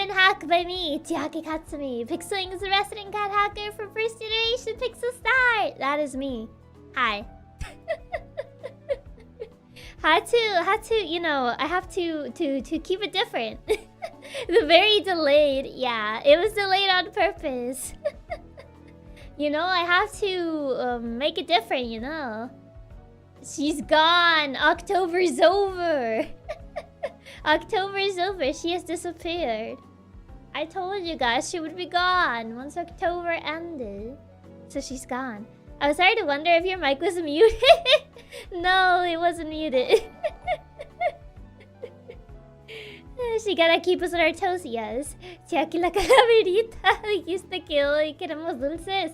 been hacked by me, Chiaki Katsumi. PixelLink is a resident cat hacker from first generation PixelStart. That is me. Hi. had to, you know, I have to keep it different. The very delayed, yeah, it was delayed on purpose. You know, I have to make it different, you know. She's gone. October's over. October's over. She has disappeared. I told you guys she would be gone once October ended. So she's gone. I was starting to wonder if your mic was muted. No, it wasn't muted. She gotta keep us on our toes, yes. Chiaki la calaverita. Dijiste que hoy queremos dulces.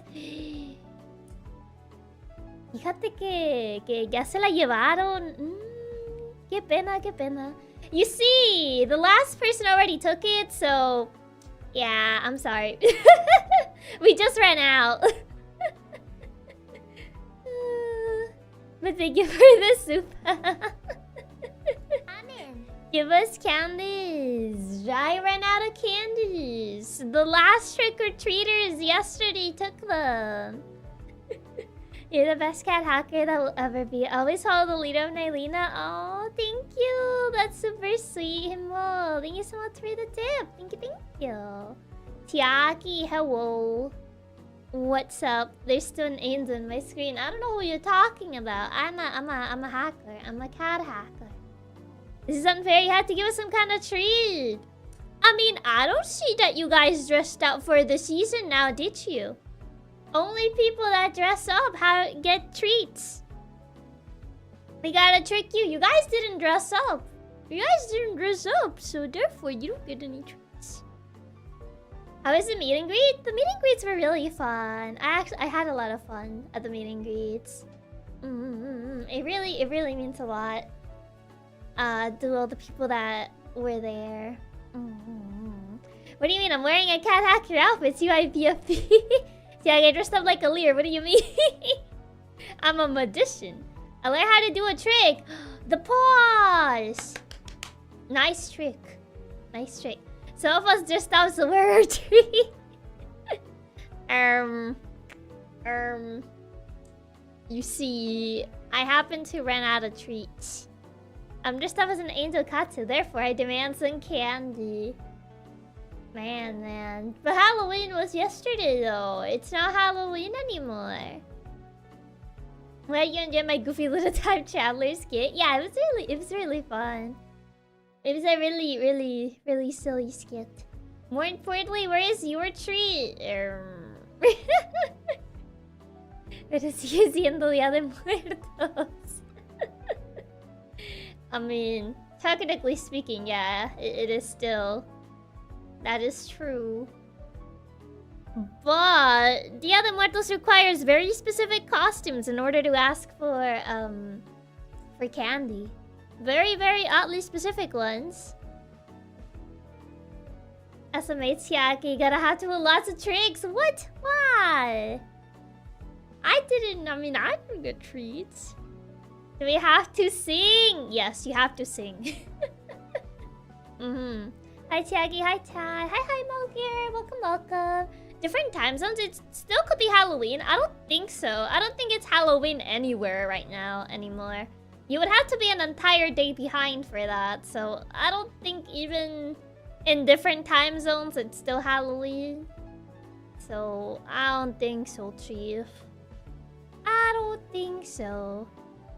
Fíjate que ya se la llevaron. Qué pena, qué pena. You see, the last person already took it, so... Yeah, I'm sorry. We just ran out. But thank you for the soup. Give us candies. I ran out of candies. The last trick-or-treaters yesterday took them. You're the best cat hacker that will ever be. Always follow the leader of Nylena. Oh, thank you. That's super sweet, Himo. Thank you so much for the tip. Thank you, thank you. Chiaki, hello. What's up? There's still an angel on my screen. I don't know who you're talking about. I'm a hacker. I'm a cat hacker. This is unfair. You had to give us some kind of treat. I mean, I don't see that you guys dressed up for the season now, did you? Only people that dress up get treats. We gotta trick you. You guys didn't dress up. You guys didn't dress up, so therefore you don't get any treats. How was the meet and greet? The meet and greets were really fun. I had a lot of fun at the meet and greets. It really means a lot. To all the people that were there. What do you mean? I'm wearing a cat hacker outfit. CYPFP. Yeah, I get dressed up like a leer. What do you mean? I'm a magician. I learned how to do a trick. The pause. Nice trick. Nice trick. Some of us just have to wear a tree. You see, I happen to run out of treats. I'm dressed up as an angel katsu, therefore I demand some candy. Man. But Halloween was yesterday though. It's not Halloween anymore. Well, you enjoy my goofy little time traveler skit? Yeah, it was really fun. It was a really silly skit. More importantly, where is your treat? Pero sigue siendo Día de Muertos. I mean, technically speaking, yeah, it is still. That is true. But Dia de Muertos requires very specific costumes in order to ask for candy. Very oddly specific ones. As a mate, Chiaki, gotta have to do lots of tricks. What? Why? I didn't get treats. Do we have to sing? Yes, you have to sing. Hi Chiaki, hi Chad. Hi Mogir. Welcome. Different time zones. It still could be Halloween. I don't think so. I don't think it's Halloween anywhere right now anymore. You would have to be an entire day behind for that. So I don't think even in different time zones it's still Halloween. So I don't think so, Chief. I don't think so.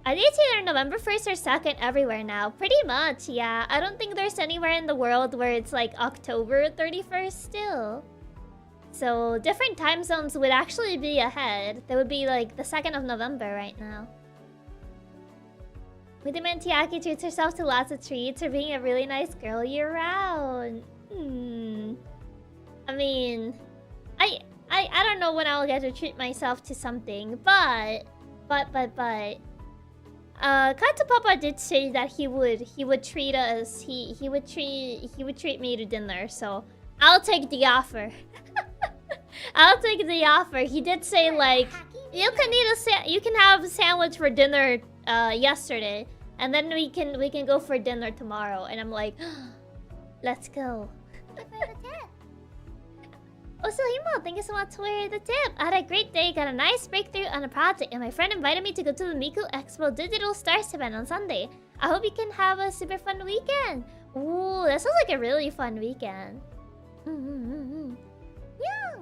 I think it's either November 1st or 2nd everywhere now. Pretty much, yeah. I don't think there's anywhere in the world where it's like October 31st still. So different time zones would actually be ahead. That would be like the 2nd of November right now. We demand Chiaki treats herself to lots of treats for being a really nice girl year-round. I mean, I don't know when I'll get to treat myself to something, but Katsu Papa did say that he would treat us. He would treat me to dinner, so I'll take the offer. I'll take the offer. He did say like you can have a sandwich for dinner yesterday, and then we can go for dinner tomorrow. And I'm like, let's go. Also, Himo, thank you so much for the tip. I had a great day, got a nice breakthrough on a project, and my friend invited me to go to the Miku Expo Digital Stars event on Sunday. I hope you can have a super fun weekend. Ooh, that sounds like a really fun weekend. Yeah.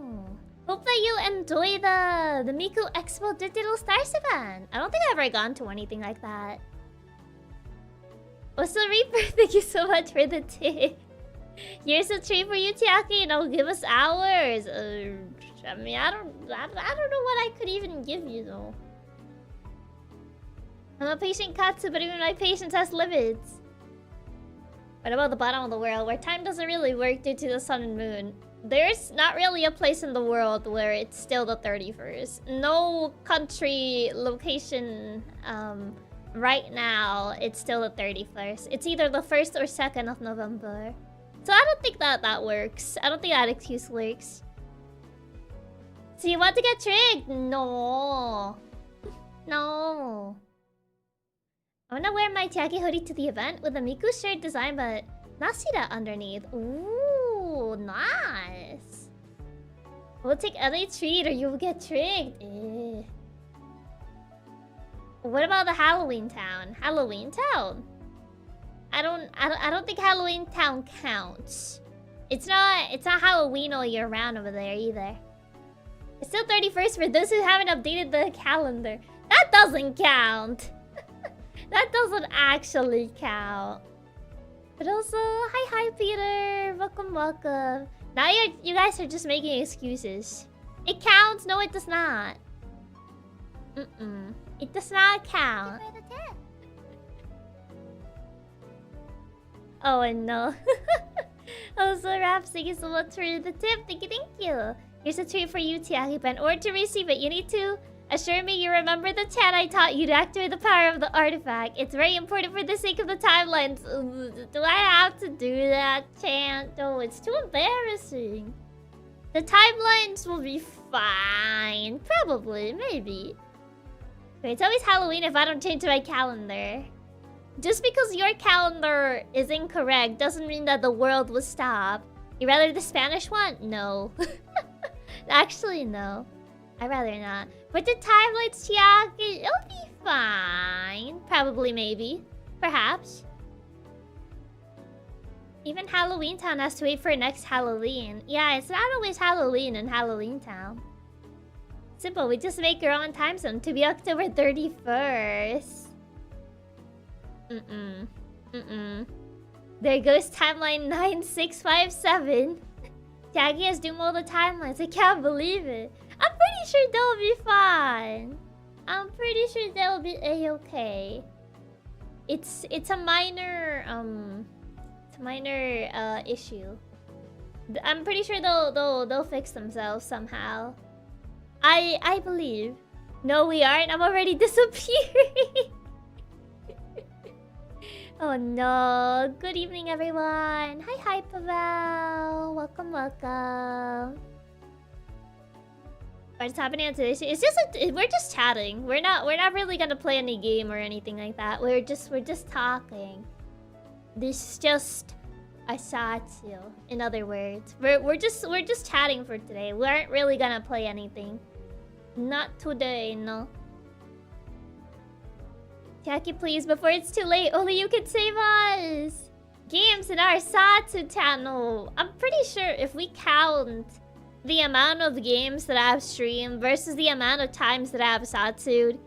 Hope that you enjoy the Miku Expo Digital Stars event. I don't think I've ever gone to anything like that. Also, Reaper, thank you so much for the tip. Here's a treat for you, Chiaki. It'll give us hours. I mean, I don't know what I could even give you though. I'm a patient Katsu, but even my patience has limits. What about the bottom of the world, where time doesn't really work due to the sun and moon? There's not really a place in the world where it's still the 31st. No country, location, right now, it's still the 31st. It's either the 1st or 2nd of November. So I don't think that works. I don't think that excuse works. So you want to get tricked? No. No. I wanna wear my Chiaki hoodie to the event with a Miku shirt design, but not see that underneath. Ooh, nice. We'll take any treat or you'll get tricked. What about the Halloween town? Halloween town? I don't think Halloween town counts. It's not Halloween all year round over there either. It's still 31st for those who haven't updated the calendar. That doesn't count. That doesn't actually count. But also, hi Peter. Welcome. Now you guys are just making excuses. It counts. No, it does not. It does not count. Oh no. Also, Raps, thank you so much for the tip. Thank you. Here's a treat for you, Chiaki. But in order to receive it, you need to assure me you remember the chant I taught you to activate the power of the artifact. It's very important for the sake of the timelines. Do I have to do that chant? Oh, it's too embarrassing. The timelines will be fine. Probably, maybe. It's always Halloween if I don't change my calendar. Just because your calendar is incorrect doesn't mean that the world will stop. You rather the Spanish one? No. Actually, no. I'd rather not. But the timelines, Chiaki, it'll be fine. Probably, maybe. Perhaps. Even Halloween Town has to wait for next Halloween. Yeah, it's not always Halloween in Halloween Town. Simple, we just make our own time zone to be October 31st. There goes timeline 9657. Chiaki has doomed all the timelines. I can't believe it. I'm pretty sure they'll be fine. I'm pretty sure they'll be a-okay. It's a minor issue. I'm pretty sure they'll fix themselves somehow. I believe. No, we aren't. I'm already disappearing. Oh no. Good evening, everyone. Hi, Pavel. Welcome. What's happening on today's show? It's just we're just chatting. We're not really gonna play any game or anything like that. We're just talking. This is just a satsu. In other words, we're just chatting for today. We aren't really gonna play anything. Not today, no. Chiaki, please, before it's too late, only you can save us! Games in our Satsu channel. I'm pretty sure if we count the amount of games that I've streamed versus the amount of times that I've Satsu'd,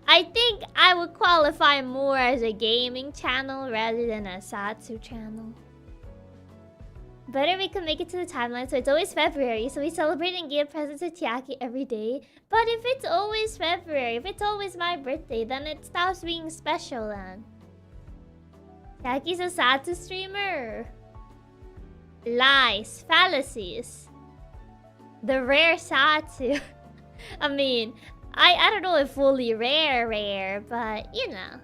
I think I would qualify more as a gaming channel rather than a Satsu channel. Better we can make it to the timeline, so it's always February, so we celebrate and give presents to Chiaki every day. But if it's always February, if it's always my birthday, then it stops being special then. Chiaki's a Satsu streamer. Lies, fallacies. The rare Satsu. I mean, I don't know if fully rare, but you know.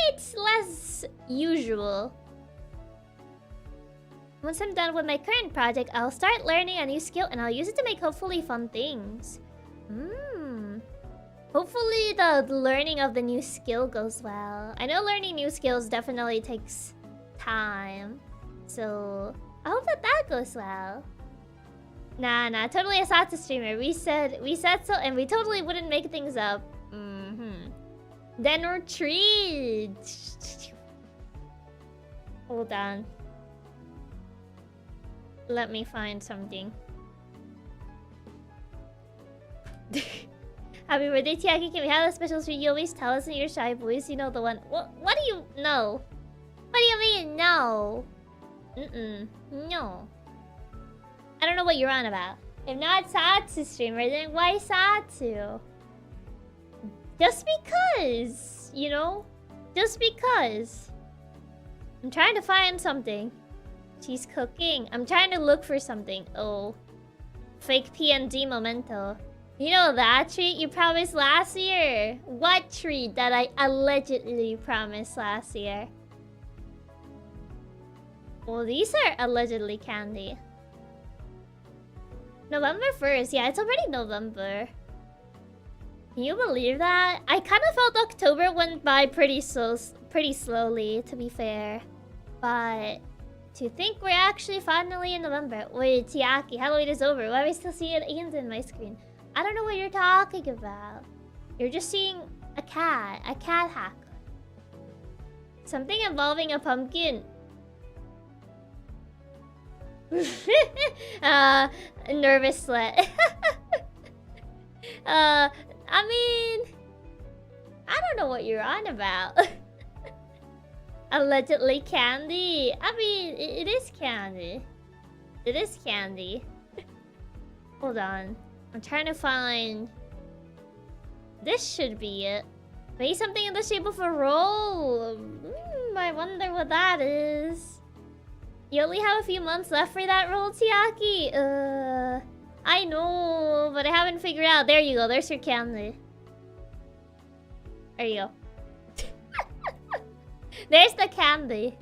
It's less usual. Once I'm done with my current project, I'll start learning a new skill and I'll use it to make hopefully fun things. Hopefully the learning of the new skill goes well. I know learning new skills definitely takes time. So I hope that goes well. Nah, totally a Satsu streamer. We said so, and we totally wouldn't make things up. Then retreat. Hold on. Let me find something. Happy birthday, Chiaki. Can we have a special treat? You always tell us in your shy voice. You know the one. What do you know? What do you mean, no? No. I don't know what you're on about. If not Satsu streamer, then why Satsu? Just because, you know? Just because. I'm trying to find something. She's cooking. I'm trying to look for something. Oh. Fake PNG memento. You know that treat you promised last year? What treat that I allegedly promised last year? Well, these are allegedly candy. November 1st. Yeah, it's already November. Can you believe that? I kind of felt October went by pretty slowly, to be fair. But to think we're actually finally in November. Wait, Chiaki, Halloween is over. Why do I still see it in my screen? I don't know what you're talking about. You're just seeing a cat hack. Something involving a pumpkin. Nervous sweat. I mean, I don't know what you're on about. Allegedly candy. I mean, it is candy. It is candy. Hold on. I'm trying to find... This should be it. Maybe something in the shape of a roll. I wonder what that is. You only have a few months left for that roll, Chiaki. I know, but I haven't figured out. There you go. There's your candy. There you go. There's the candy.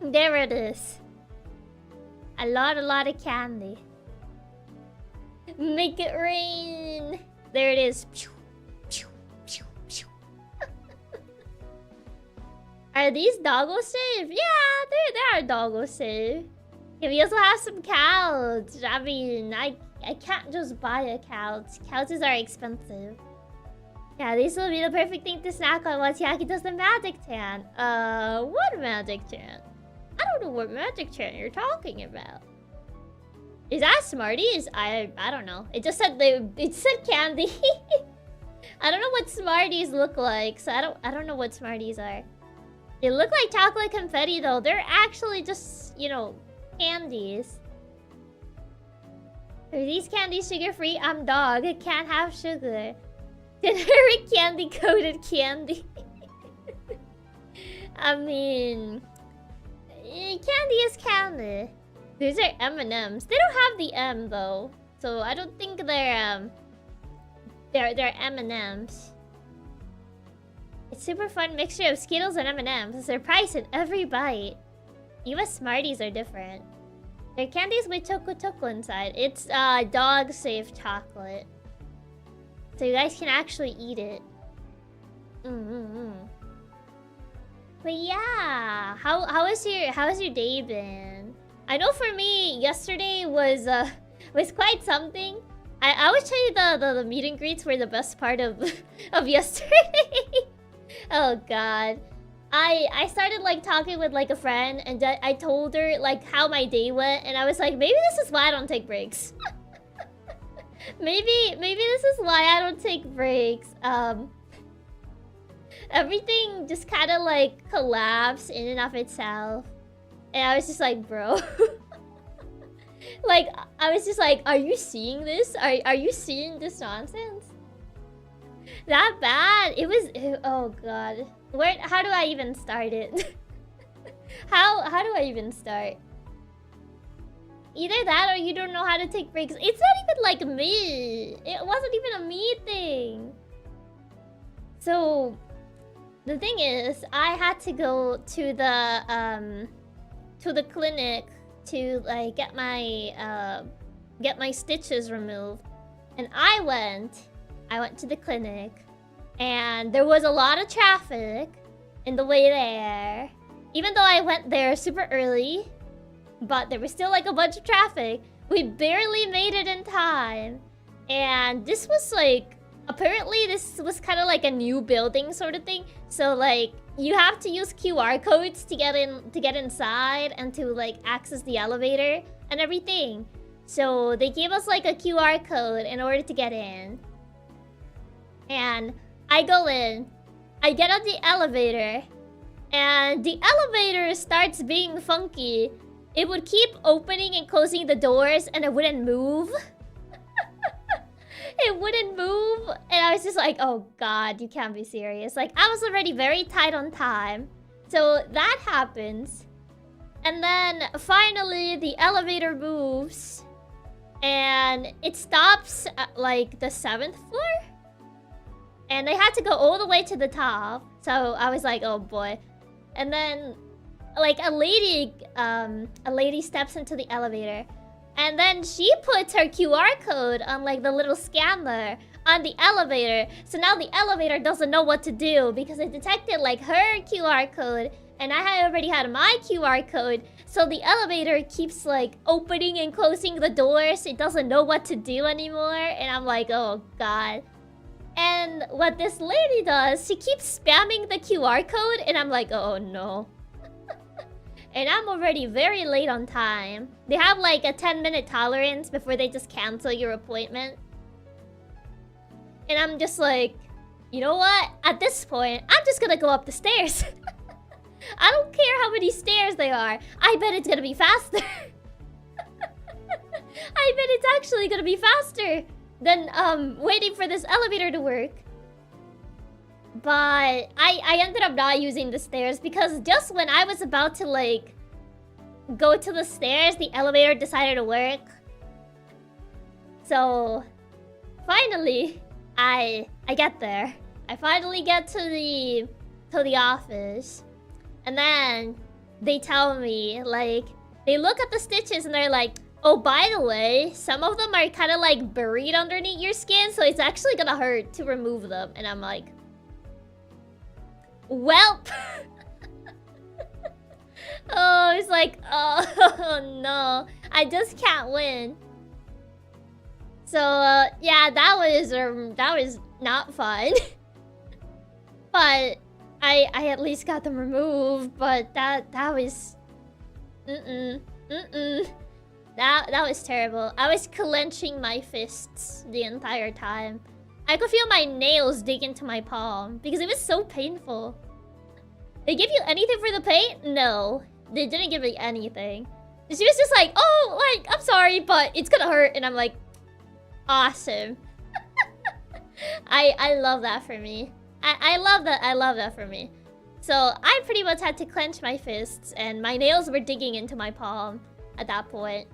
There it is. A lot of candy. Make it rain. There it is. Are these doggo safe? Yeah, they are doggo safe. And we also have some couch. I mean, I can't just buy a couch. Couches are expensive. Yeah, these will be the perfect thing to snack on while Chiaki does the magic tan. What magic tan? I don't know what magic tan you're talking about. Is that Smarties? I don't know. It just said it said candy. I don't know what Smarties look like, so I don't know what Smarties are. They look like chocolate confetti though. They're actually just, you know, candies. Are these candies sugar-free? I'm dog. I can't have sugar. Generic candy-coated candy. I mean... candy is candy. These are M&Ms. They don't have the M though. So I don't think they're M&Ms. It's super fun mixture of Skittles and M&Ms. Surprise in every bite. US Smarties are different. They're candies with choco inside. It's dog-safe chocolate. So you guys can actually eat it. But yeah, how has your day been? I know for me, yesterday was quite something. I always tell you the meet and greets were the best part of yesterday. Oh god. I started like talking with like a friend and I told her like how my day went and I was like, maybe this is why I don't take breaks. Maybe this is why I don't take breaks. Everything just kind of like collapsed in and of itself. And I was just like, bro. Like, I was just like, are you seeing this? Are you seeing this nonsense? That bad? It was... Oh god. How do I even start it? How do I even start? Either that or you don't know how to take breaks. It's not even like me. It wasn't even a me thing. So, the thing is, I had to go to the clinic to like get my stitches removed. And I went to the clinic and there was a lot of traffic in the way there. even though I went there super early, but there was still like a bunch of traffic. We barely made it in time. And this was like, apparently this was kind of like a new building sort of thing. So like, you have to use QR codes to get inside and to like access the elevator and everything. So they gave us like a QR code in order to get in. And I go in, I get on the elevator, and the elevator starts being funky. It would keep opening and closing the doors and it wouldn't move. It wouldn't move. And I was just like, oh god, you can't be serious. Like, I was already very tight on time. So that happens. And then finally the elevator moves. And it stops at like the 7th floor. And they had to go all the way to the top. So I was like, oh boy. And then like a lady steps into the elevator. And then she puts her QR code on like the little scanner on the elevator. So now the elevator doesn't know what to do because it detected like her QR code. And I already had my QR code. So the elevator keeps like opening and closing the doors. It doesn't know what to do anymore. And I'm like, oh god. And what this lady does, she keeps spamming the QR code. And I'm like, oh no. And I'm already very late on time. They have like a 10-minute tolerance before they just cancel your appointment. And I'm just like, you know what? At this point, I'm just gonna go up the stairs. I don't care how many stairs they are. I bet it's gonna be faster. I bet it's actually gonna be faster than waiting for this elevator to work. But I ended up not using the stairs because just when I was about to like go to the stairs, the elevator decided to work. So finally I get there. I finally get to the office. And then they tell me, like, they look at the stitches and they're like, oh, by the way, some of them are kind of like buried underneath your skin, so it's actually gonna hurt to remove them. And I'm like, welp. Oh, it's like, oh no, I just can't win. So yeah, that was not fun. But I at least got them removed. But that was that was terrible. I was clenching my fists the entire time. I could feel my nails dig into my palm because it was so painful. They give you anything for the paint? No, they didn't give me anything. She was just like, oh, like, I'm sorry, but it's gonna hurt. And I'm like, awesome. I love that for me. I love that for me. So I pretty much had to clench my fists and my nails were digging into my palm at that point.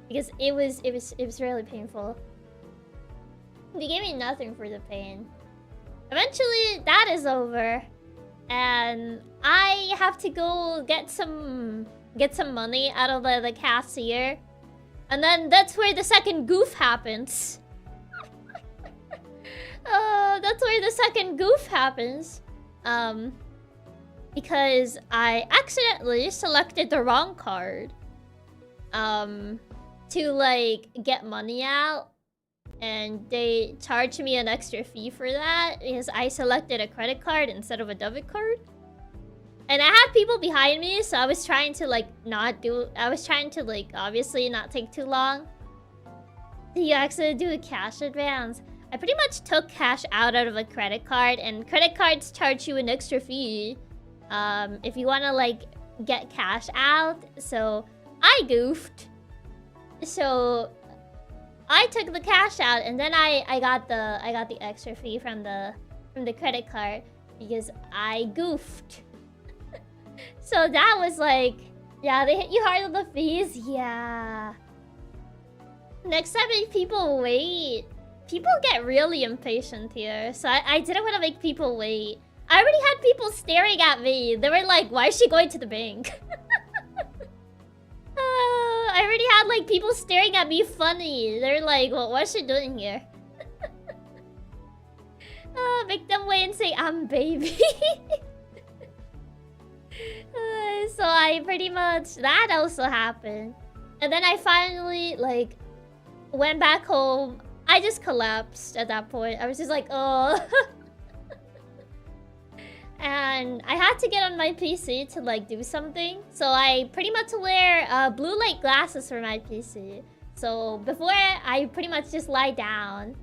Because it was really painful. They gave me nothing for the pain. Eventually, that is over. And I have to go get some money out of the cashier. And then that's where the second goof happens. That's where the second goof happens. Because I accidentally selected the wrong card. To like get money out. And they charged me an extra fee for that because I selected a credit card instead of a debit card. And I had people behind me, so I was trying to like obviously not take too long. You actually do a cash advance. I pretty much took cash out of a credit card, and credit cards charge you an extra fee if you want to like get cash out. So I goofed. So I took the cash out, and then I got the extra fee from the credit card because I goofed. So that was like, yeah, they hit you hard on the fees. Yeah. Next time, make people wait. People get really impatient here, so I didn't want to make people wait. I already had people staring at me. They were like, "Why is she going to the bank?" I already had like people staring at me funny. They're like, well, what's she doing here? Make them wait and say, I'm baby. So I pretty much... That also happened. And then I finally, like, went back home. I just collapsed at that point. I was just like, oh... And I had to get on my PC to, like, do something. So I pretty much wear blue light glasses for my PC. So before I pretty much just lie down.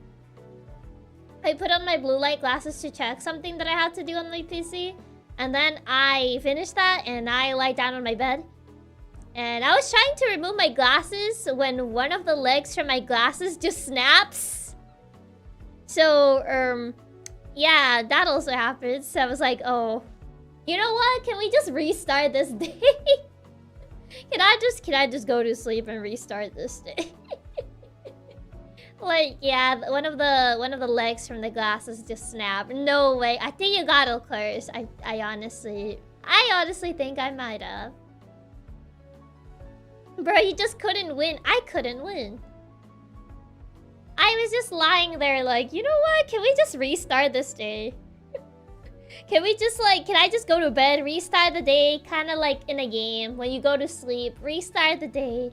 I put on my blue light glasses to check something that I had to do on my PC. And then I finished that and I lie down on my bed. And I was trying to remove my glasses when one of the legs from my glasses just snaps. So, yeah, that also happened. So I was like, oh, you know what? Can we just restart this day? Can I just go to sleep and restart this day? Like, yeah, one of the legs from the glasses just snapped. No way. I think you got a curse. I honestly think I might have. Bro, you just couldn't win. I couldn't win. I was just lying there like, you know what? Can we just restart this day? Can we just like, can I just go to bed, restart the day? Kind of like in a game, when you go to sleep, restart the day.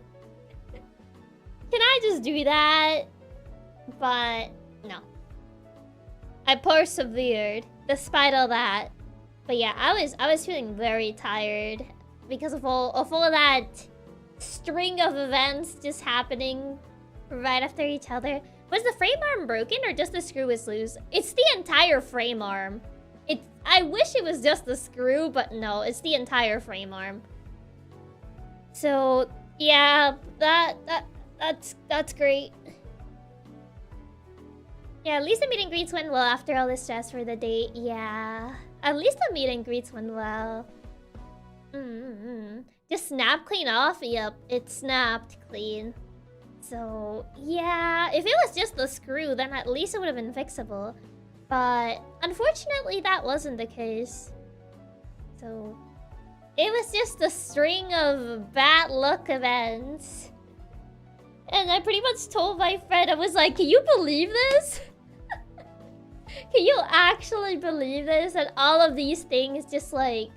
Can I just do that? But no. I persevered despite all that. But yeah, I was feeling very tired because of all that string of events just happening right after each other. Was the frame arm broken or just the screw is loose? It's the entire frame arm. I wish it was just the screw, but no, it's the entire frame arm. So yeah, that's great. Yeah, at least the meet and greets went well after all the stress for the day. Yeah, at least the meet and greets went well. Just snap clean off? Yep, it snapped clean. So, yeah, if it was just the screw, then at least it would have been fixable. But, unfortunately, that wasn't the case. So, it was just a string of bad luck events. And I pretty much told my friend, I was like, can you believe this? Can you actually believe this? That all of these things just, like,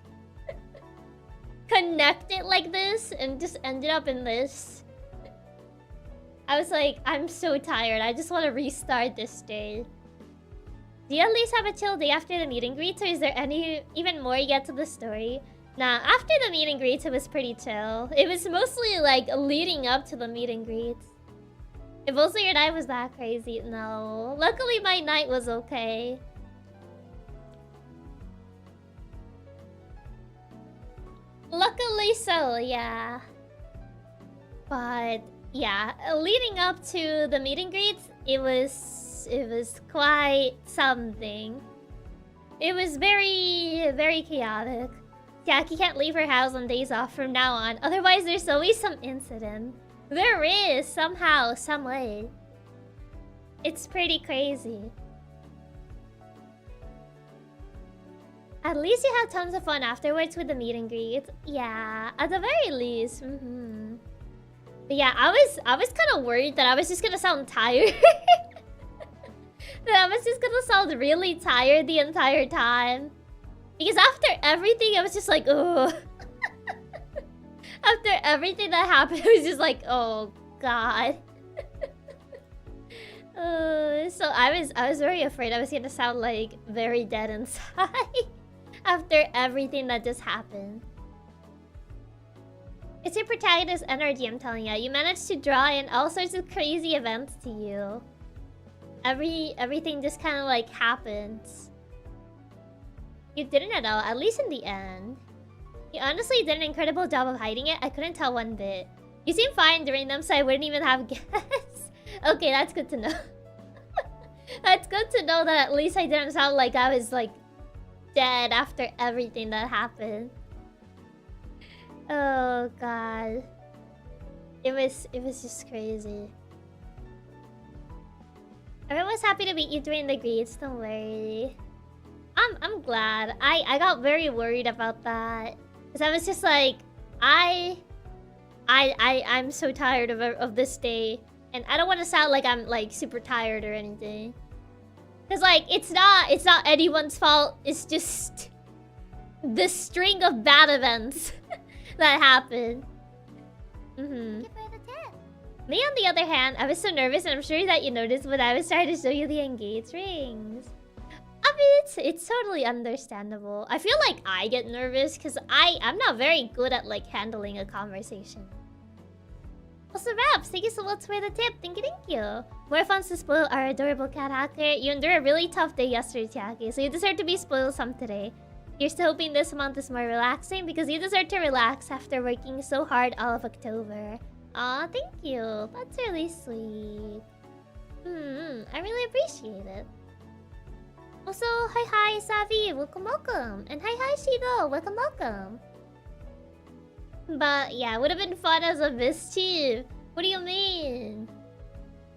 connected like this and just ended up in this. I was like, I'm so tired. I just want to restart this day. Do you at least have a chill day after the meet and greets, or is there any even more you get to the story? Nah, after the meet and greets, it was pretty chill. It was mostly like leading up to the meet and greets. If also your night was that crazy, no. Luckily, my night was okay. Luckily so, yeah. But yeah, leading up to the meet and greets, it was quite something. It was very chaotic. Chiaki can't leave her house on days off from now on, otherwise there's always some incident. There is, somehow, some way. It's pretty crazy. At least you had tons of fun afterwards with the meet and greet. Yeah, at the very least. But yeah, I was kind of worried that I was just gonna sound tired. That I was just gonna sound really tired the entire time. Because after everything, I was just like, ugh. After everything that happened, I was just like, oh god. So I was very afraid I was gonna sound like very dead inside. After everything that just happened. It's your protagonist energy, I'm telling you. You managed to draw in all sorts of crazy events to you. Everything just kind of like happens. You didn't at all, at least in the end. You honestly did an incredible job of hiding it. I couldn't tell one bit. You seemed fine during them, so I wouldn't even have guessed. Okay, that's good to know. That's good to know that at least I didn't sound like I was like dead after everything that happened. Oh god. It was just crazy. Everyone was happy to meet you during the greets, don't worry. I'm glad. I got very worried about that. Cause I was just like, I'm so tired of this day. And I don't want to sound like I'm like super tired or anything. Cause like it's not anyone's fault. It's just the string of bad events that happened. Me, on the other hand, I was so nervous, and I'm sure that you noticed when I was trying to show you the engaged rings. I mean, it's totally understandable. I feel like I get nervous because I'm not very good at like handling a conversation. Also, Raps, thank you so much for the tip. Thank you. More fun to spoil our adorable cat hacker. You endured a really tough day yesterday, Chiaki, so you deserve to be spoiled some today. You're still hoping this month is more relaxing because you deserve to relax after working so hard all of October. Aw, thank you. That's really sweet. I really appreciate it. Also, hi, Savi. Welcome. And hi, Shido. Welcome. But yeah, it would have been fun as a mischief. What do you mean?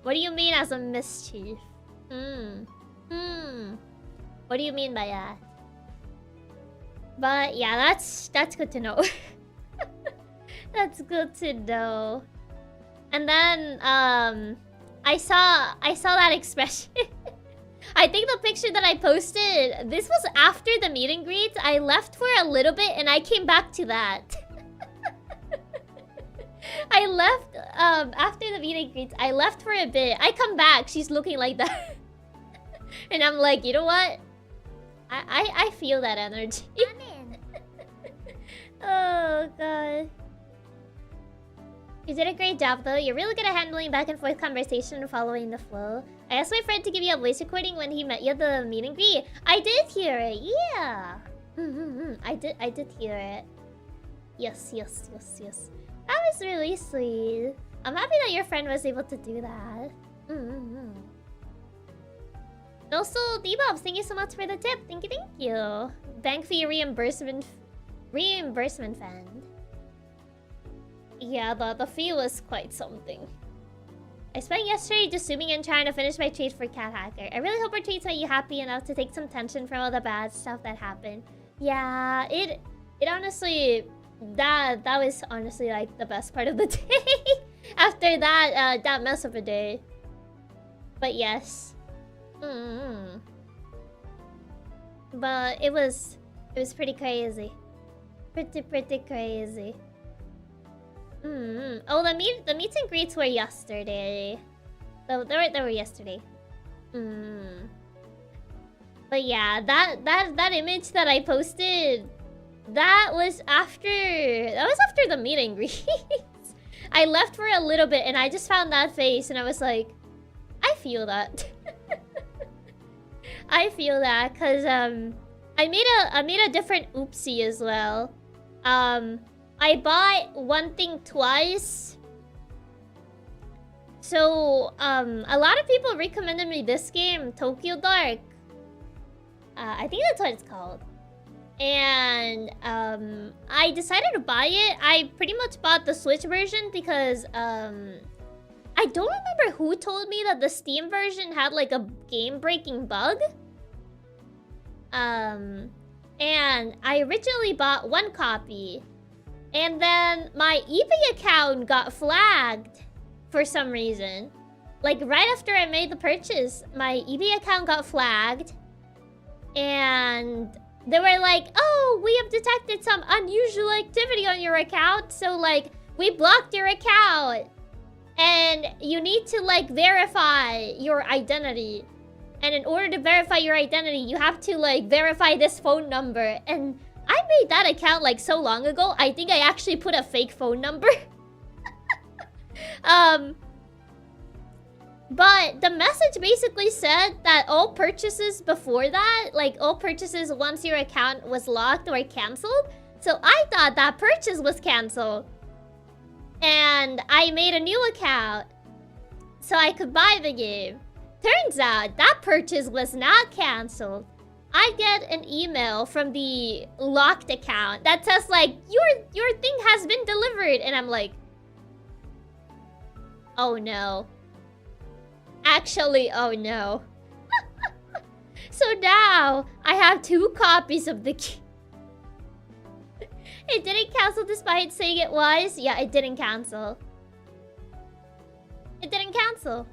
What do you mean as a mischief? What do you mean by that? But yeah, that's good to know. That's good to know. And then I saw that expression. I think the picture that I posted, this was after the meet and greet. I left for a little bit and I came back to that. I left after the meet and greet. I left for a bit. I come back, she's looking like that. And I'm like, you know what? I feel that energy. Oh god. You did a great job though. You're really good at handling back and forth conversation and following the flow. I asked my friend to give you a voice recording when he met you at the meet and greet. I did hear it, yeah. I did hear it. Yes. That was really sweet. I'm happy that your friend was able to do that. Also, Debobs, thank you so much for the tip. Thank you. Bank fee reimbursement fund. Yeah, the fee was quite something. I spent yesterday just zooming in trying to finish my treat for Cat Hacker. I really hope our treats made you happy enough to take some tension from all the bad stuff that happened. Yeah, it honestly, that was honestly like the best part of the day. After that, that mess of a day. But yes. But it was pretty crazy. Pretty crazy. Oh, the meet and greets were yesterday. So they were yesterday. But yeah, that image that I posted, that was after the meet and greets. I left for a little bit and I just found that face and I was like, I feel that. I feel that because I made a different oopsie as well. I bought one thing twice. So, a lot of people recommended me this game, Tokyo Dark. I think that's what it's called. And, I decided to buy it. I pretty much bought the Switch version because, I don't remember who told me that the Steam version had like a game-breaking bug. And I originally bought one copy. And then my eBay account got flagged for some reason. Like right after I made the purchase, my eBay account got flagged. And they were like, oh, we have detected some unusual activity on your account. So like, we blocked your account. And you need to like verify your identity. And in order to verify your identity, you have to like verify this phone number. And I made that account like so long ago. I think I actually put a fake phone number. But the message basically said that all purchases before that, like all purchases once your account was locked were canceled. So I thought that purchase was canceled. And I made a new account so I could buy the game. Turns out that purchase was not canceled. I get an email from the locked account that says like, your thing has been delivered. And I'm like, oh no. Actually, oh no. So now, I have 2 copies of the game. It didn't cancel despite saying it was. Yeah, it didn't cancel. It didn't cancel.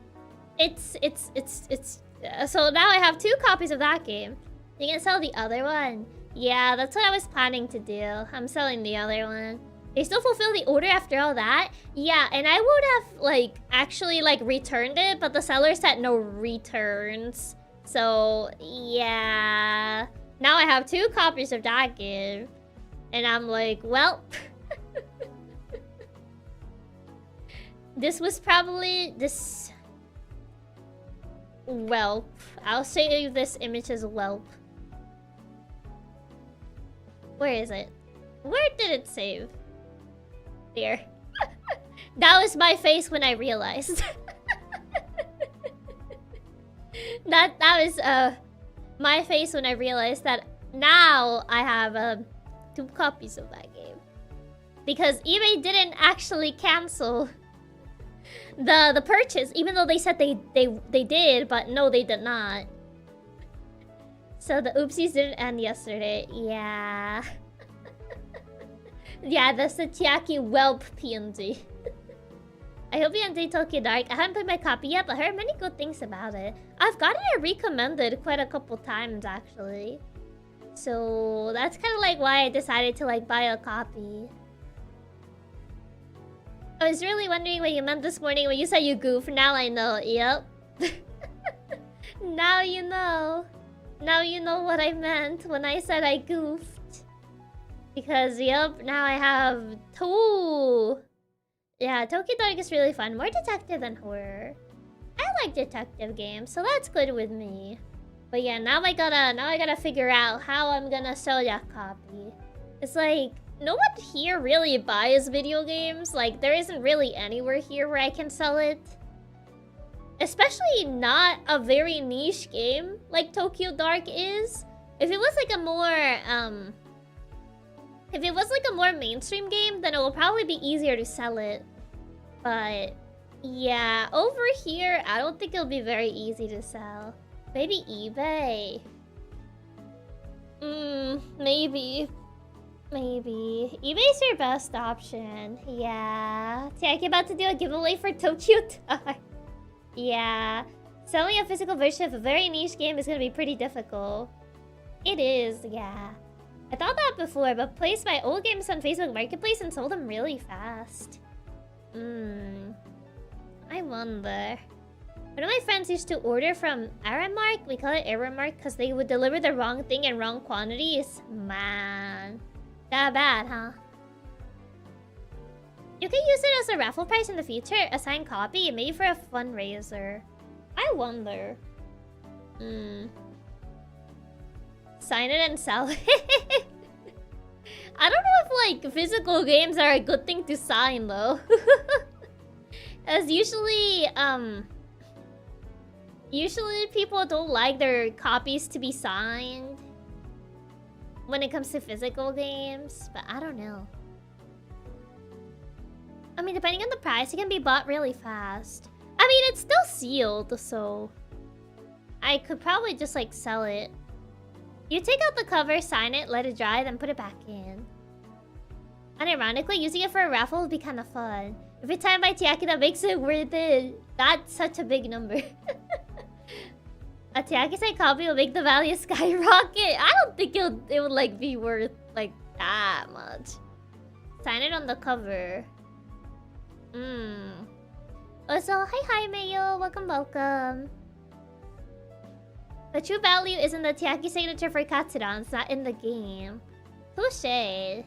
So now I have 2 copies of that game. You can sell the other one. Yeah, that's what I was planning to do. I'm selling the other one. They still fulfill the order after all that? Yeah, and I would have, like, actually, like, returned it, but the seller said no returns. So, yeah. Now I have 2 copies of that gift. And I'm like, well... this was probably... this... whelp. I'll say this image is whelp. Where is it? Where did it save? There. That was my face when I realized. that was my face when I realized that now I have 2 copies of that game. Because eBay didn't actually cancel the purchase, even though they said they did, but no, they did not. So the oopsies didn't end yesterday. Yeah. Yeah, that's the Chiaki whelp PNG. I hope you enjoy Tokyo Dark. I haven't played my copy yet, but I heard many good things about it. I've gotten it recommended quite a couple times, actually. So that's kind of like why I decided to like buy a copy. I was really wondering what you meant this morning when you said you goofed. Now I know. Yep. Now you know. Now you know what I meant when I said I goofed. Because, yep, now I have 2. Yeah, Tokyo Dark is really fun. More detective than horror. I like detective games, so that's good with me. But yeah, now I gotta figure out how I'm gonna sell that copy. It's like, no one here really buys video games. Like, there isn't really anywhere here where I can sell it. Especially not a very niche game like Tokyo Dark is. If it was like a more, if it was like a more mainstream game, then it will probably be easier to sell it. But yeah, over here, I don't think it'll be very easy to sell. Maybe eBay. Maybe. Maybe. eBay's your best option. Yeah. Chiaki about to do a giveaway for Tokyo Dark. Yeah. Selling a physical version of a very niche game is gonna be pretty difficult. It is, yeah. I thought that before, but placed my old games on Facebook Marketplace and sold them really fast. I wonder. One of my friends used to order from Aramark. We call it Aramark because they would deliver the wrong thing in wrong quantities. Man. That bad, huh? You can use it as a raffle prize in the future. A signed copy, maybe for a fundraiser. I wonder. Sign it and sell it. I don't know if like physical games are a good thing to sign though. As usually people don't like their copies to be signed when it comes to physical games, but I don't know. I mean, depending on the price, it can be bought really fast. I mean, it's still sealed, so I could probably just like sell it. You take out the cover, sign it, let it dry, then put it back in. Unironically, using it for a raffle would be kind of fun. If it's timed by Chiaki, that makes it worth it. That's such a big number. A Chiaki-side copy will make the value skyrocket. I don't think it would like be worth like that much. Sign it on the cover. Also, hi Mayo, welcome. The true value is in the Chiaki signature for Katsuran, it's not in the game. Touché.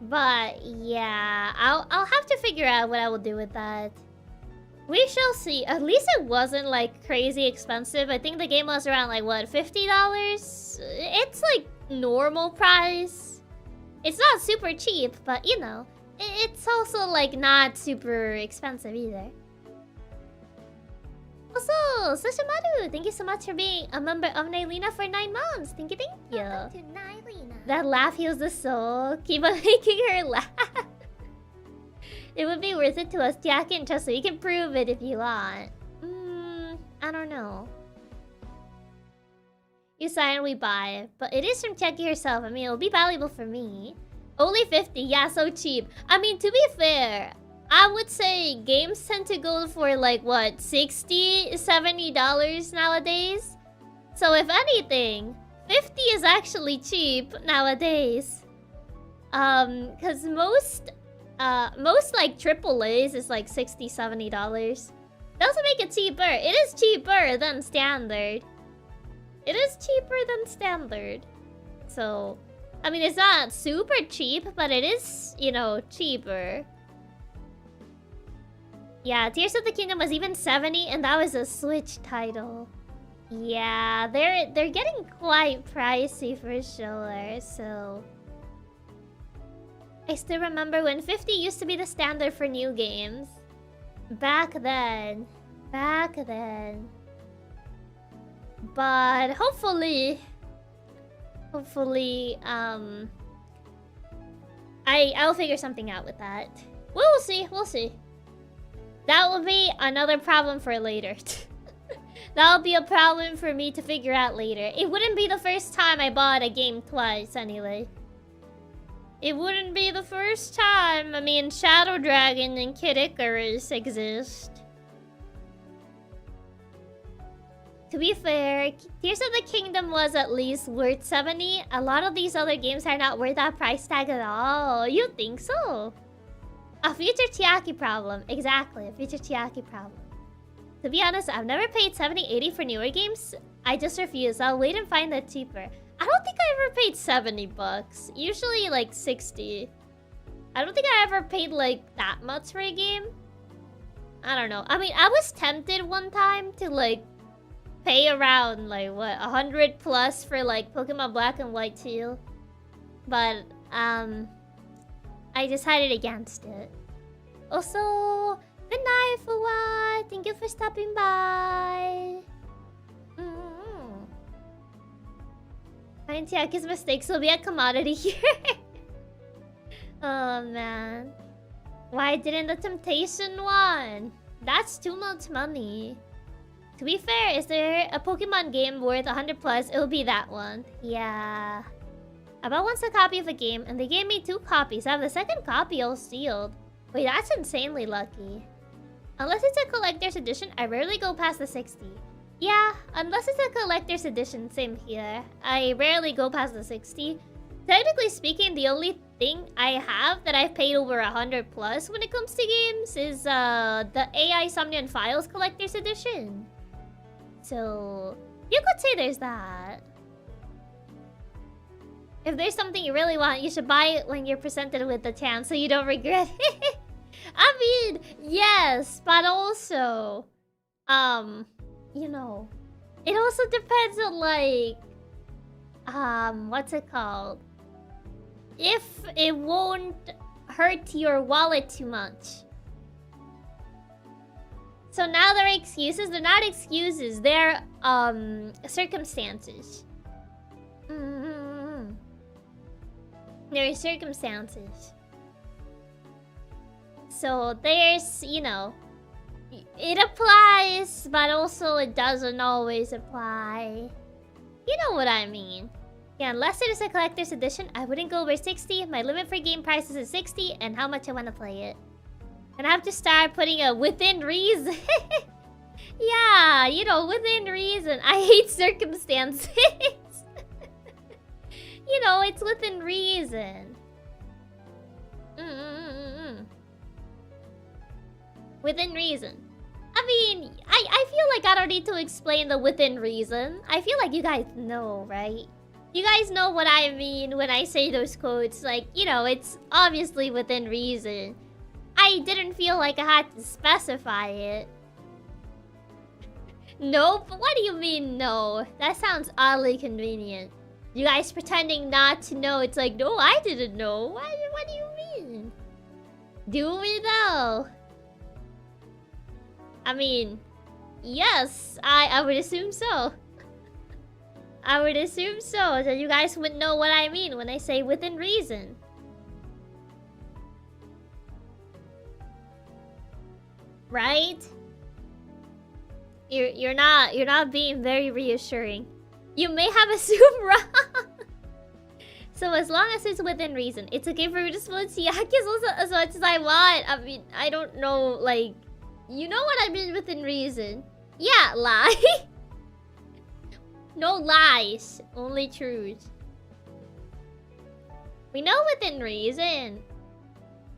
But yeah, I'll have to figure out what I will do with that. We shall see. At least it wasn't like crazy expensive. I think the game was around like what, $50? It's like normal price. It's not super cheap, but you know, it's also like not super expensive either. Also, Sushimaru, thank you so much for being a member of Nailina for 9 months. Thank you. Welcome to Nailina. That laugh heals the soul. Keep on making her laugh. It would be worth it to us, Chiaki, and trust me, you can prove it if you want. I don't know. You sign, we buy. But it is from Chiaki herself. I mean, it'll be valuable for me. Only 50, yeah, so cheap. I mean, to be fair, I would say games tend to go for like, what, $60, $70 nowadays? So if anything, 50 is actually cheap nowadays. Cause most like AAAs is like $60, $70. Doesn't make it cheaper. It is cheaper than standard. It is cheaper than standard. So, I mean, it's not super cheap, but it is, you know, cheaper. Yeah, Tears of the Kingdom was even 70, and that was a Switch title. Yeah, they're getting quite pricey for sure, so... I still remember when 50 used to be the standard for new games. Back then. But hopefully, I'll figure something out with that. We'll see. That will be another problem for later. That'll be a problem for me to figure out later. It wouldn't be the first time I bought a game twice anyway. It wouldn't be the first time. I mean, Shadow Dragon and Kid Icarus exist. To be fair, Tears of the Kingdom was at least worth 70. A lot of these other games are not worth that price tag at all. You think so? A future Chiaki problem. Exactly, a future Chiaki problem. To be honest, I've never paid 70, 80 for newer games. I just refuse. I'll wait and find that cheaper. I don't think I ever paid 70 bucks. Usually like 60. I don't think I ever paid like that much for a game. I don't know. I mean, I was tempted one time to like pay around like what, 100 plus for like Pokemon Black and White 2. But I decided against it. Also, good night, Fuwa. Thank you for stopping by. Find Chiaki's mistakes will be a commodity here. Oh man. Why didn't the Temptation one? That's too much money. To be fair, is there a Pokemon game worth 100 plus? It'll be that one. Yeah. I bought once a copy of a game and they gave me 2 copies. I have the second copy all sealed. Wait, that's insanely lucky. Unless it's a collector's edition, I rarely go past the 60. Yeah, unless it's a collector's edition, same here. I rarely go past the 60. Technically speaking, the only thing I have that I've paid over 100 plus when it comes to games is the AI Somnian Files collector's edition. So, you could say there's that. If there's something you really want, you should buy it when you're presented with the chance so you don't regret it. I mean, yes, but also, you know, it also depends on like, what's it called? If it won't hurt your wallet too much. So now they're excuses. They're not excuses. They're circumstances. They're circumstances. So there's, you know, it applies, but also it doesn't always apply. You know what I mean. Yeah, unless it is a collector's edition, I wouldn't go over 60. My limit for game prices is 60 and how much I want to play it. And I have to start putting a within reason. Yeah, you know, within reason. I hate circumstances. You know, it's within reason. Within reason. I mean, I feel like I don't need to explain the within reason. I feel like you guys know, right? You guys know what I mean when I say those quotes. Like, you know, it's obviously within reason. I didn't feel like I had to specify it. Nope? What do you mean, no? That sounds oddly convenient. You guys pretending not to know. It's like, no, I didn't know. What do you mean? Do we though? I mean, yes, I would assume so. I would assume so, that you guys would know what I mean when I say within reason. Right? You're not being very reassuring. You may have assumed wrong. So as long as it's within reason, it's okay for me to split Chiakis also as much as I want. I mean, I don't know, like, you know what I mean within reason. Yeah, lie. No lies, only truth. We know within reason.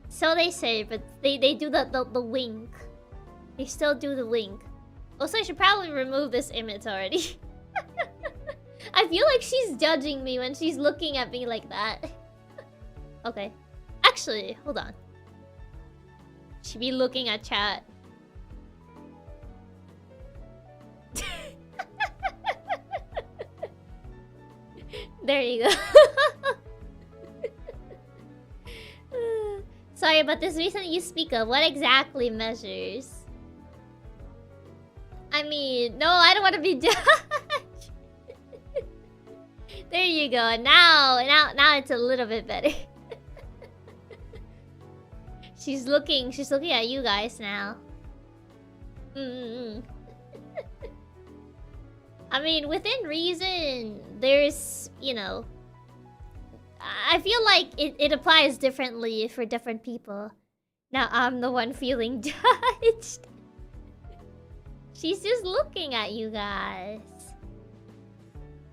So they say, but they do the wink. They still do the wink. Also, I should probably remove this image already. I feel like she's judging me when she's looking at me like that. Okay. Actually, hold on. Should be looking at chat. There you go. Sorry, but this reason you speak of, what exactly measures? I mean, no, I don't want to be judged. There you go. Now it's a little bit better. She's looking at you guys now. I mean, within reason, there's, you know, I feel like it applies differently for different people. Now I'm the one feeling judged. She's just looking at you guys.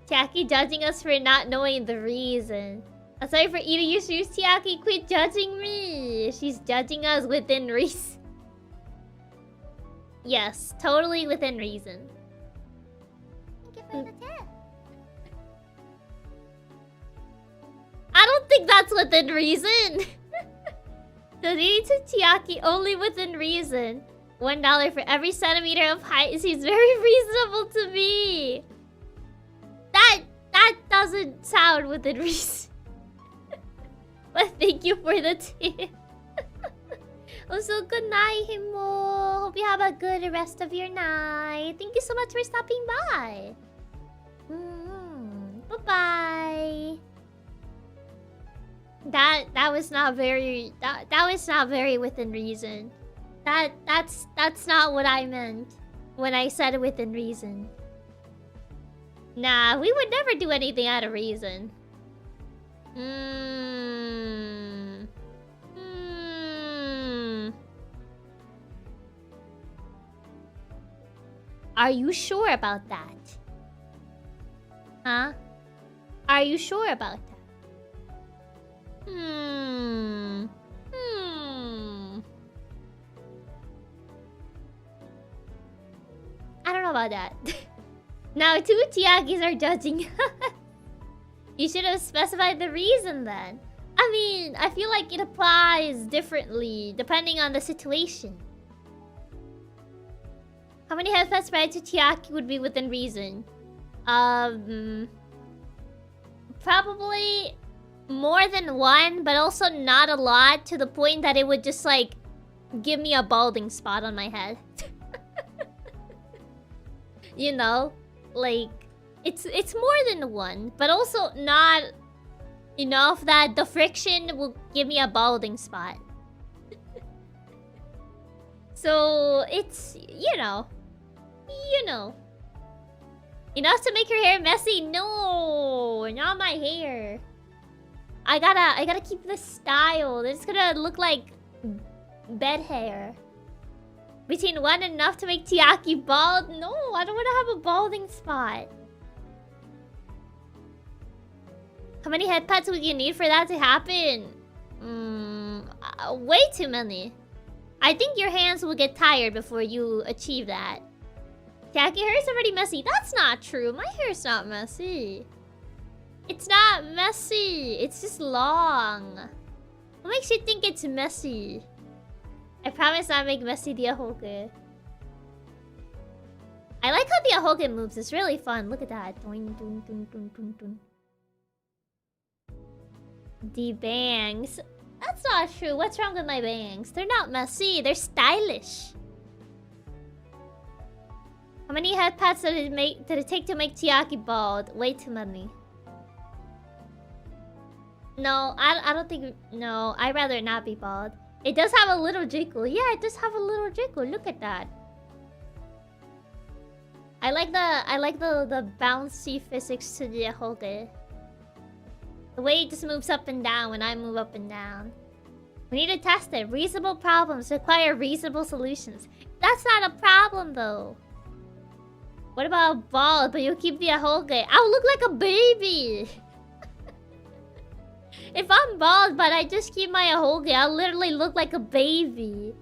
Chiaki judging us for not knowing the reason. I'm sorry for eating your shoes, Chiaki. Quit judging me. She's judging us within reason. Yes, totally within reason. Thank you for the tip. I don't think that's within reason. Donating to Chiaki only within reason. $1 for every centimeter of height seems very reasonable to me. That doesn't sound within reason. But thank you for the tip. Also, good night, Himo. Hope you have a good rest of your night. Thank you so much for stopping by. Bye-bye. That was not very that was not very within reason. That's not what I meant when I said within reason. Nah, we would never do anything out of reason. Are you sure about that? Huh? Are you sure about that? I don't know about that. Now 2 Chiakis are judging. You should have specified the reason then. I mean, I feel like it applies differently depending on the situation. How many headphones spread to Chiaki would be within reason? Probably more than one, but also not a lot, to the point that it would just like give me a balding spot on my head. You know, like it's more than one, but also not enough that the friction will give me a balding spot. So it's, you know, enough to make your hair messy. No, not my hair. I gotta keep the style. It's gonna look like bed hair. Between one and enough to make Chiaki bald? No, I don't want to have a balding spot. How many head pats would you need for that to happen? Way too many. I think your hands will get tired before you achieve that. Chiaki, your hair's already messy. That's not true. My hair's not messy. It's not messy. It's just long. What makes you think it's messy? I promise not make messy the ahoge. I like how the ahoge moves. It's really fun. Look at that. The bangs. That's not true. What's wrong with my bangs? They're not messy. They're stylish. How many head pats did it take to make Chiaki bald? Way too many. No, I don't think... No, I'd rather not be bald. It does have a little jiggle. Yeah, it does have a little jiggle. Look at that. I like the bouncy physics to the ahoge. The way it just moves up and down when I move up and down. We need to test it. Reasonable problems require reasonable solutions. That's not a problem though. What about bald, but you keep the ahoge? I'll look like a baby. If I'm bald, but I just keep my ahoge, I'll literally look like a baby.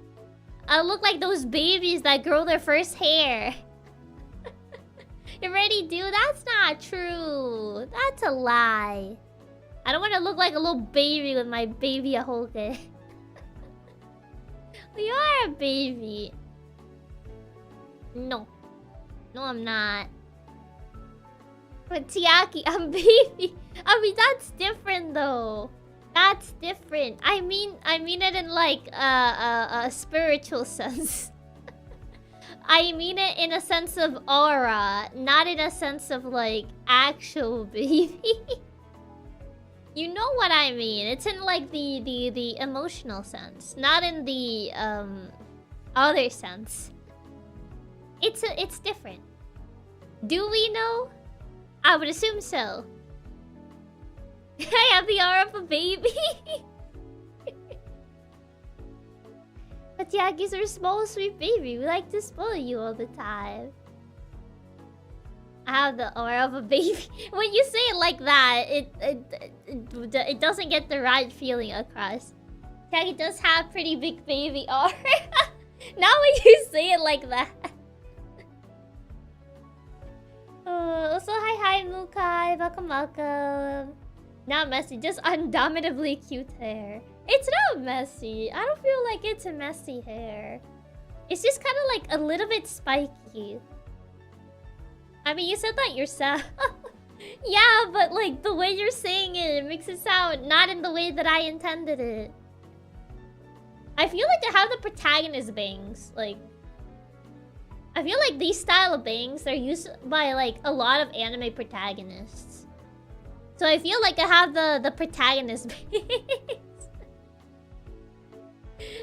I'll look like those babies that grow their first hair. You already do? That's not true. That's a lie. I don't want to look like a little baby with my baby ahoge. You are a baby. No. No, I'm not. But Chiaki, I'm baby. I mean, that's different though. That's different. I mean it in like a spiritual sense. I mean it in a sense of aura, not in a sense of like actual baby. You know what I mean? It's in like the emotional sense, not in the other sense. It's different. Do we know? I would assume so. I have the aura of a baby. But Yaki's are a small, sweet baby. We like to spoil you all the time. I have the aura of a baby. When you say it like that, it doesn't get the right feeling across. Yaki does have pretty big baby aura. Not when you say it like that. Also, hi, Mukai. Welcome. Not messy, just undoubtedly cute hair. It's not messy. I don't feel like it's a messy hair. It's just kind of like a little bit spiky. I mean, you said that yourself. Yeah, but like the way you're saying it, it makes it sound not in the way that I intended it. I feel like I have the protagonist bangs. Like, I feel like these style of bangs are used by like a lot of anime protagonists. So I feel like I have the protagonist bangs.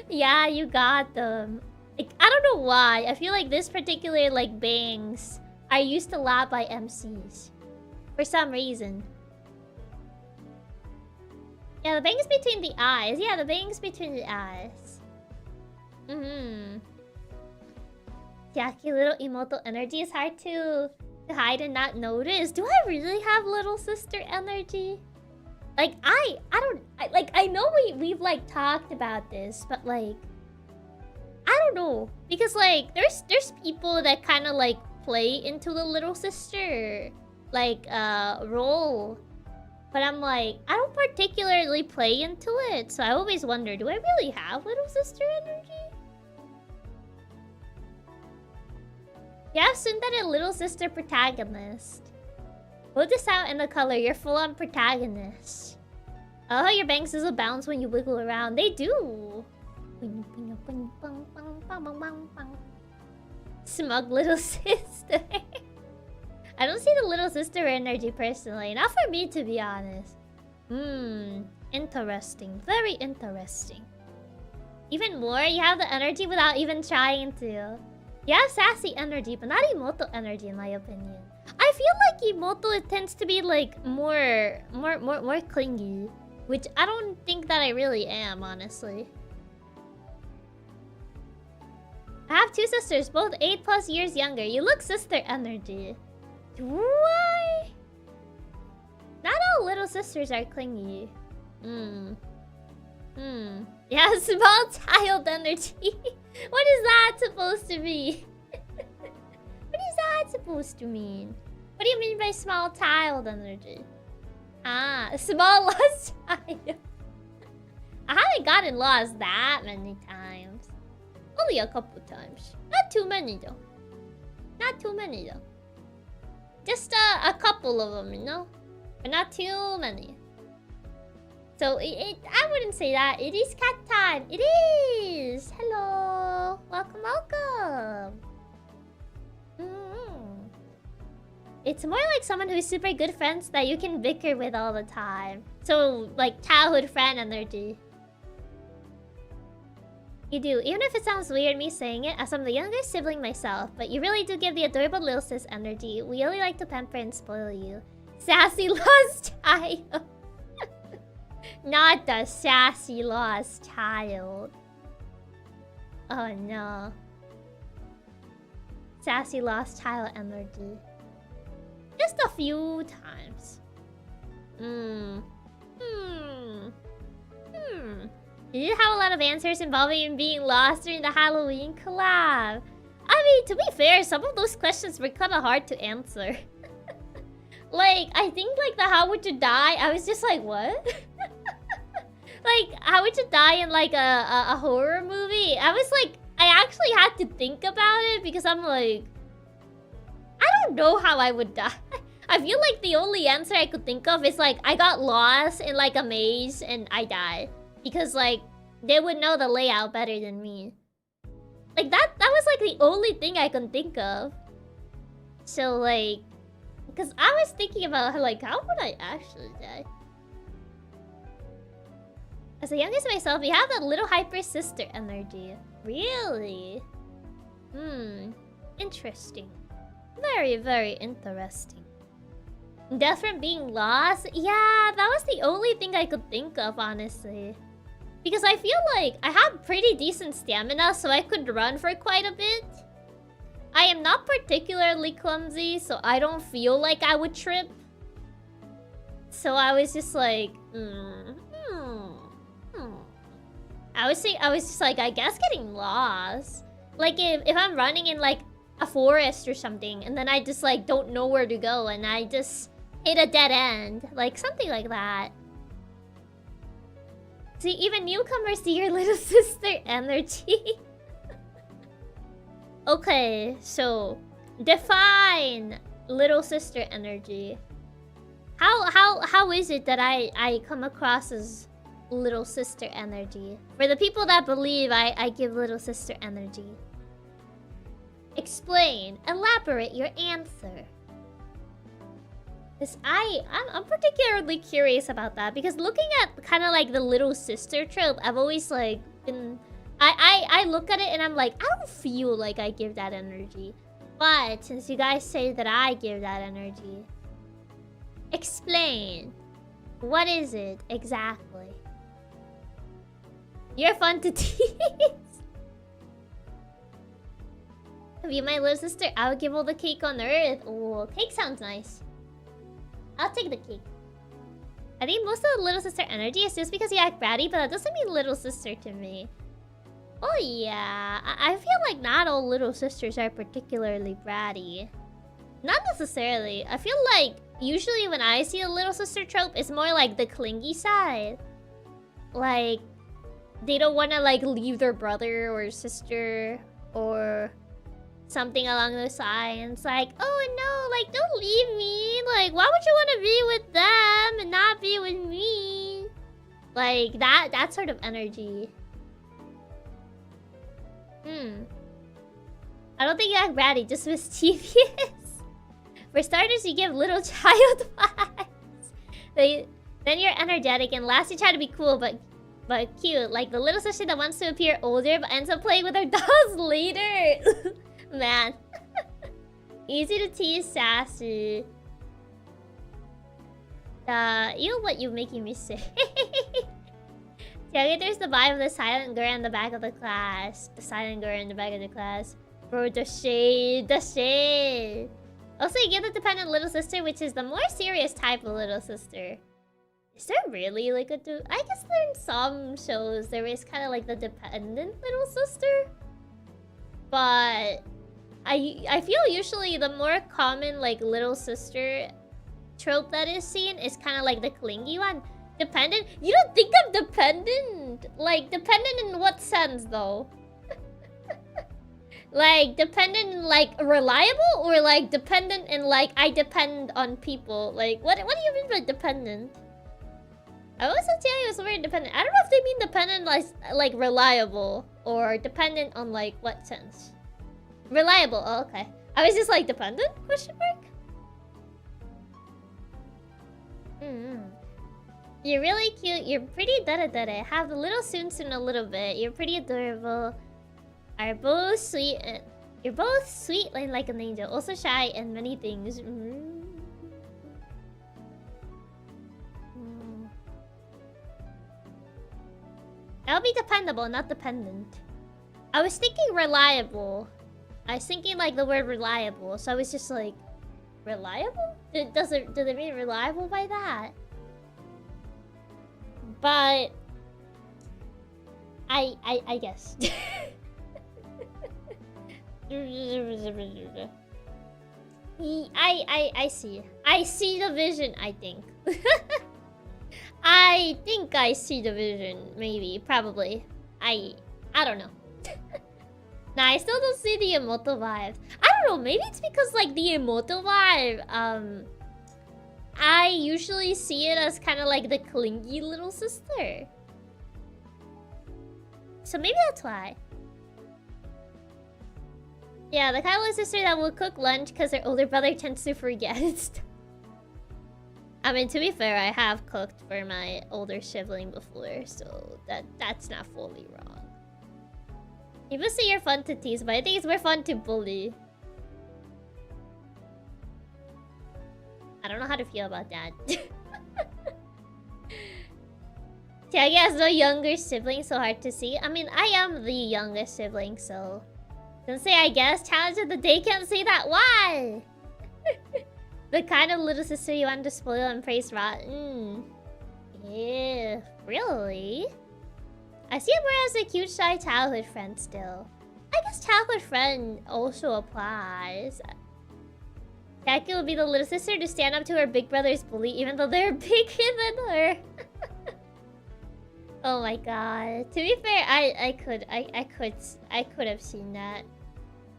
Yeah, you got them. Like, I don't know why. I feel like this particular like bangs are used a lot by MCs. For some reason. Yeah, the bangs between the eyes. Yeah, the bangs between the eyes. Yaki, little emoto energy is hard to hide and not notice. Do I really have little sister energy? Like, I know we've like talked about this, but like, I don't know. Because like, there's people that kind of like play into the little sister like role. But I'm like, I don't particularly play into it. So I always wonder, do I really have little sister energy? Yeah, Sundari, little sister protagonist. Put this out in the color, you're full on protagonist. Oh, your bangs sizzle bounce when you wiggle around. They do. Smug little sister. I don't see the little sister energy personally. Not for me, to be honest. Interesting. Very interesting. Even more, you have the energy without even trying to. You have sassy energy, but not emoto energy, in my opinion. I feel like emoto, it tends to be like more clingy, which I don't think that I really am, honestly. I have two sisters, both 8+ years younger. You look sister energy. Why? Not all little sisters are clingy. Yeah, small child energy. What is that supposed to be? What is that supposed to mean? What do you mean by small child energy? Ah, small lost child. I haven't gotten lost that many times. Only a couple times. Not too many though. Not too many though. Just a couple of them, you know? But not too many. So I wouldn't say that. It is cat time. It is. Hello. Welcome. It's more like someone who's super good friends that you can bicker with all the time. So like childhood friend energy. You do. Even if it sounds weird me saying it, as I'm the younger sibling myself, but you really do give the adorable little sis energy. We really like to pamper and spoil you. Sassy lost child. Not the sassy lost child. Oh no. Sassy lost child energy. Just a few times. You did have a lot of answers involving him being lost during the Halloween collab. I mean, to be fair, some of those questions were kind of hard to answer. Like, I think like the how would you die, I was just like, what? Like, how would you die in like a horror movie? I was like, I actually had to think about it because I'm like, I don't know how I would die. I feel like the only answer I could think of is like, I got lost in like a maze and I died. Because like, they would know the layout better than me. Like that was like the only thing I could think of. So like, because I was thinking about like, how would I actually die? As the youngest myself, we have that little hyper sister energy. Really? Interesting. Very, very interesting. Death from being lost? Yeah, that was the only thing I could think of, honestly. Because I feel like I have pretty decent stamina, so I could run for quite a bit. I am not particularly clumsy, so I don't feel like I would trip. So I was just like, I was just like, I guess getting lost. Like if I'm running in like a forest or something, and then I just like don't know where to go, and I just hit a dead end, like something like that. See, even newcomers see your little sister energy. Okay, so define little sister energy. How is it that I come across as little sister energy? For the people that believe I give little sister energy. Explain, elaborate your answer. Because I'm particularly curious about that, because looking at kind of like the little sister trope, I've always like been I look at it and I'm like, I don't feel like I give that energy. But since you guys say that I give that energy, explain. What is it exactly? You're fun to tease. If you my little sister, I would give all the cake on earth. Oh, cake sounds nice. I'll take the cake. I think most of the little sister energy is just because you act bratty, but that doesn't mean little sister to me. Oh yeah, I feel like not all little sisters are particularly bratty. Not necessarily. I feel like usually when I see a little sister trope, it's more like the clingy side. Like, they don't want to like leave their brother or sister or something along those lines. Like, oh no, like don't leave me. Like, why would you want to be with them and not be with me? Like that sort of energy. I don't think you act bratty, just mischievous. For starters, you give little child vibes. Then you're energetic, and last you try to be cool but cute. Like the little sister that wants to appear older but ends up playing with her dolls later. Man. Easy to tease, sassy. You know what you're making me say. Yeah, there's the vibe of the silent girl in the back of the class. The silent girl in the back of the class. Bro, the shade. The shade. Also, you get the dependent little sister, which is the more serious type of little sister. Is there really like a... I guess there in some shows there is kind of like the dependent little sister. But I feel usually the more common like little sister trope that is seen is kind of like the clingy one. Dependent? You don't think I'm dependent? Like, dependent in what sense, though? Like, dependent in, like, reliable? Or, like, dependent in, like, I depend on people? Like, what do you mean by dependent? I was saying it was very dependent. I don't know if they mean dependent, like reliable. Or dependent on, like, what sense? Reliable. Oh, okay. I was just like, dependent? Question mark? You're really cute. You're pretty dada. Have a little soon a little bit. You're pretty adorable. Are both sweet. You're both sweet and like an angel. Also shy and many things. I'll be dependable, not dependent. I was thinking reliable. I was thinking like the word reliable, so I was just like, reliable? Does it mean reliable by that? But I guess. I see. I see the vision, I think. I think I see the vision, maybe, probably. I don't know. Nah, I still don't see the Emoto vibe. I don't know, maybe it's because like the Emoto vibe, I usually see it as kind of like the clingy little sister. So maybe that's why. Yeah, the kind of little sister that will cook lunch because her older brother tends to forget. I mean, to be fair, I have cooked for my older sibling before, so that's not fully wrong. People say you're fun to tease, but I think it's more fun to bully. I don't know how to feel about that. Chiaki has no younger sibling, so hard to see. I mean, I am the youngest sibling, so... Don't say I guess. Challenge of the day, can't say that. Why? The kind of little sister you want to spoil and praise rotten. Yeah, really? I see it more as a cute, shy childhood friend still. I guess childhood friend also applies. Chiaki would be the little sister to stand up to her big brother's bully, even though they're bigger than her. Oh my god. To be fair, I could have seen that.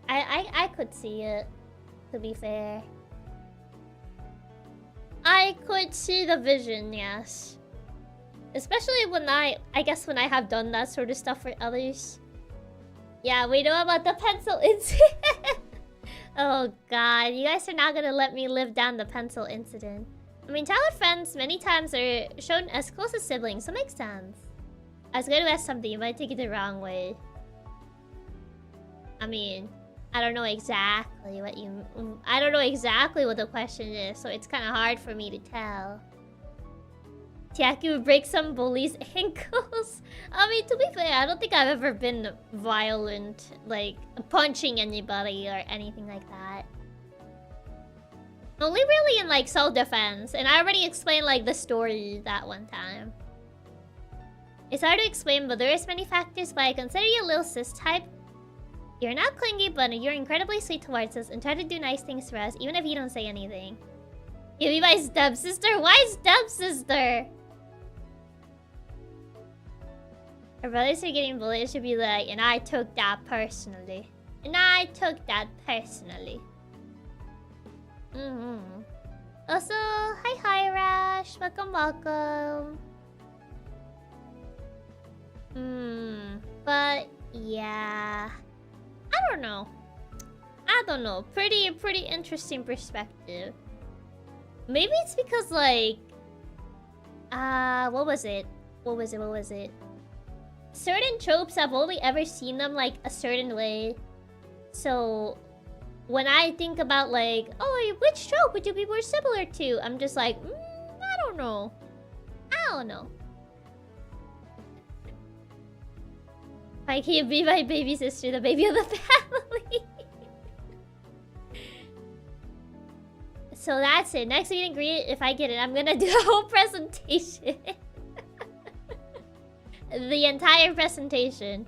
I could see it. To be fair, I could see the vision, yes. Especially when I guess when I have done that sort of stuff for others. Yeah, we know about the pencil incident. Oh god, you guys are not gonna let me live down the pencil incident. I mean, childhood friends many times are shown as close as siblings, so it makes sense. I was going to ask something, you might take it the wrong way. I mean, I don't know exactly what you... I don't know exactly what the question is, so it's kind of hard for me to tell. Chiaki would break some bullies' ankles. I mean, to be fair, I don't think I've ever been violent, like punching anybody or anything like that. Only really in like self-defense, and I already explained like the story that one time. It's hard to explain, but there is many factors why I consider you a little sis type. You're not clingy, but you're incredibly sweet towards us and try to do nice things for us, even if you don't say anything. You'll be my stepsister? Why stepsister? Our brothers are getting bullied, it should be like, and I took that personally. And I took that personally. Also, hi Rash. Welcome. But yeah, I don't know. Pretty interesting perspective. Maybe it's because like, what was it? Certain tropes, I've only ever seen them like a certain way. So when I think about like, oh, which trope would you be more similar to? I'm just like, I don't know. Why can you be my baby sister, the baby of the family? So that's it. Next meet and greet, if I get it, I'm gonna do a whole presentation. The entire presentation.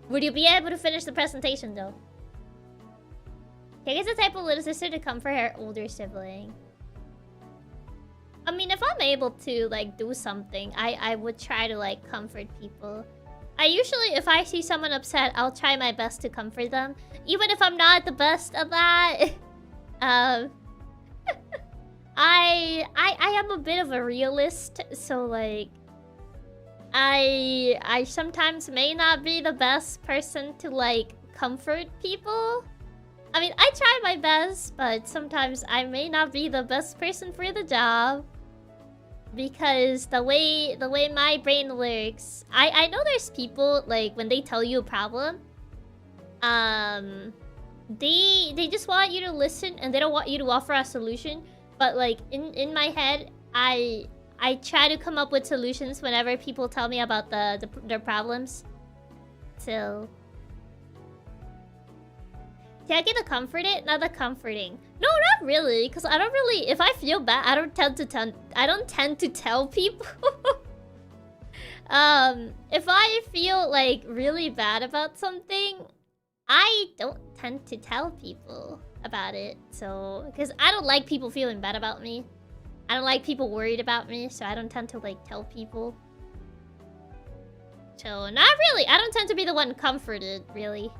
Would you be able to finish the presentation though? Take as the type of little sister to comfort her older sibling. I mean, if I'm able to like do something, I would try to like comfort people. I usually, if I see someone upset, I'll try my best to comfort them. Even if I'm not the best at that. I am a bit of a realist, so like I sometimes may not be the best person to like comfort people. I mean, I try my best, but sometimes I may not be the best person for the job. Because the way my brain works, I know there's people like when they tell you a problem, they just want you to listen and they don't want you to offer a solution. But like in my head, I try to come up with solutions whenever people tell me about their problems. So Chiaki the comforted, not the comforting. No, not really, because I don't really. If I feel bad, I don't tend to tell people. If I feel like really bad about something, I don't tend to tell people about it. So, because I don't like people feeling bad about me. I don't like people worried about me, so I don't tend to like tell people. So, not really. I don't tend to be the one comforted, really.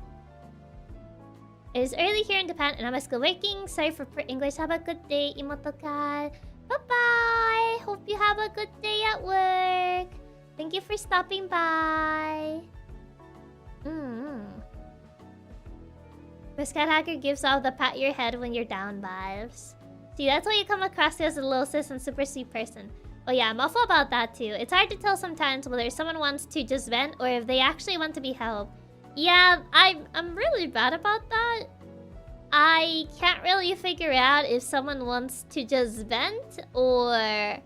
It is early here in Japan and I'm still working. Sorry for English. Have a good day, Imoto-kai. Bye-bye. Hope you have a good day at work. Thank you for stopping by. This cat hacker gives off the pat your head when you're down vibes. See, that's why you come across as a little sis and super sweet person. Oh yeah, I'm awful about that too. It's hard to tell sometimes whether someone wants to just vent or if they actually want to be helped. Yeah, I'm really bad about that. I can't really figure out if someone wants to just vent or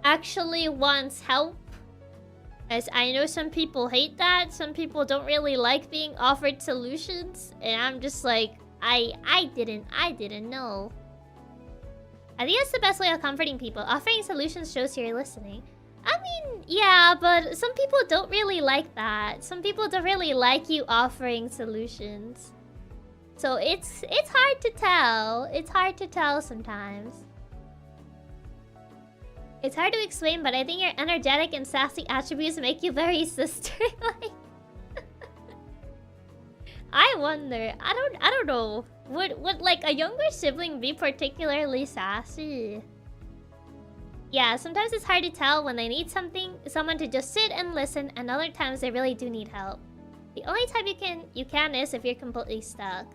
actually wants help. As I know some people hate that, some people don't really like being offered solutions, and I'm just like, I didn't know. I think that's the best way of comforting people. Offering solutions shows you're listening. I mean, yeah, but some people don't really like that. Some people don't really like you offering solutions. So it's hard to tell. It's hard to tell sometimes. It's hard to explain, but I think your energetic and sassy attributes make you very sister-like. I wonder. I don't know. Would like a younger sibling be particularly sassy? Yeah, sometimes it's hard to tell when they need someone to just sit and listen, and other times they really do need help. The only time you can is if you're completely stuck.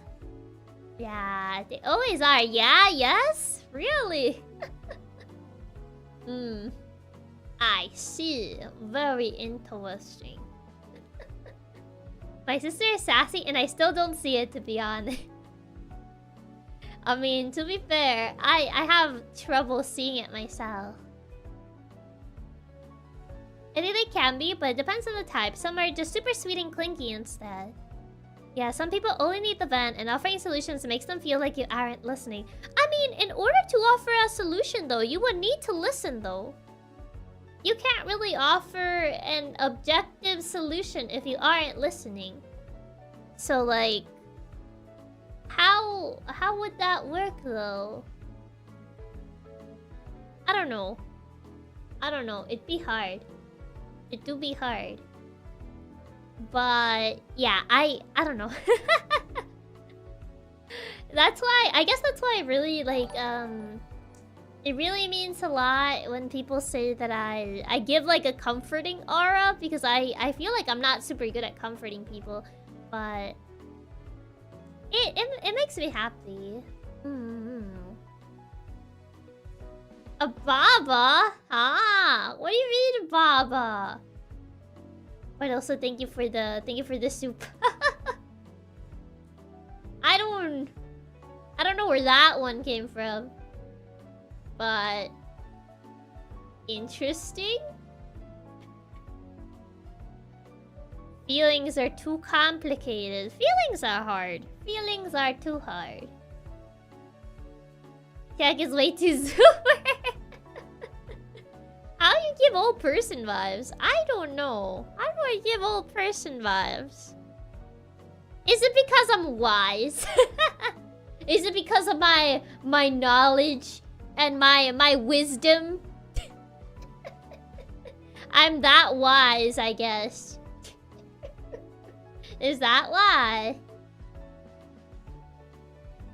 Yeah, they always are. Yeah, yes? Really? I see. Very interesting. My sister is sassy and I still don't see it, to be honest. I mean, to be fair, I have trouble seeing it myself. I think they can be, but it depends on the type. Some are just super sweet and clingy instead. Yeah, some people only need the vent, and offering solutions makes them feel like you aren't listening. I mean, in order to offer a solution, though, you would need to listen, though. You can't really offer an objective solution if you aren't listening. So, like, how would that work, though? I don't know. It'd be hard. It do be hard. But yeah, I don't know. That's why I really like it really means a lot when people say that I give like a comforting aura, because I feel like I'm not super good at comforting people, but it makes me happy. A baba? Ah, what do you mean, baba? But also thank you for the soup. I don't know where that one came from. But interesting. Feelings are too complicated. Feelings are hard. Feelings are too hard. Jack is way too super. How do you give old person vibes? I don't know. How do I give old person vibes? Is it because I'm wise? Is it because of my knowledge and my wisdom? I'm that wise, I guess. Is that why?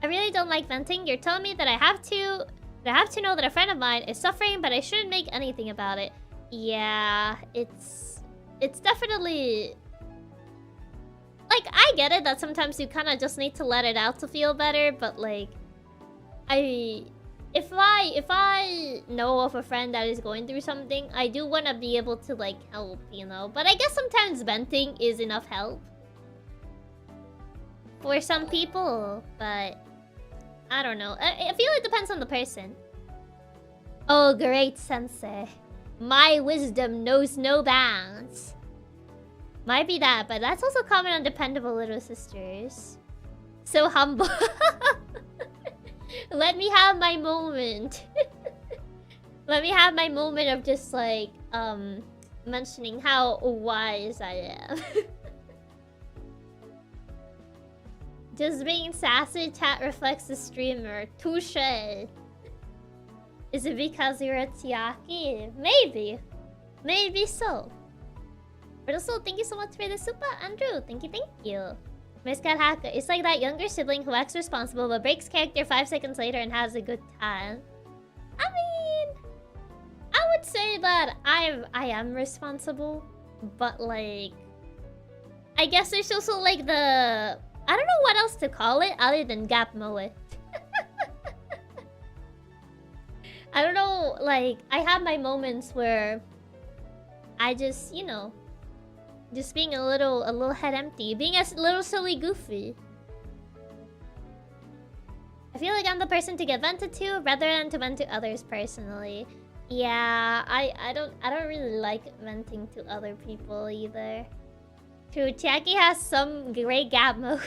I really don't like venting. You're telling me that I have to know that a friend of mine is suffering, but I shouldn't make anything about it. Yeah, it's definitely... Like, I get it that sometimes you kind of just need to let it out to feel better, but like... If I know of a friend that is going through something, I do want to be able to, like, help, you know? But I guess sometimes venting is enough help. For some people, but... I don't know. I feel it depends on the person. Oh, great sensei. My wisdom knows no bounds. Might be that, but that's also common on dependable little sisters. So humble. Let me have my moment. Let me have my moment of just like mentioning how wise I am. Just being sassy, chat reflects the streamer. Touche. Is it because you're a Chiaki? Maybe. Maybe so. But also, thank you so much for the super, Andrew. Thank you. Miscat Hacker. It's like that younger sibling who acts responsible but breaks character 5 seconds later and has a good time. I mean, I would say that I am responsible, but like, I guess there's also like the, I don't know what else to call it other than gap moe. I don't know, like, I have my moments where I just, you know, just being a little head empty, being a little silly goofy. I feel like I'm the person to get vented to rather than to vent to others personally. Yeah, I don't really like venting to other people either. True, Chiaki has some great gap mode.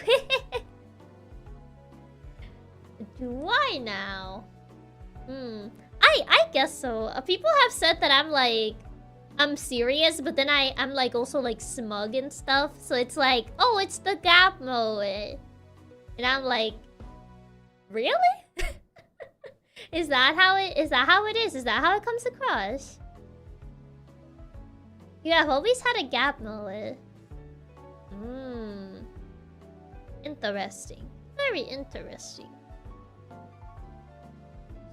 Do I now? I guess so. People have said that I'm like, I'm serious, but then I'm like also like smug and stuff. So it's like, oh, it's the gap mode. And I'm like, really? Is that how it is? Is that how it comes across? Yeah, I've always had a gap mode. Interesting. Very interesting.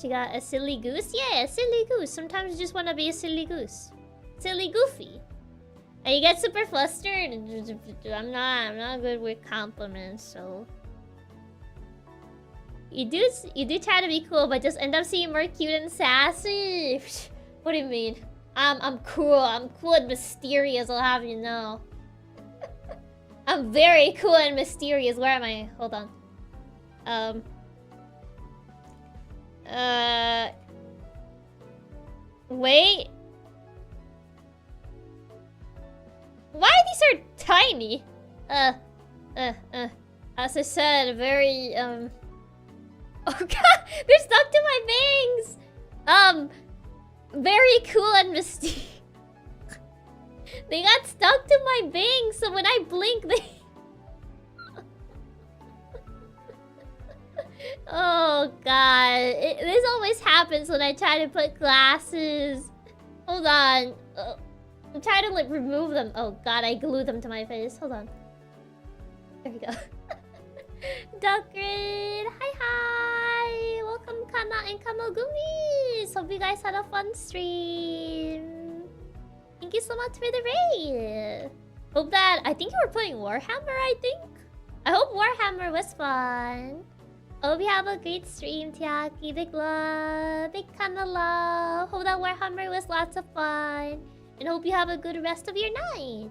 She got a silly goose? Yeah, a silly goose. Sometimes you just want to be a silly goose. Silly goofy. And you get super flustered. I'm not good with compliments, so... You do try to be cool, but just end up seeing more cute and sassy. What do you mean? I'm cool. I'm cool and mysterious, I'll have you know. I'm very cool and mysterious. Where am I? Hold on. Wait. Why these are tiny? As I said, very, Oh god, they're stuck to my bangs! Very cool and mysterious. They got stuck to my bangs, so when I blink, they... Oh god, this always happens when I try to put glasses. Hold on. I'm trying to like remove them. Oh god, I glue them to my face. Hold on. There we go. Duckrid, hi! Welcome Kana and Kamogumis! Hope you guys had a fun stream. Thank you so much for the raid. Hope that... I think you were playing Warhammer, I think? I hope Warhammer was fun. Hope you have a great stream, Chiaki. Big love. Big kinda love. Hope that Warhammer was lots of fun. And hope you have a good rest of your night.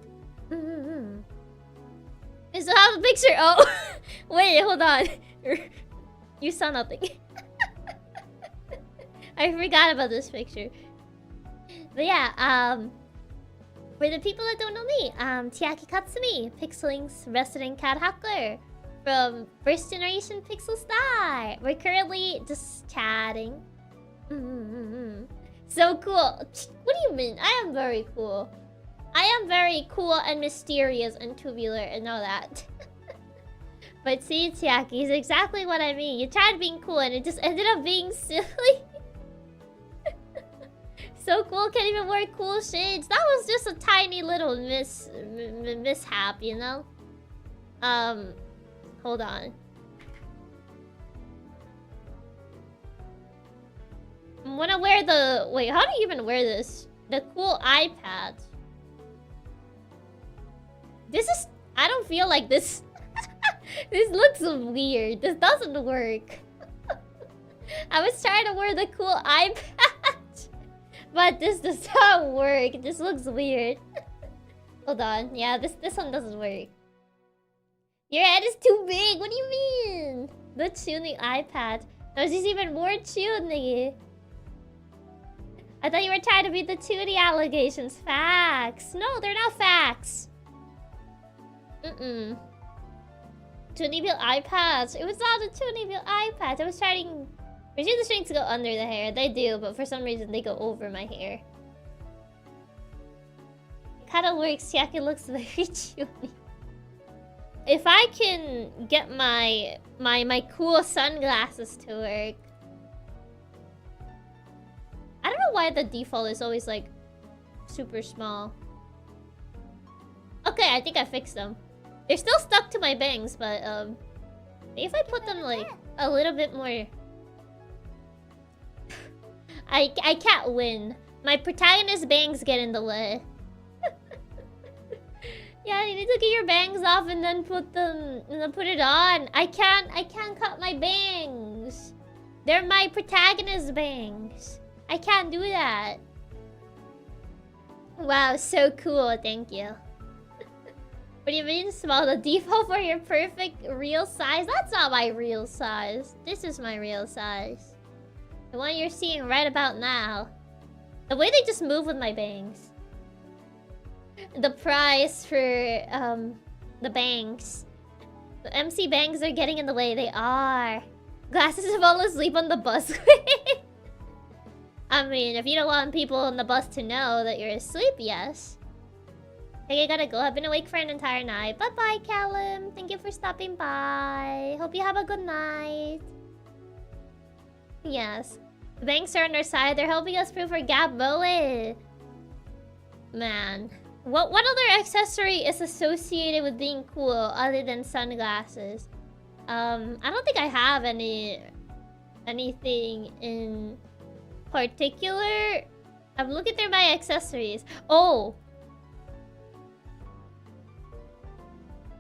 I still have a picture. Oh, wait, hold on. You saw nothing. I forgot about this picture. But yeah, for the people that don't know me, Chiaki Katsumi, PixelLink's resident cat hacker from first generation PixelStart. We're currently just chatting. So cool. What do you mean? I am very cool. I am very cool and mysterious and tubular and all that. But see, Chiaki, is exactly what I mean. You tried being cool and it just ended up being silly. So cool, can't even wear cool shades. That was just a tiny little mishap, you know? Hold on. I'm gonna wear the... Wait, how do you even wear this? The cool iPad. This is... I don't feel like this... This looks weird. This doesn't work. I was trying to wear the cool iPad. But this does not work. This looks weird. Hold on. Yeah, this one doesn't work. Your head is too big. What do you mean? The tuning iPad. No, she's even more tuning. I thought you were trying to beat the 2D allegations. Facts. No, they're not facts. Mm-mm. 20-bill iPads. It was not a 20-bill iPad. I was trying... Usually the strings go under the hair. They do, but for some reason they go over my hair. It kind of works. Chiaki looks very chewy. If I can get my cool sunglasses to work... I don't know why the default is always like super small. Okay, I think I fixed them. They're still stuck to my bangs, but maybe if I put them like a little bit more... I can't win. My protagonist bangs get in the way. Yeah, you need to get your bangs off and then put it on. I can't cut my bangs. They're my protagonist bangs. I can't do that. Wow, so cool. Thank you. What do you mean small? The default for your perfect real size? That's not my real size. This is my real size. The one you're seeing right about now. The way they just move with my bangs. The price for the bangs. The MC bangs are getting in the way. They are. Glasses fall asleep on the bus. I mean, if you don't want people on the bus to know that you're asleep, yes. Okay, I gotta go. I've been awake for an entire night. Bye-bye, Callum. Thank you for stopping by. Hope you have a good night. Yes. The banks are on our side. They're helping us prove our gap boe. Man. What other accessory is associated with being cool other than sunglasses? I don't think I have anything in particular. I'm looking through my accessories. Oh!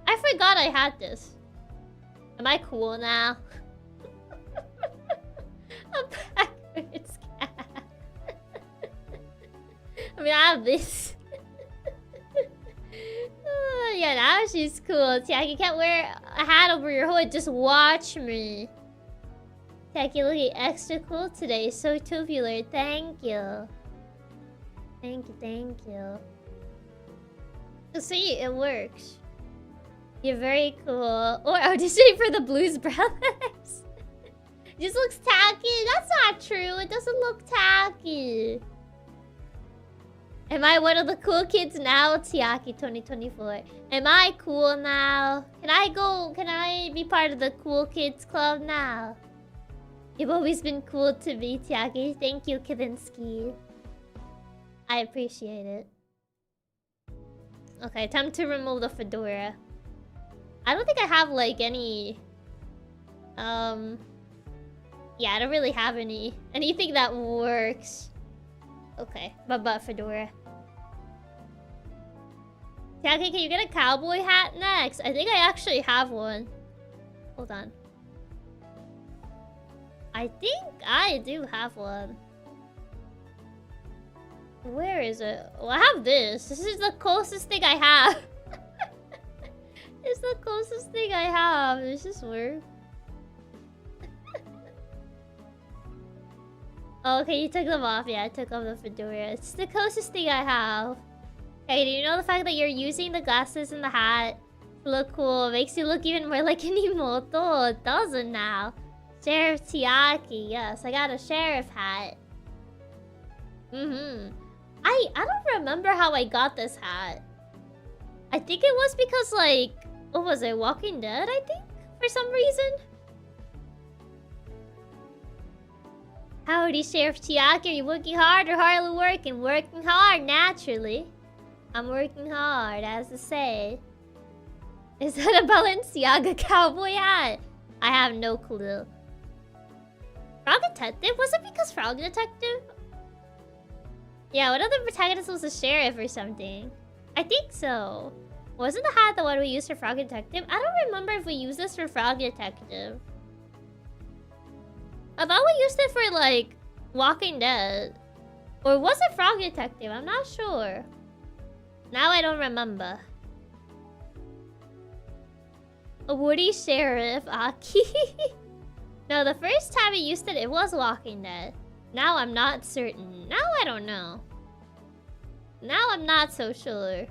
I forgot I had this. Am I cool now? A backwards cat. I mean, I have this. Yeah, now she's cool. Chiaki can't wear a hat over your hood. Just watch me. Chiaki looking extra cool today. So tubular. Thank you. Thank you, thank you. See, it works. You're very cool. Or auditioning for the Blues Brothers. Just looks tacky. That's not true. It doesn't look tacky. Am I one of the cool kids now? Chiaki 2024. Am I cool now? Can I be part of the cool kids club now? You've always been cool to me, Chiaki. Thank you, Kavinsky. I appreciate it. Okay, time to remove the fedora. I don't think I have like any... Yeah, I don't really have anything that works. Okay, but fedora. Chiaki, can you get a cowboy hat next? I think I actually have one. Hold on. I think I do have one. Where is it? Well, I have this. This is the closest thing I have. It's the closest thing I have. Does this work? Oh, okay, you took them off. Yeah, I took off the fedora. It's the closest thing I have. Hey, do you know the fact that you're using the glasses and the hat to look cool makes you look even more like an Imoto? It doesn't now. Sheriff Chiaki, yes, I got a sheriff hat. I don't remember how I got this hat. I think it was because, like, what was it? Walking Dead, I think? For some reason? Howdy, Sheriff Chiaki. Are you working hard or hardly working? Working hard, naturally. I'm working hard, as to say. Is that a Balenciaga cowboy hat? I have no clue. Frog Detective? Was it because Frog Detective? Yeah, one of the protagonists was a sheriff or something. I think so. Wasn't the hat the one we used for Frog Detective? I don't remember if we used this for Frog Detective. I thought we used it for, like, Walking Dead. Or was it Frog Detective? I'm not sure. Now I don't remember. A Woody Sheriff, Aki. No, the first time I used it, it was Walking Dead. Now I'm not certain. Now I don't know. Now I'm not so sure.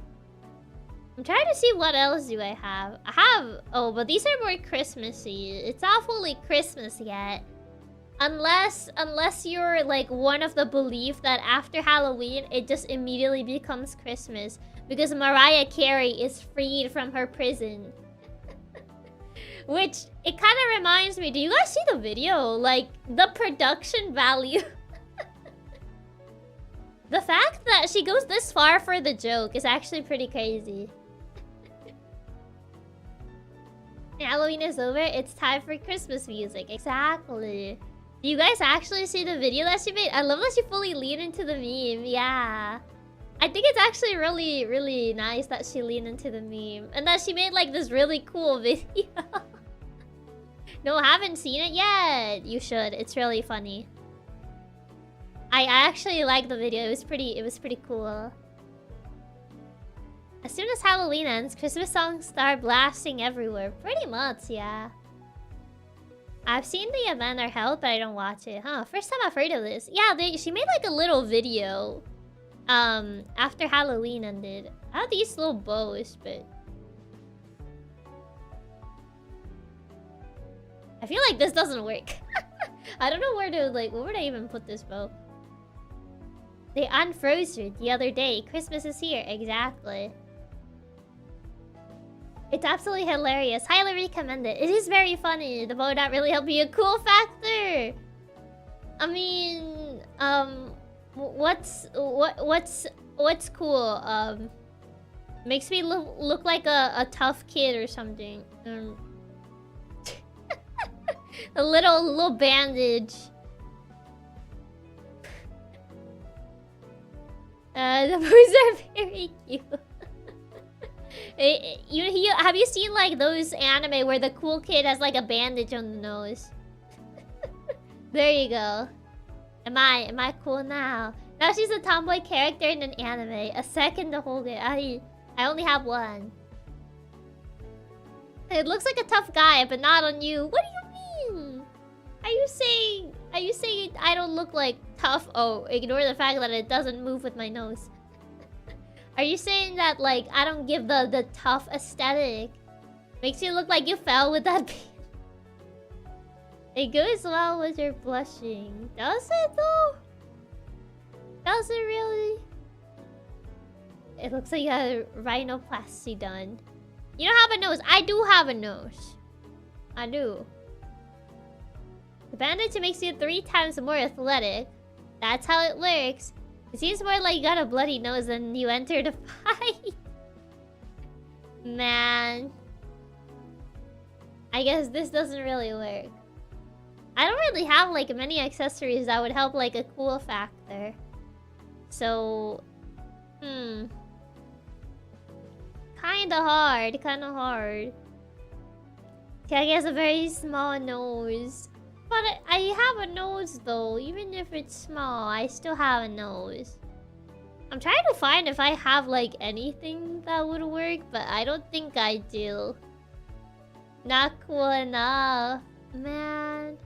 I'm trying to see what else do I have. I have... Oh, but these are more Christmassy. It's not fully Christmas yet. Unless you're like one of the belief that after Halloween, it just immediately becomes Christmas. Because Mariah Carey is freed from her prison. Which, it kind of reminds me, do you guys see the video? Like, the production value. The fact that she goes this far for the joke is actually pretty crazy. Halloween is over, it's time for Christmas music. Exactly. Do you guys actually see the video that she made? I love that she fully leaned into the meme. Yeah. I think it's actually really, really nice that she leaned into the meme. And that she made like this really cool video. No, haven't seen it yet. You should. It's really funny. I actually like the video. It was pretty cool. As soon as Halloween ends, Christmas songs start blasting everywhere. Pretty much, yeah. I've seen the Banter held, but I don't watch it. Huh, first time I've heard of this. Yeah, she made like a little video. After Halloween ended. I have these little bows, but... I feel like this doesn't work. I don't know where to, like, where would I even put this bow? They unfroze it the other day. Christmas is here. Exactly. It's absolutely hilarious. Highly recommend it. It is very funny. The bow not really helping you. Cool factor. I mean, what's cool? Makes me look like a tough kid or something. A little bandage. The bows are very cute. Have you seen like those anime where the cool kid has like a bandage on the nose? There you go. Am I cool now? Now she's a tomboy character in an anime. A second to hold it. I only have one. It looks like a tough guy, but not on you. What do you mean? Are you saying I don't look like tough? Oh, ignore the fact that it doesn't move with my nose. Are you saying that like I don't give the tough aesthetic? Makes you look like you fell with that beat. It goes well with your blushing. Does it though? Does it really? It looks like you had a rhinoplasty done. You don't have a nose. I do have a nose. I do. The bandage makes you 3 times more athletic. That's how it works. It seems more like you got a bloody nose than you entered a fight. Man. I guess this doesn't really work. I don't really have like many accessories that would help like a cool factor. So... Kinda hard. Chiaki has a very small nose. But I have a nose though. Even if it's small, I still have a nose. I'm trying to find if I have like anything that would work, but I don't think I do. Not cool enough. Man.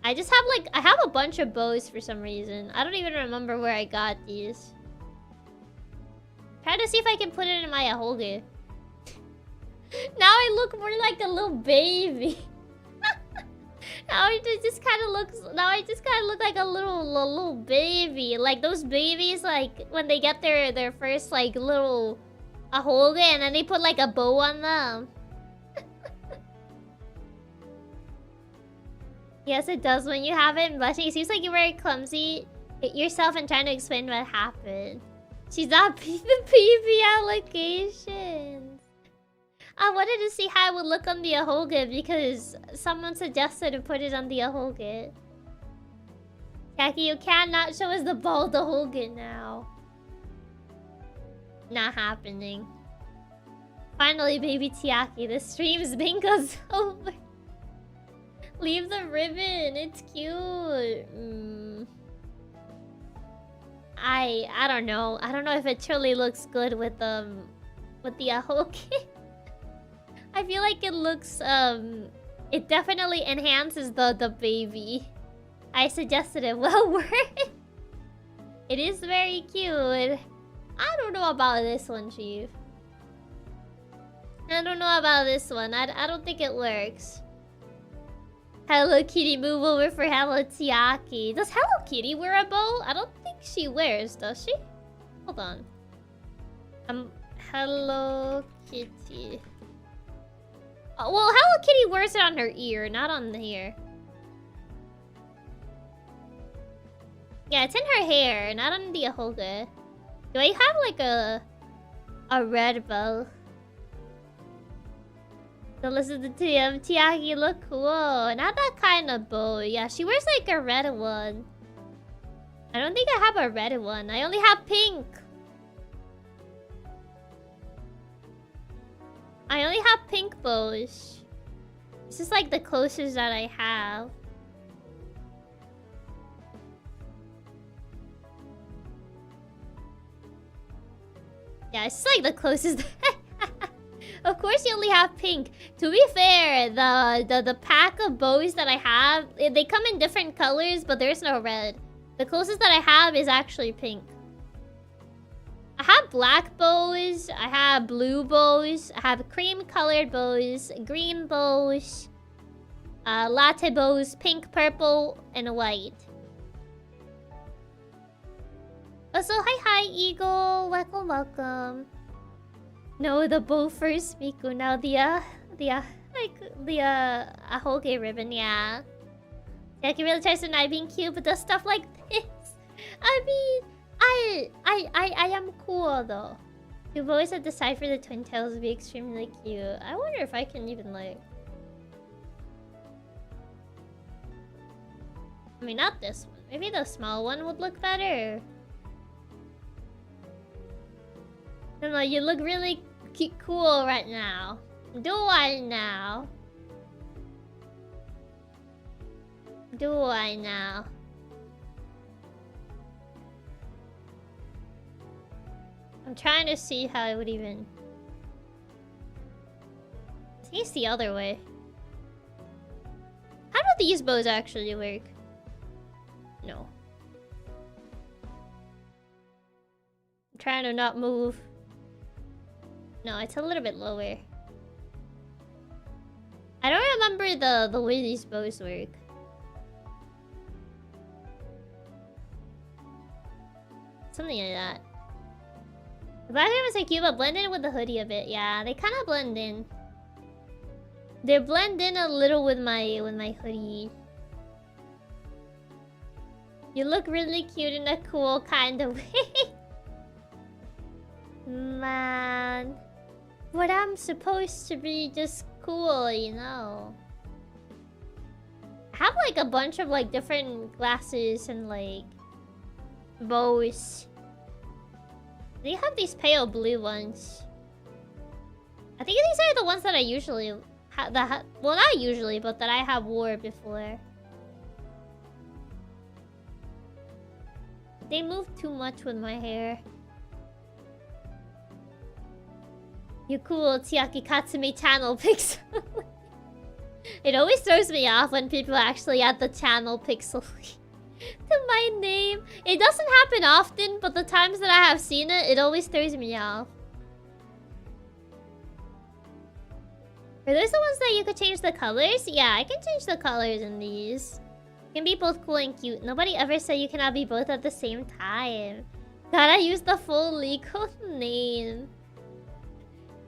I just have like... I have a bunch of bows for some reason. I don't even remember where I got these. Try to see if I can put it in my ahoge. Now I look more like a little baby. Now I just kind of look like a little baby. Like those babies, like when they get their first like little ahoge and then they put like a bow on them. Yes, it does when you have it in blushing. It seems like you're very clumsy yourself and trying to explain what happened. She's not the PV allegations. I wanted to see how it would look on the ahoge because someone suggested to put it on the ahoge. Chiaki, you cannot show us the bald ahoge now. Not happening. Finally, baby Chiaki, the stream's bingo's over. Leave the ribbon, it's cute. I don't know. I don't know if it truly looks good with the ahoge. I feel like it looks it definitely enhances the baby. I suggested it. Well worth. It is very cute. I don't know about this one, Chief. I don't know about this one. I don't think it works. Hello Kitty move over for Hello Chiaki. Does Hello Kitty wear a bow? I don't think she wears, does she? Hold on. Hello Kitty. Oh, well, Hello Kitty wears it on her ear, not on the hair. Yeah, it's in her hair, not on the ahoga. Do I have like a red bow? So listen to TM. Chiaki look cool. Not that kind of bow. Yeah, she wears like a red one. I don't think I have a red one. I only have pink. I only have pink bows. This is like the closest that I have. Yeah, it's like the closest. Of course you only have pink. To be fair, the pack of bows that I have, they come in different colors, but there's no red. The closest that I have is actually pink. I have black bows, I have blue bows, I have cream colored bows, green bows, latte bows, pink, purple, and white. Also, hi Eagle, welcome. No, the bow first, Miku. Now the ahoge ribbon, yeah. I can really try to not being cute, but does stuff like this. I mean, I am cool though. You've always had to decipher the twin tails to be extremely cute. I wonder if I can even like. I mean, not this one. Maybe the small one would look better. I don't know, you look really cool right now. Do I now? Do I now? I'm trying to see how it would even... I think it's the other way. How do these bows actually work? No. I'm trying to not move. No, it's a little bit lower. I don't remember the way these bows work. Something like that. The background was like cute, but blend in with the hoodie a bit. Yeah, they kind of blend in. They blend in a little with my hoodie. You look really cute in a cool kind of way. Man. But I'm supposed to be just cool, you know. I have like a bunch of like different glasses and like bows. They have these pale blue ones. I think these are the ones that I usually well, not usually, but that I have wore before. They move too much with my hair. You cool Chiaki Katsumi channel pixel. It always throws me off when people actually add the channel pixel to my name. It doesn't happen often, but the times that I have seen it, it always throws me off. Are those the ones that you could change the colors? Yeah, I can change the colors in these. You can be both cool and cute. Nobody ever said you cannot be both at the same time. Gotta use the full legal name.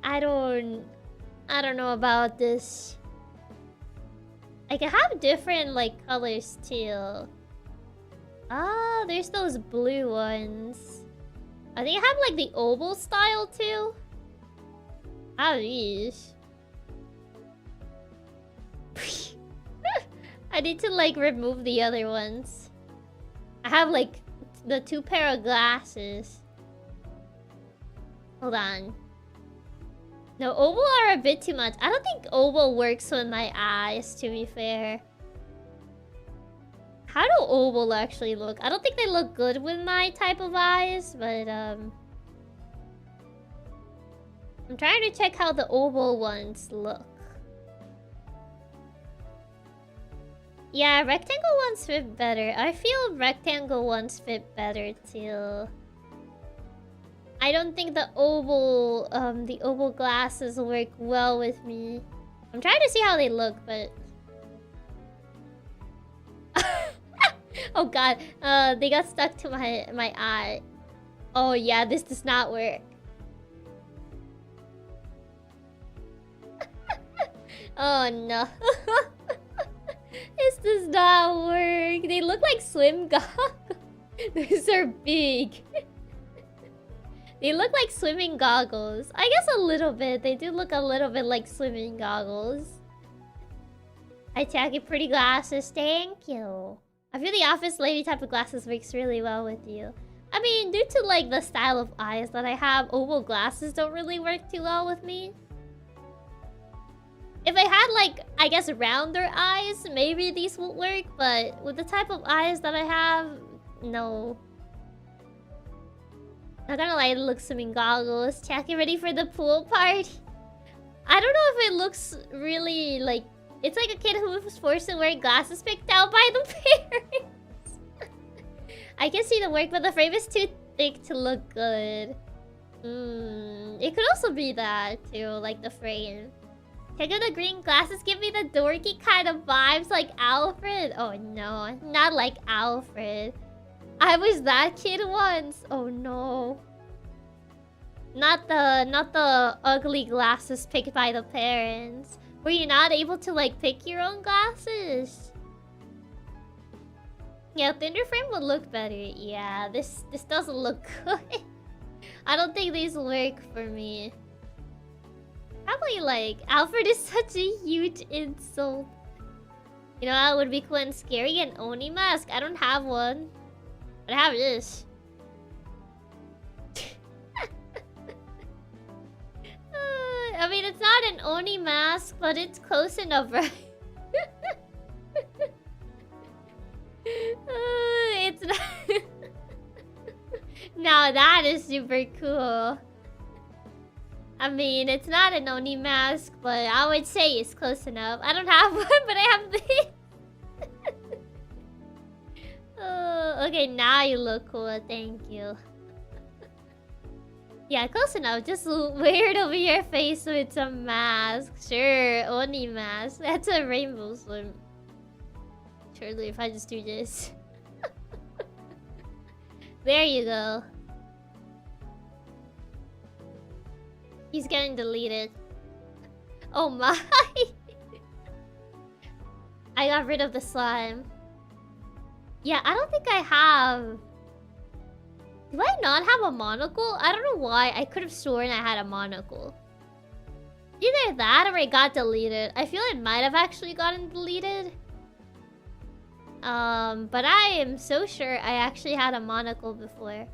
I don't know about this. I can have different like colors too. Ah, there's those blue ones. I think I have like the oval style too. How are these? I need to like remove the other ones. I have like the 2 pair of glasses. Hold on. No, oval are a bit too much. I don't think oval works with my eyes, to be fair. How do oval actually look? I don't think they look good with my type of eyes, but I'm trying to check how the oval ones look. Yeah, rectangle ones fit better. I feel rectangle ones fit better too. I don't think the oval glasses work well with me. I'm trying to see how they look, but... Oh god, they got stuck to my eye. Oh yeah, this does not work. Oh no. This does not work. They look like swim goggles. These are big. They look like swimming goggles. I guess a little bit. They do look a little bit like swimming goggles. Hi, Chiaki. Pretty glasses. Thank you. I feel the office lady type of glasses works really well with you. I mean, due to like the style of eyes that I have, oval glasses don't really work too well with me. If I had like, I guess rounder eyes, maybe these would work, but with the type of eyes that I have, no. Not gonna lie, it looks swimming goggles. Chiaki, ready for the pool party? I don't know if it looks really like... It's like a kid who was forced to wear glasses picked out by the parents. I can see the work, but the frame is too thick to look good. It could also be that too, like the frame. Check out the green glasses, give me the dorky kind of vibes like Alfred. Oh no, not like Alfred. I was that kid once. Oh no. Not the ugly glasses picked by the parents. Were you not able to like pick your own glasses? Yeah, thinner frame would look better. Yeah, this doesn't look good. I don't think these work for me. Probably like Alfred is such a huge insult. You know, that would be cool and scary. An Oni mask. I don't have one. But I have this. I mean, it's not an Oni mask, but it's close enough, right? It's not... Now that is super cool. I mean, it's not an Oni mask, but I would say it's close enough. I don't have one, but I have this. Oh, okay, now you look cool. Thank you. Yeah, close enough. Just wear it over your face so it's a mask. Sure, Oni mask. That's a rainbow swim. Surely, if I just do this. There you go. He's getting deleted. Oh my! I got rid of the slime. Yeah, I don't think I have... Do I not have a monocle? I don't know why. I could have sworn I had a monocle. Either that or it got deleted. I feel it might have actually gotten deleted. But I am so sure I actually had a monocle before.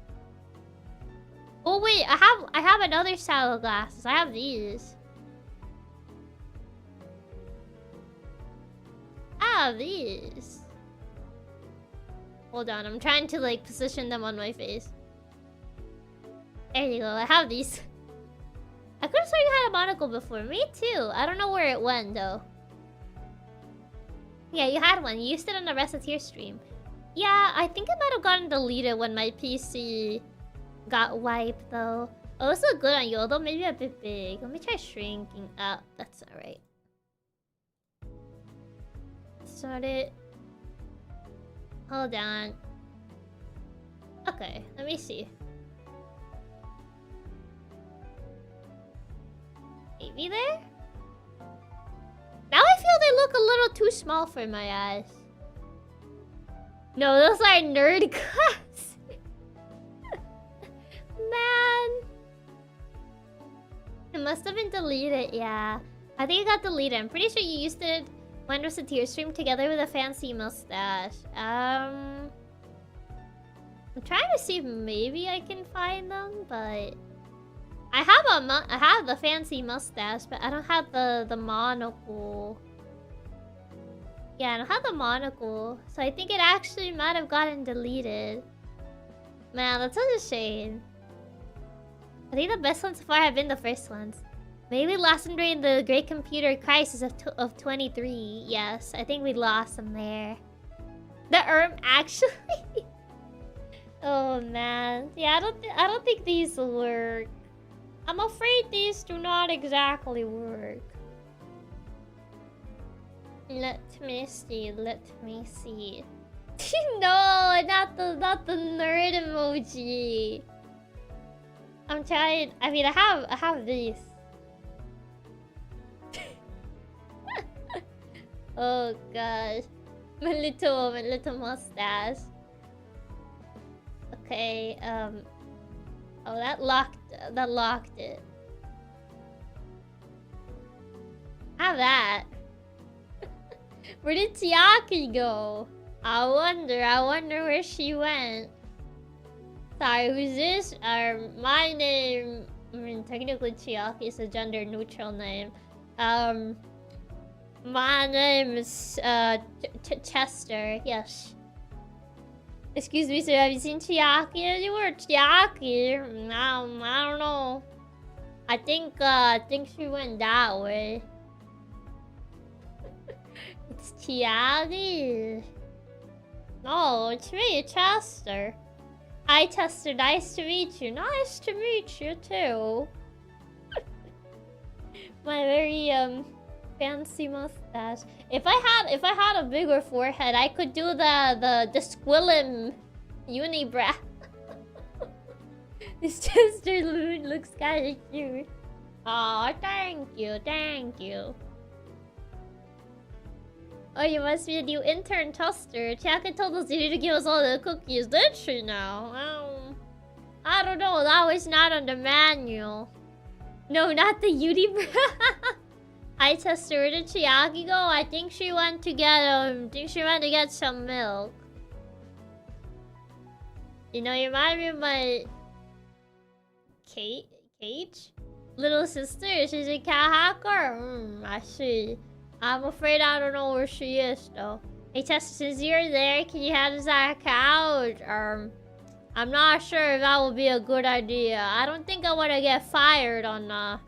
Oh wait, I have another style of glasses. I have these. I have these. Hold on, I'm trying to like position them on my face. There you go, I have these. I could have sworn you had a monocle before. Me too. I don't know where it went though. Yeah, you had one. You used it on the rest of your stream. Yeah, I think it might have gotten deleted when my PC got wiped though. Oh, it's look good on you, although maybe a bit big. Let me try shrinking up. That's alright. Start it. Hold on. Okay, let me see. Maybe there? Now I feel they look a little too small for my eyes. No, those are nerd glasses. Man. It must have been deleted, yeah. I think it got deleted. I'm pretty sure you used it when it was a tier stream together with a fancy mustache. I'm trying to see if maybe I can find them, but I have the fancy mustache, but I don't have the monocle. Yeah, I don't have the monocle, so I think it actually might have gotten deleted. Man, that's such a shame. I think the best ones so far have been the first ones. Maybe lost them during the Great Computer Crisis of 23. Yes, I think we lost them there. The actually... Oh man. Yeah, I don't think these will work. I'm afraid these do not exactly work. Let me see. No, not the nerd emoji. I'm trying. I mean, I have these. Oh gosh, my little mustache. Okay. Oh, that locked it. Have that. Where did Chiaki go? I wonder where she went. Sorry, who's this? My name... I mean, technically Chiaki is a gender-neutral name. My name is, Chester, yes. Excuse me, sir, have you seen Chiaki anywhere? Chiaki? I don't know. I think she went that way. It's Chiaki. No, it's me, Chester. Hi, Chester. Nice to meet you. Nice to meet you too. My very fancy mustache. If I had a bigger forehead, I could do the Squillim unibrow. This Chester looks kind of cute. Oh, thank you. Oh, you must be a new intern, Chester. Chiaki told us you need to give us all the cookies, did she now? I don't know, that was not on the manual. No, not the unibrow. Hi, Chester, where did Chiaki go? I think she went to get some milk. You know, you remind me of my... Cage? Little sister, she's a cat hacker? I see. I'm afraid I don't know where she is, though. Hey, Chester, since you're there, can you hand us that couch? I'm not sure if that would be a good idea. I don't think I want to get fired on my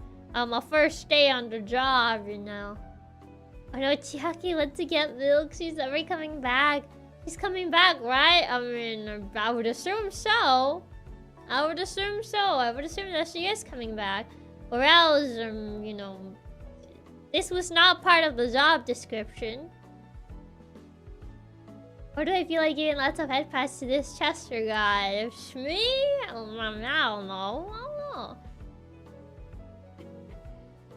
first day on the job, you know. I know Chiaki went to get milk. She's never coming back. She's coming back, right? I mean, I would assume so. I would assume that she is coming back. Or else, you know... This was not part of the job description. Or do I feel like giving lots of head pats to this Chester guy? It's me? I don't know.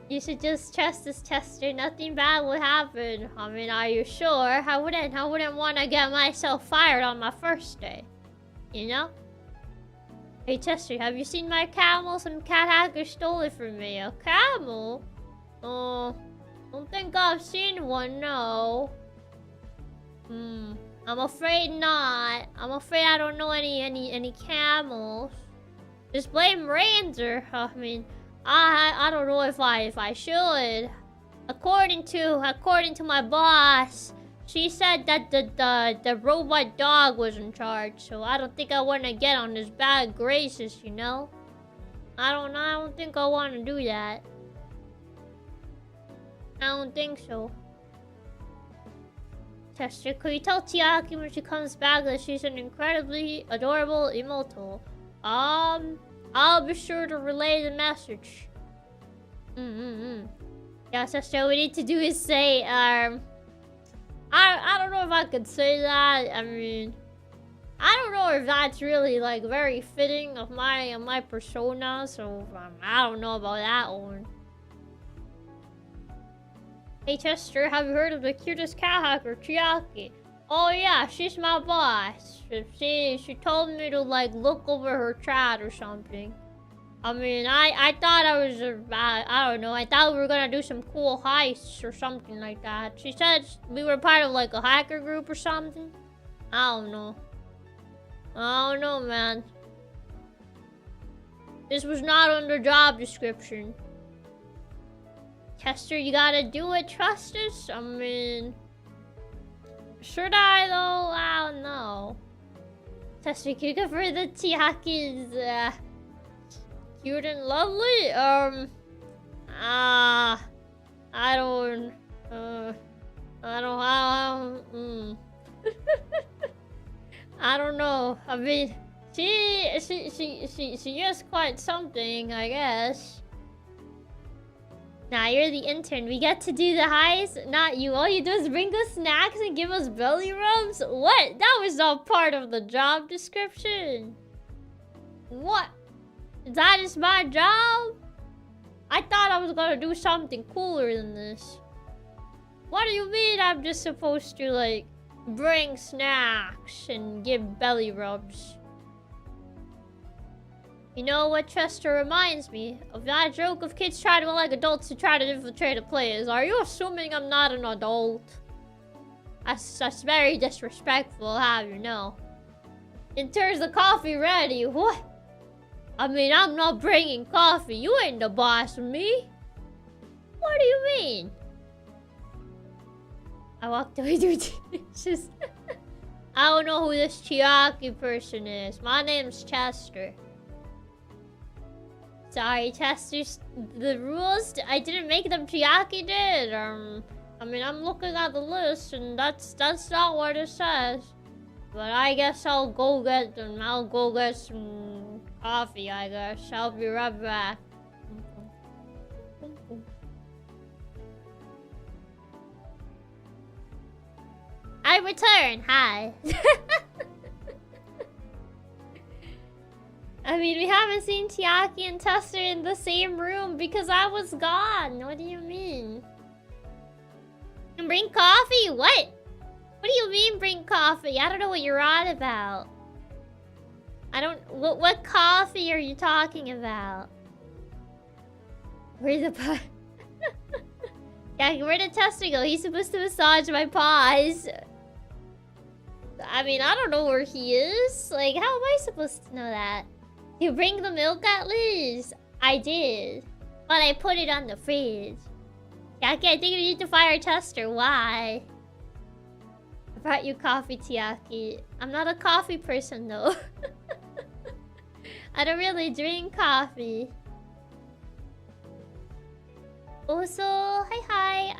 You should just trust this Chester. Nothing bad will happen. I mean, are you sure? I wouldn't want to get myself fired on my first day. You know? Hey Chester, have you seen my camel? Some cat hacker stole it from me. A camel? Oh, don't think I've seen one, no. I'm afraid not. I'm afraid I don't know any camels. Just blame Ranger. I mean, I don't know if I should. According to my boss, she said that the robot dog was in charge, so I don't think I want to get on his bad graces, you know. I don't think I want to do that. I don't think so. Chester, could you tell Chiaki when she comes back that she's an incredibly adorable immortal? I'll be sure to relay the message. Yeah, Chester, all we need to do is say, I don't know if I could say that. I mean, I don't know if that's really, like, very fitting of my persona, so I don't know about that one. Hey Chester, have you heard of the cutest cat hacker, Chiaki? Oh yeah, she's my boss. She told me to like look over her chat or something. I mean, I thought I was I don't know. I thought we were gonna do some cool heists or something like that. She said we were part of like a hacker group or something. I don't know, man. This was not on the job description. Chester, you gotta do it. Trust us. I mean, should I though? I don't know. Chester, can you go for the Chiaki's cute and lovely? I don't I don't know. I mean, She is quite something, I guess. Nah, you're the intern. We get to do the highs, not you. All you do is bring us snacks and give us belly rubs? What? That was not part of the job description. What? That is my job? I thought I was gonna do something cooler than this. What do you mean I'm just supposed to, like, bring snacks and give belly rubs? You know what Chester reminds me of? That joke of kids trying to be like adults to try to infiltrate a place. Are you assuming I'm not an adult? That's very disrespectful, have you know. In terms of coffee ready, what? I mean, I'm not bringing coffee. You ain't the boss of me. What do you mean? I walked away to dishes. I don't know who this Chiaki person is. My name's Chester. Sorry, Chester. The rules, I didn't make them. Chiaki did. I mean, I'm looking at the list, and that's not what it says. But I guess I'll go get them. I'll go get some coffee, I guess. I'll be right back. I return. Hi. I mean, we haven't seen Chiaki and Chester in the same room because I was gone. What do you mean? And bring coffee? What? What do you mean bring coffee? I don't know what you're on about. I don't... What coffee are you talking about? Where's the paws? Yeah, where did Chester go? He's supposed to massage my paws. I mean, I don't know where he is. Like, how am I supposed to know that? You bring the milk at least? I did. But I put it on the fridge. Chiaki, I think we need to fire Chester. Why? I brought you coffee, Chiaki. I'm not a coffee person, though. I don't really drink coffee. Also, hi.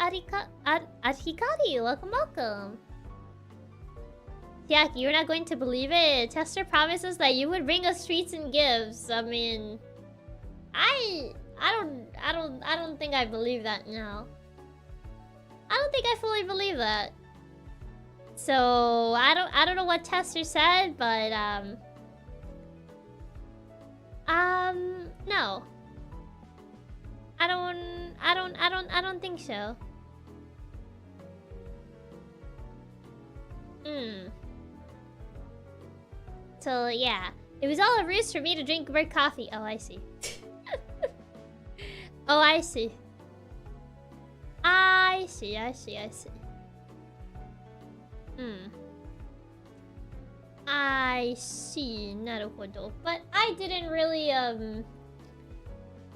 Arhikari, welcome. Chiaki, you're not going to believe it. Chester promises that you would bring us treats and gifts. I mean, I don't think I believe that now. I don't think I fully believe that. So I don't know what Chester said, but no. I don't think so. So yeah, it was all a ruse for me to drink more coffee. Oh, I see. Oh, I see. I see. I see. Naruhodo. But I didn't really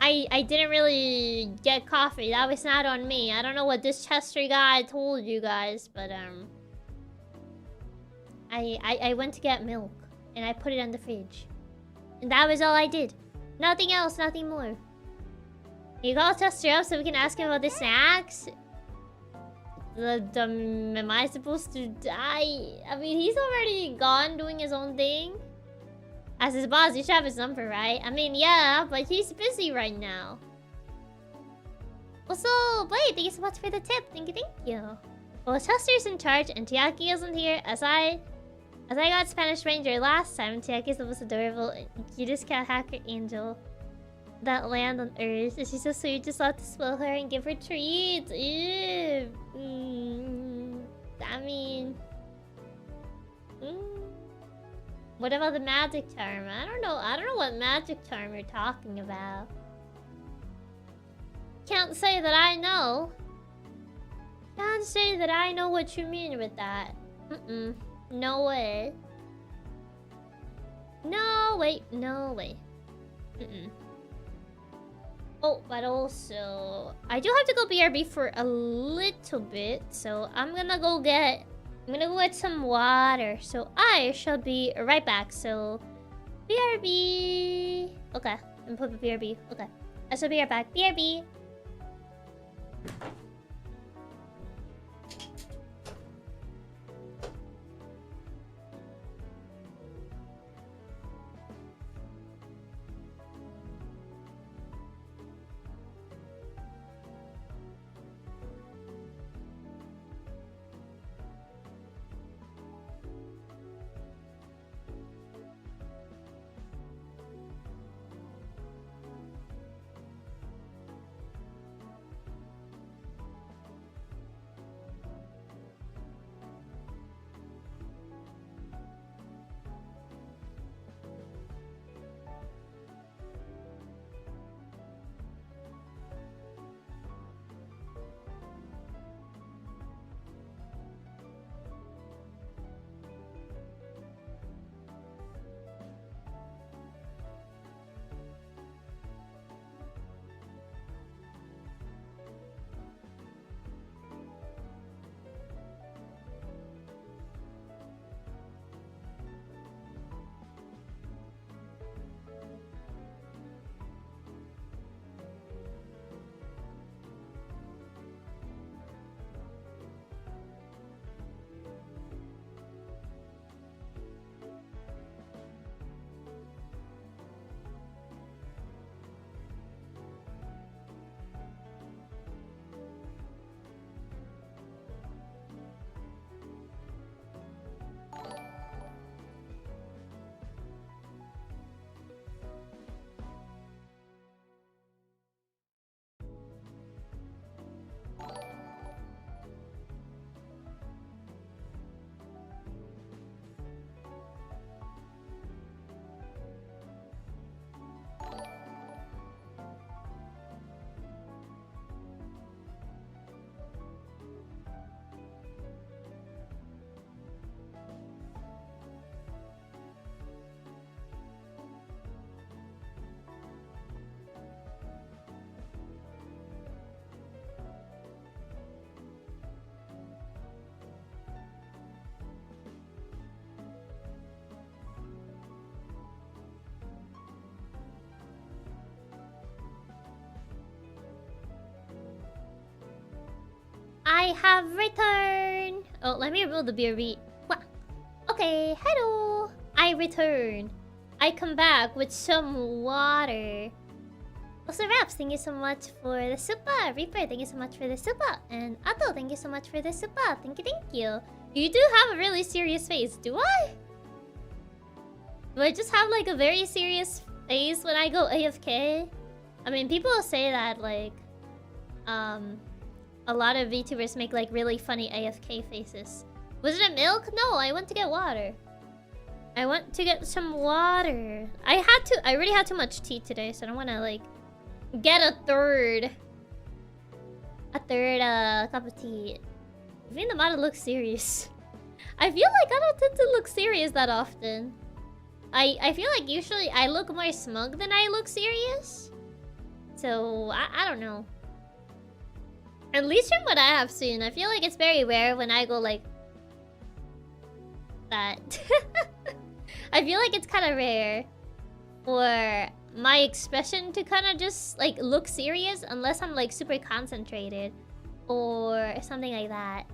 I didn't really get coffee. That was not on me. I don't know what this Chester guy told you guys, but I went to get milk and I put it on the fridge. And that was all I did. Nothing else, nothing more. You call Chester up so we can ask him about the snacks? Am I supposed to die? I mean, he's already gone doing his own thing. As his boss, you should have his number, right? I mean, yeah, but he's busy right now. Also, Blade, thank you so much for the tip. Thank you. Well, Chester's in charge and Chiaki isn't here. As I got Spanish Ranger last time, Chiaki's the most adorable and cutest cat hacker angel that land on Earth. She's so sweet, just love to spoil her and give her treats. Ew. I mean... What about the magic charm? I don't know what magic charm you're talking about. Can't say that I know. Can't say that I know what you mean with that. No way. No way. Oh, but also, I do have to go BRB for a little bit, so I'm gonna go get some water. So I shall be right back. So BRB. Okay, I'm putting BRB. Okay, I shall be right back. BRB. I have returned. Oh, let me remove the BRB. Okay, hello. I return. I come back with some water. Also, Raps, thank you so much for the super. Reaper, thank you so much for the super. And Atto, thank you so much for the super. Thank you, thank you. You do have a really serious face, do I? Do I just have like a very serious face when I go AFK? I mean, people say that like, a lot of VTubers make like really funny AFK faces. Was it milk? No, I went to get water. I went to get some water. I already had too much tea today, so I don't want to like get a third cup of tea. I think the model looks serious. I feel like I don't tend to look serious that often. I feel like usually I look more smug than I look serious. So, I don't know. At least from what I have seen, I feel like it's very rare when I go like that. I feel like it's kind of rare for my expression to kind of just like look serious unless I'm like super concentrated or something like that.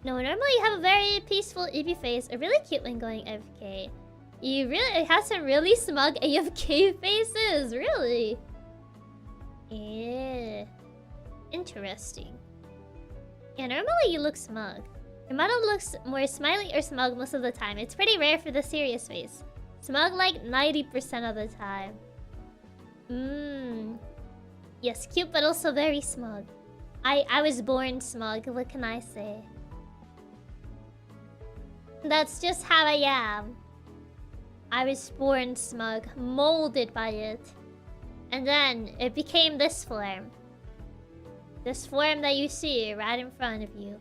No, normally you have a very peaceful eepy face, a really cute one going AFK. You really have some really smug AFK faces, really. Yeah. Interesting. Yeah, normally you look smug. Your model looks more smiley or smug most of the time. It's pretty rare for the serious face. Smug like 90% of the time. Yes, cute but also very smug. I was born smug, what can I say? That's just how I am. I was born smug, molded by it. And then it became this form. This form that you see right in front of you.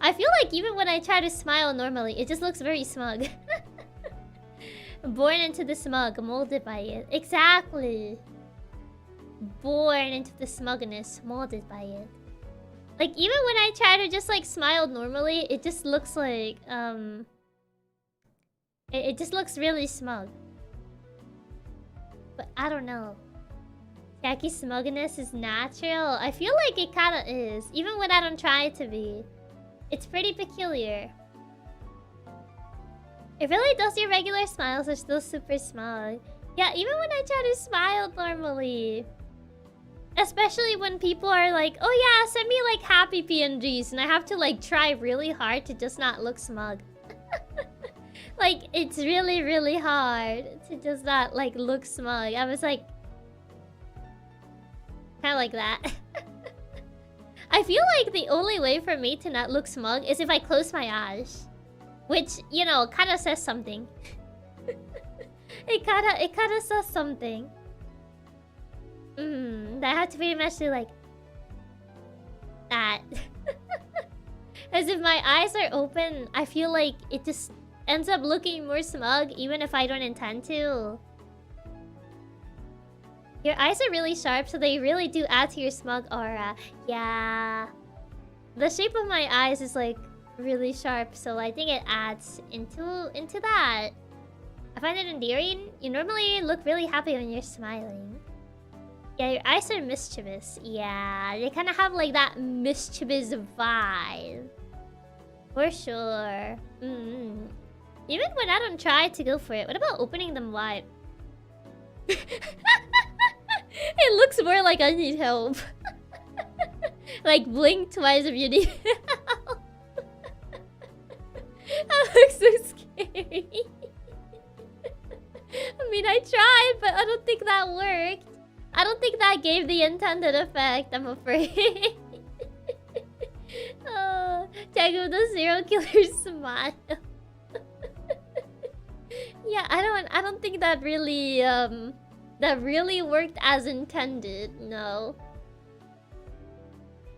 I feel like even when I try to smile normally, it just looks very smug. Born into the smug, molded by it. Exactly. Born into the smugness, molded by it. Like, even when I try to just, like, smile normally, it just looks like, It just looks really smug. But I don't know. Chiaki smugness is natural. I feel like it kinda is, even when I don't try it to be. It's pretty peculiar. It really does. Your regular smiles are still super smug. Yeah, even when I try to smile normally. Especially when people are like, oh yeah, send me like happy PNGs. And I have to like try really hard to just not look smug. Like, it's really, really hard to just not like look smug. I was like... kind of like that. I feel like the only way for me to not look smug is if I close my eyes. Which, you know, kind of says something. It kind of says something. I have to pretty much do like... that. As if my eyes are open, I feel like it just ends up looking more smug even if I don't intend to. Your eyes are really sharp, so they really do add to your smug aura. Yeah. The shape of my eyes is like really sharp, so I think it adds into that. I find it endearing. You normally look really happy when you're smiling. Yeah, your eyes are mischievous. Yeah, they kind of have like that mischievous vibe. For sure. Even when I don't try to go for it. What about opening them wide? It looks more like I need help. Like, blink twice if you need help. That looks so scary. I mean, I tried, but I don't think that worked. I don't think that gave the intended effect, I'm afraid. Oh, check with the serial killer smile. Yeah, I don't think that really worked as intended. No.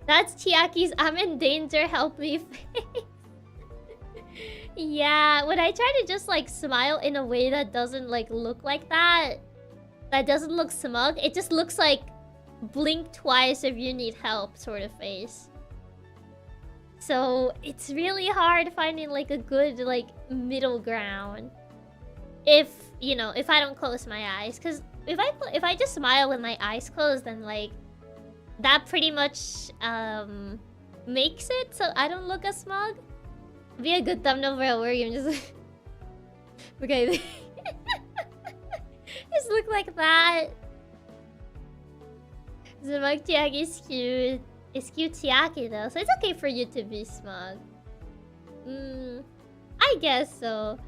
That's Chiaki's I'm in danger, help me face. Yeah, when I try to just like smile in a way that doesn't like look like that doesn't look smug, it just looks like blink twice if you need help sort of face. So it's really hard finding like a good like middle ground. If, you know, if I don't close my eyes. Because if I just smile with my eyes closed, then like that pretty much makes it so I don't look as smug. Be a good thumbnail for a work. I'm just okay. Just look like that. Smug Chiaki is cute. It's cute Chiaki though, so it's okay for you to be smug. I guess so.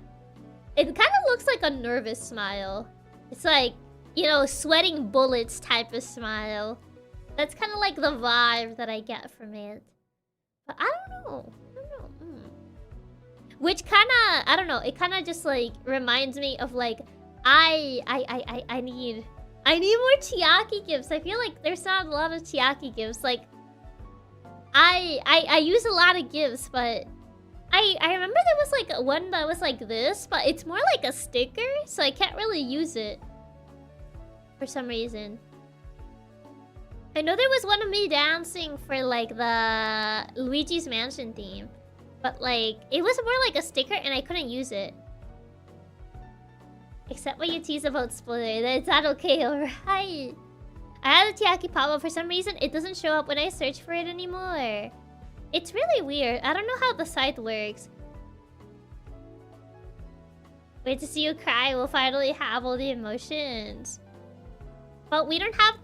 It kind of looks like a nervous smile. It's like, you know, sweating bullets type of smile. That's kind of like the vibe that I get from it. But I don't know. Which kind of, I don't know. It kind of just like reminds me of like, I need more Chiaki GIFs. I feel like there's not a lot of Chiaki GIFs. Like, I use a lot of GIFs, but I remember there was like one that was like this, but it's more like a sticker, so I can't really use it for some reason. I know there was one of me dancing for like the Luigi's Mansion theme, but like it was more like a sticker and I couldn't use it. Except when you tease about spoiler, that's not okay, alright? I had a Chiaki pop-up. For some reason, it doesn't show up when I search for it anymore. It's really weird. I don't know how the site works. Wait to see you cry. We'll finally have all the emotions. But we don't have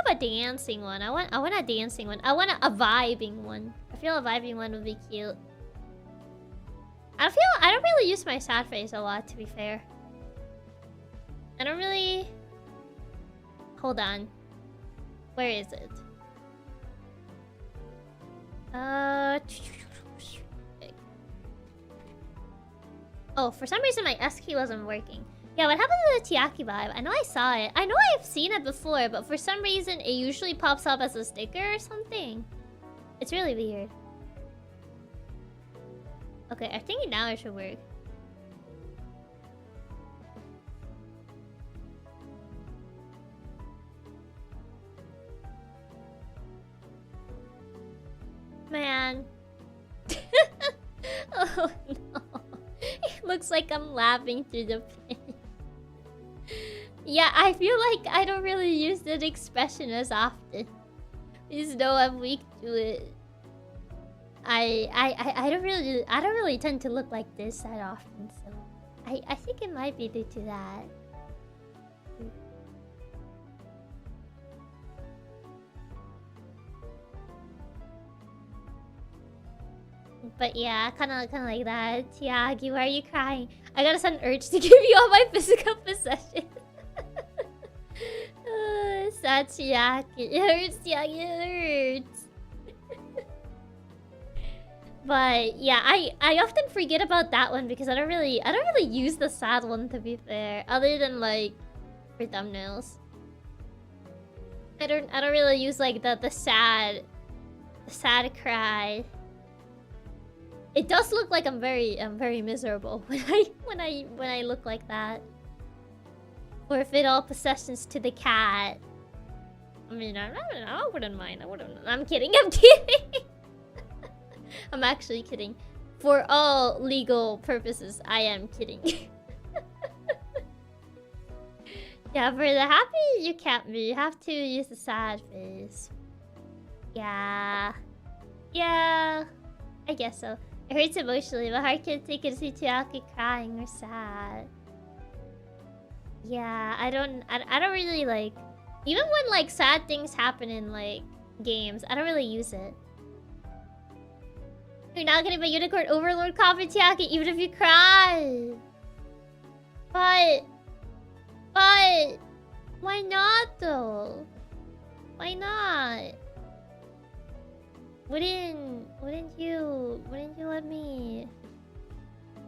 a dancing one. I want a dancing one. I want a vibing one. I feel a vibing one would be cute. I don't really use my sad face a lot, to be fair. I don't really... Hold on. Where is it? Oh, for some reason my S key wasn't working. Yeah, what happened to the Chiaki vibe? I know I saw it. I know I've seen it before, but for some reason it usually pops up as a sticker or something. It's really weird. Okay, I think now it should work. Man. Oh no. It looks like I'm laughing through the pain. Yeah, I feel like I don't really use that expression as often. Just know I'm weak to it. I don't really tend to look like this that often, so I think it might be due to that. But yeah, kind of like that. Chiaki, why are you crying? I got a sudden urge to give you all my physical possessions. Sad Chiaki. It hurts, Chiaki. It hurts. But yeah, I often forget about that one because I don't really use the sad one, to be fair, other than like for thumbnails. I don't really use like the sad cry. It does look like I'm very miserable when I look like that. Or if it all possessions to the cat. I mean, I wouldn't mind. I'm kidding. I'm kidding. I'm actually kidding. For all legal purposes, I am kidding. Yeah, for the happy, you can't be. You have to use the sad face. Yeah. Yeah. I guess so. It hurts emotionally, but heart can't take it to see Chiaki crying or sad. Yeah, I don't really like... Even when like sad things happen in like games, I don't really use it. You're not getting my unicorn overlord coffee, Chiaki, even if you cry. But why not though? Why not? Wouldn't you let me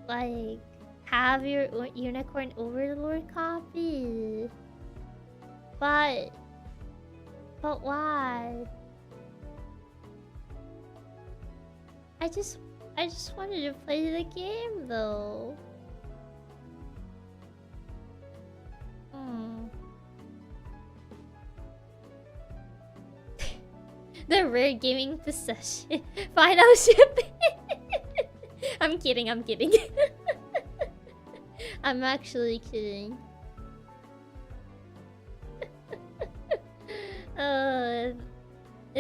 like have your unicorn overlord copy? But why? I just wanted to play the game though. The rare gaming possession. Final shipping. I'm kidding. I'm actually kidding.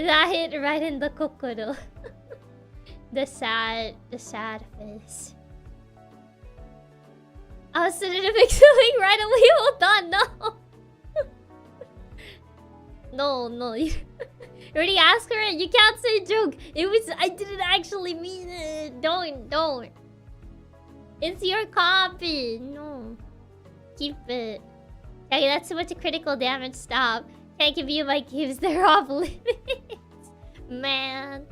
That hit right in the kokoro. the sad face. I was sitting in a PixelLink right away. Hold on, no. no. You already asked her it. You can't say joke. I didn't actually mean it. Don't. It's your copy. No. Keep it. Okay, that's too much critical damage. Stop. Can't give you my gives. They're off limits. Man.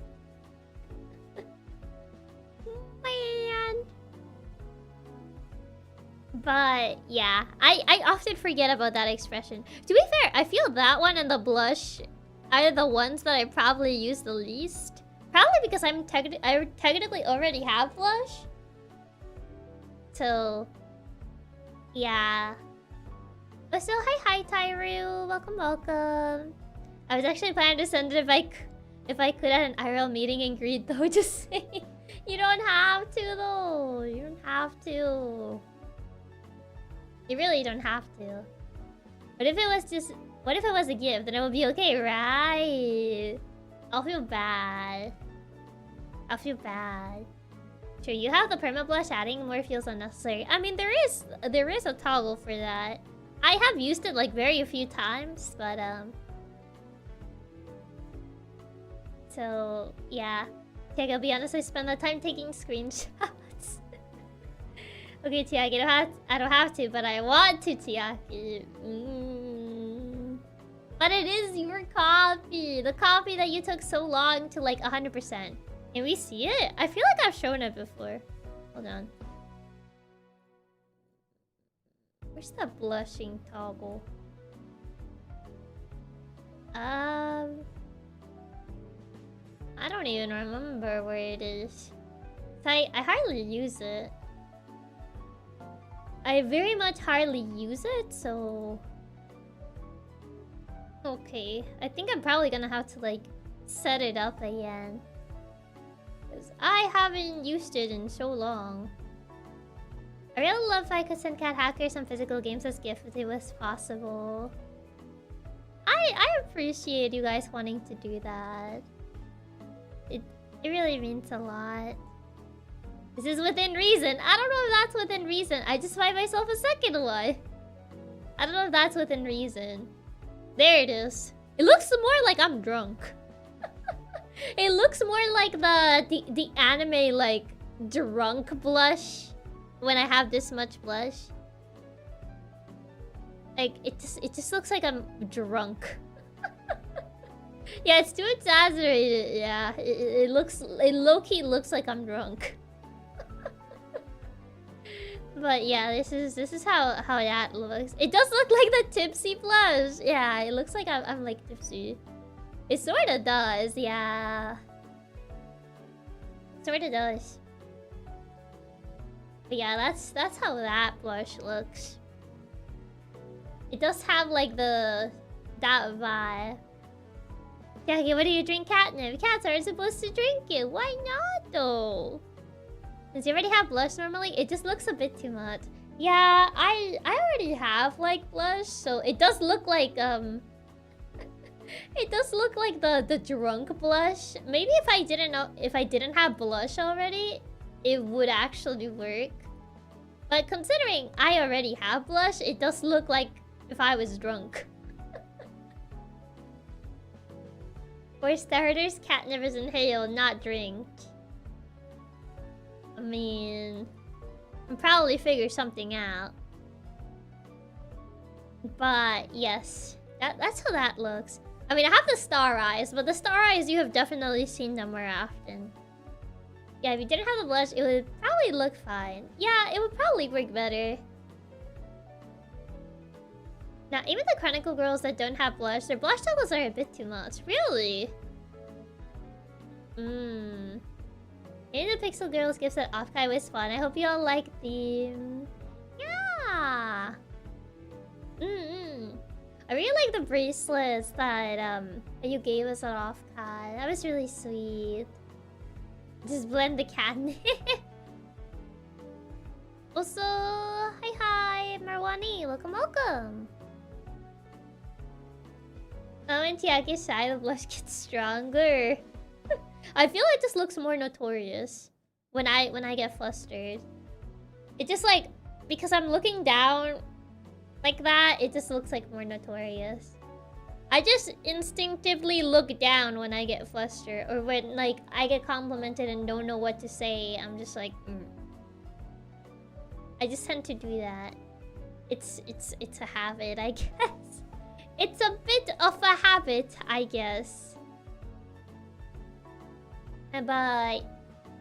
But yeah, I often forget about that expression. To be fair, I feel that one and the blush are the ones that I probably use the least. Probably because I technically already have blush. So yeah. But still, hi Tyru, welcome. I was actually planning to send it if I could at an IRL meeting and greet though. Just saying, you don't have to though. You don't have to. You really don't have to. But if it was a gift, then it would be okay, right? I'll feel bad. Sure, you have the perma blush. Adding more feels unnecessary. I mean, there is a toggle for that. I have used it like very few times, but so yeah. Okay, I'll be honest. I spend the time taking screenshots. Okay, Chiaki, I don't have to, but I want to, Chiaki. But it is your copy. The copy that you took so long to like 100%. Can we see it? I feel like I've shown it before. Hold on. Where's the blushing toggle? I don't even remember where it is. I hardly use it. I very much hardly use it, so... Okay, I think I'm probably gonna have to like set it up again. Because I haven't used it in so long. I really love if I could send Cat Hacker some physical games as gift if it was possible. I appreciate you guys wanting to do that. It really means a lot. This is within reason. I don't know if that's within reason. I just buy myself a second one. I don't know if that's within reason. There it is. It looks more like I'm drunk. It looks more like the anime like drunk blush when I have this much blush. Like it just looks like I'm drunk. Yeah, it's too exaggerated. Yeah, it low-key looks like I'm drunk. But yeah, this is how that looks. It does look like the tipsy blush. Yeah, it looks like I'm like tipsy. It sorta does, yeah. Sorta does. But yeah, that's how that blush looks. It does have like that vibe. Yeah, okay, what do you drink catnip? Cats aren't supposed to drink it. Why not though? Since you already have blush normally, it just looks a bit too much. Yeah, I already have like blush, so it does look like it does look like the drunk blush. Maybe if I didn't have blush already, it would actually work. But considering I already have blush, it does look like if I was drunk. For starters, catnip is inhaled, not drink. I mean, I'll probably figure something out. But yes, that's how that looks. I mean, I have the star eyes, but the star eyes, you have definitely seen them more often. Yeah, if you didn't have the blush, it would probably look fine. Yeah, it would probably work better. Now, even the Chronicle girls that don't have blush, their blush toggles are a bit too much. Really? Maybe the Pixel Girls gifts at Offkai was fun. I hope you all like them. Yeah! I really like the bracelets that you gave us at Offkai. That was really sweet. Just blend the catnip. Also, hi Marwani. Welcome. Oh, and Chiaki's side of blush gets stronger. I feel it just looks more notorious when I get flustered. It just like, because I'm looking down like that, it just looks like more notorious. I just instinctively look down when I get flustered, or when like I get complimented and don't know what to say. I'm just like, I just tend to do that. It's a habit, I guess. It's a bit of a habit, I guess. But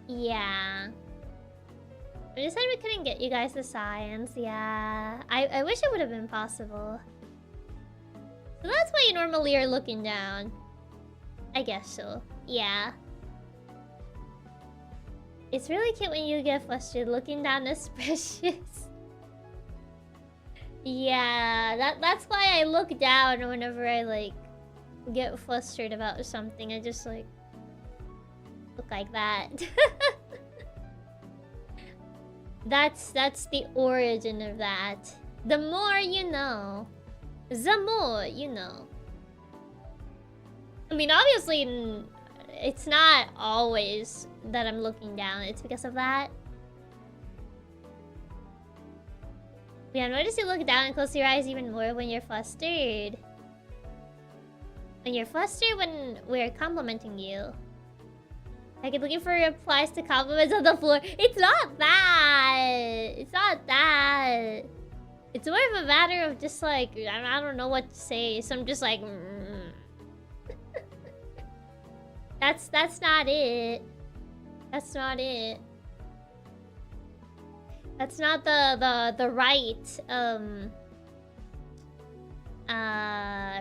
yeah, I just said we couldn't get you guys the science. Yeah, I wish it would have been possible. So that's why you normally are looking down. I guess so. Yeah. It's really cute when you get flustered. Looking down is precious. Yeah, that's why I look down whenever I like get flustered about something. I just like look like that. That's the origin of that. The more you know. The more you know. I mean, obviously, it's not always that I'm looking down. It's because of that. Yeah, notice you look down and close your eyes even more when you're flustered. When you're flustered when we're complimenting you. I keep looking for replies to compliments on the floor. It's not that. It's not that. It's more of a matter of just like, I don't know what to say. So I'm just like, That's not it. That's not it. That's not the right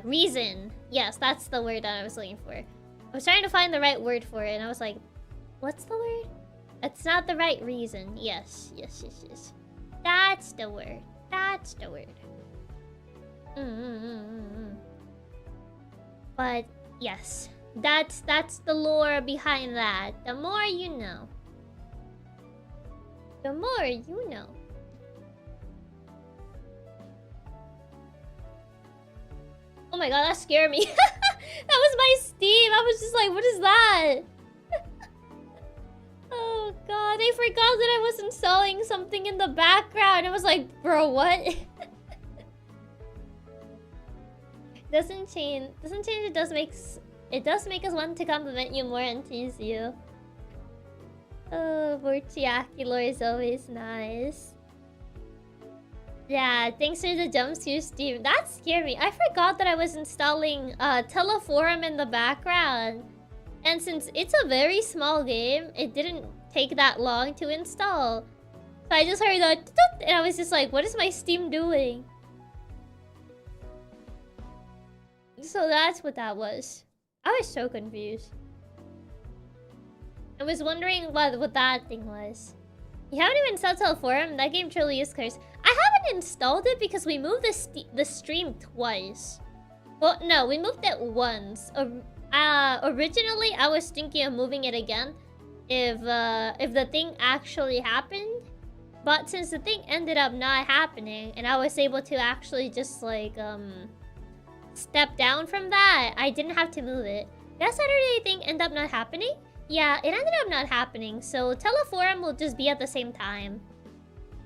reason. Yes, that's the word that I was looking for. I was trying to find the right word for it and I was like, what's the word? That's not the right reason. Yes. That's the word. That's the word. But yes, that's the lore behind that. The more you know. The more you know. Oh my god, that scared me. That was my Steam. I was just like, what is that? Oh god, I forgot that I was installing something in the background. I was like, bro, what? Doesn't change. It does make us want to compliment you more and tease you. Oh, more Chiaki lore is always nice. Yeah, thanks for the jumpsuit, Steve. That scared me. I forgot that I was installing Teleforum in the background. And since it's a very small game, it didn't take that long to install. So I just heard that, and I was just like, what is my Steam doing? So that's what that was. I was so confused. I was wondering what that thing was. You haven't even installed Teleforum? That game truly is cursed. I haven't installed it because we moved the stream twice. Well, no, we moved it once. Originally, I was thinking of moving it again if the thing actually happened. But since the thing ended up not happening, and I was able to actually just like step down from that, I didn't have to move it. That Saturday thing ended up not happening? Yeah, it ended up not happening, so Teleforum will just be at the same time.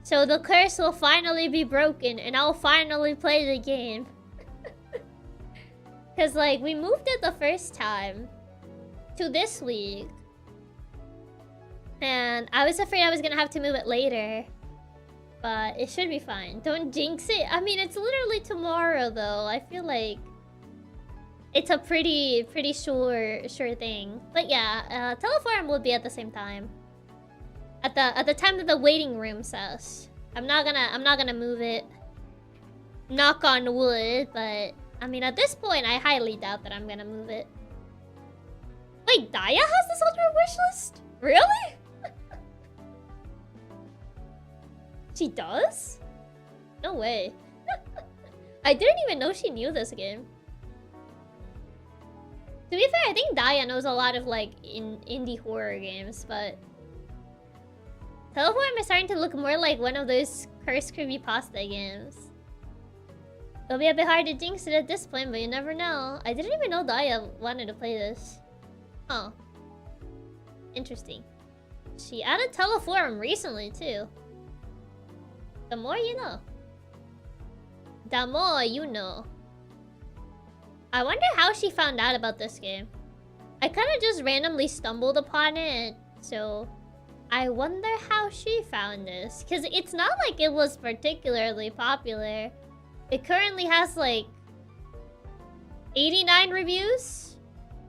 So the curse will finally be broken, and I'll finally play the game. Because, like, we moved it the first time to this week. And I was afraid I was gonna have to move it later. But it should be fine. Don't jinx it. I mean, it's literally tomorrow, though. I feel like it's a pretty sure thing. But yeah, Teleforum will be at the same time. At the time that the waiting room says. I'm not gonna move it. Knock on wood, but I mean at this point I highly doubt that I'm gonna move it. Wait, Daya has this on her wishlist? Really? She does? No way. I didn't even know she knew this game. To be fair, I think Daya knows a lot of like indie horror games, but Teleforum is starting to look more like one of those cursed creepypasta games. It'll be a bit hard to jinx it at this point, but you never know. I didn't even know Daya wanted to play this. Oh. Interesting. She added Teleforum recently, too. The more you know. The more you know. I wonder how she found out about this game. I kind of just randomly stumbled upon it, so... I wonder how she found this. Because it's not like it was particularly popular. It currently has like 89 reviews.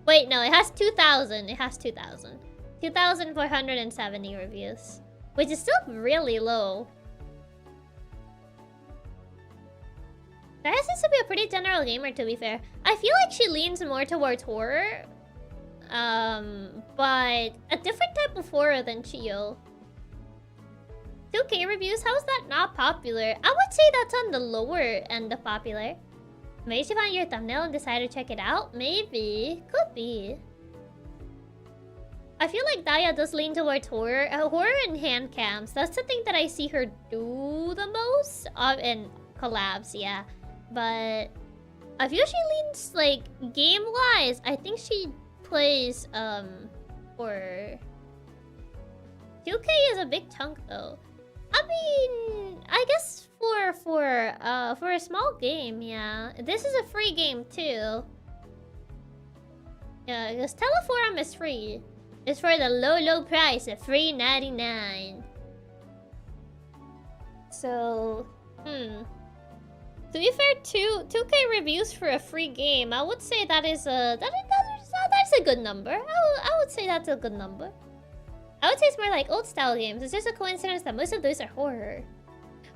Wait, no, it has 2,000. It has 2,000. 2,470 reviews. Which is still really low. Daya seems to be a pretty general gamer, to be fair. I feel like she leans more towards horror. But a different type of horror than Chiyo. 2K reviews? How is that not popular? I would say that's on the lower end of popular. Maybe she found your thumbnail and decided to check it out? Maybe. Could be. I feel like Daya does lean towards horror. Horror and hand cams. That's the thing that I see her do the most. And collabs, yeah. But I feel she leans, like, game-wise. I think she plays, for... 2K is a big chunk, though. I mean, I guess for a small game, yeah. This is a free game too. Yeah, because Teleforum is free. It's for the low price of $3.99. So, to be fair, 2K reviews for a free game, I would say that is that's a good number. I would say that's a good number. I would say it's more like old-style games. It's just a coincidence that most of those are horror.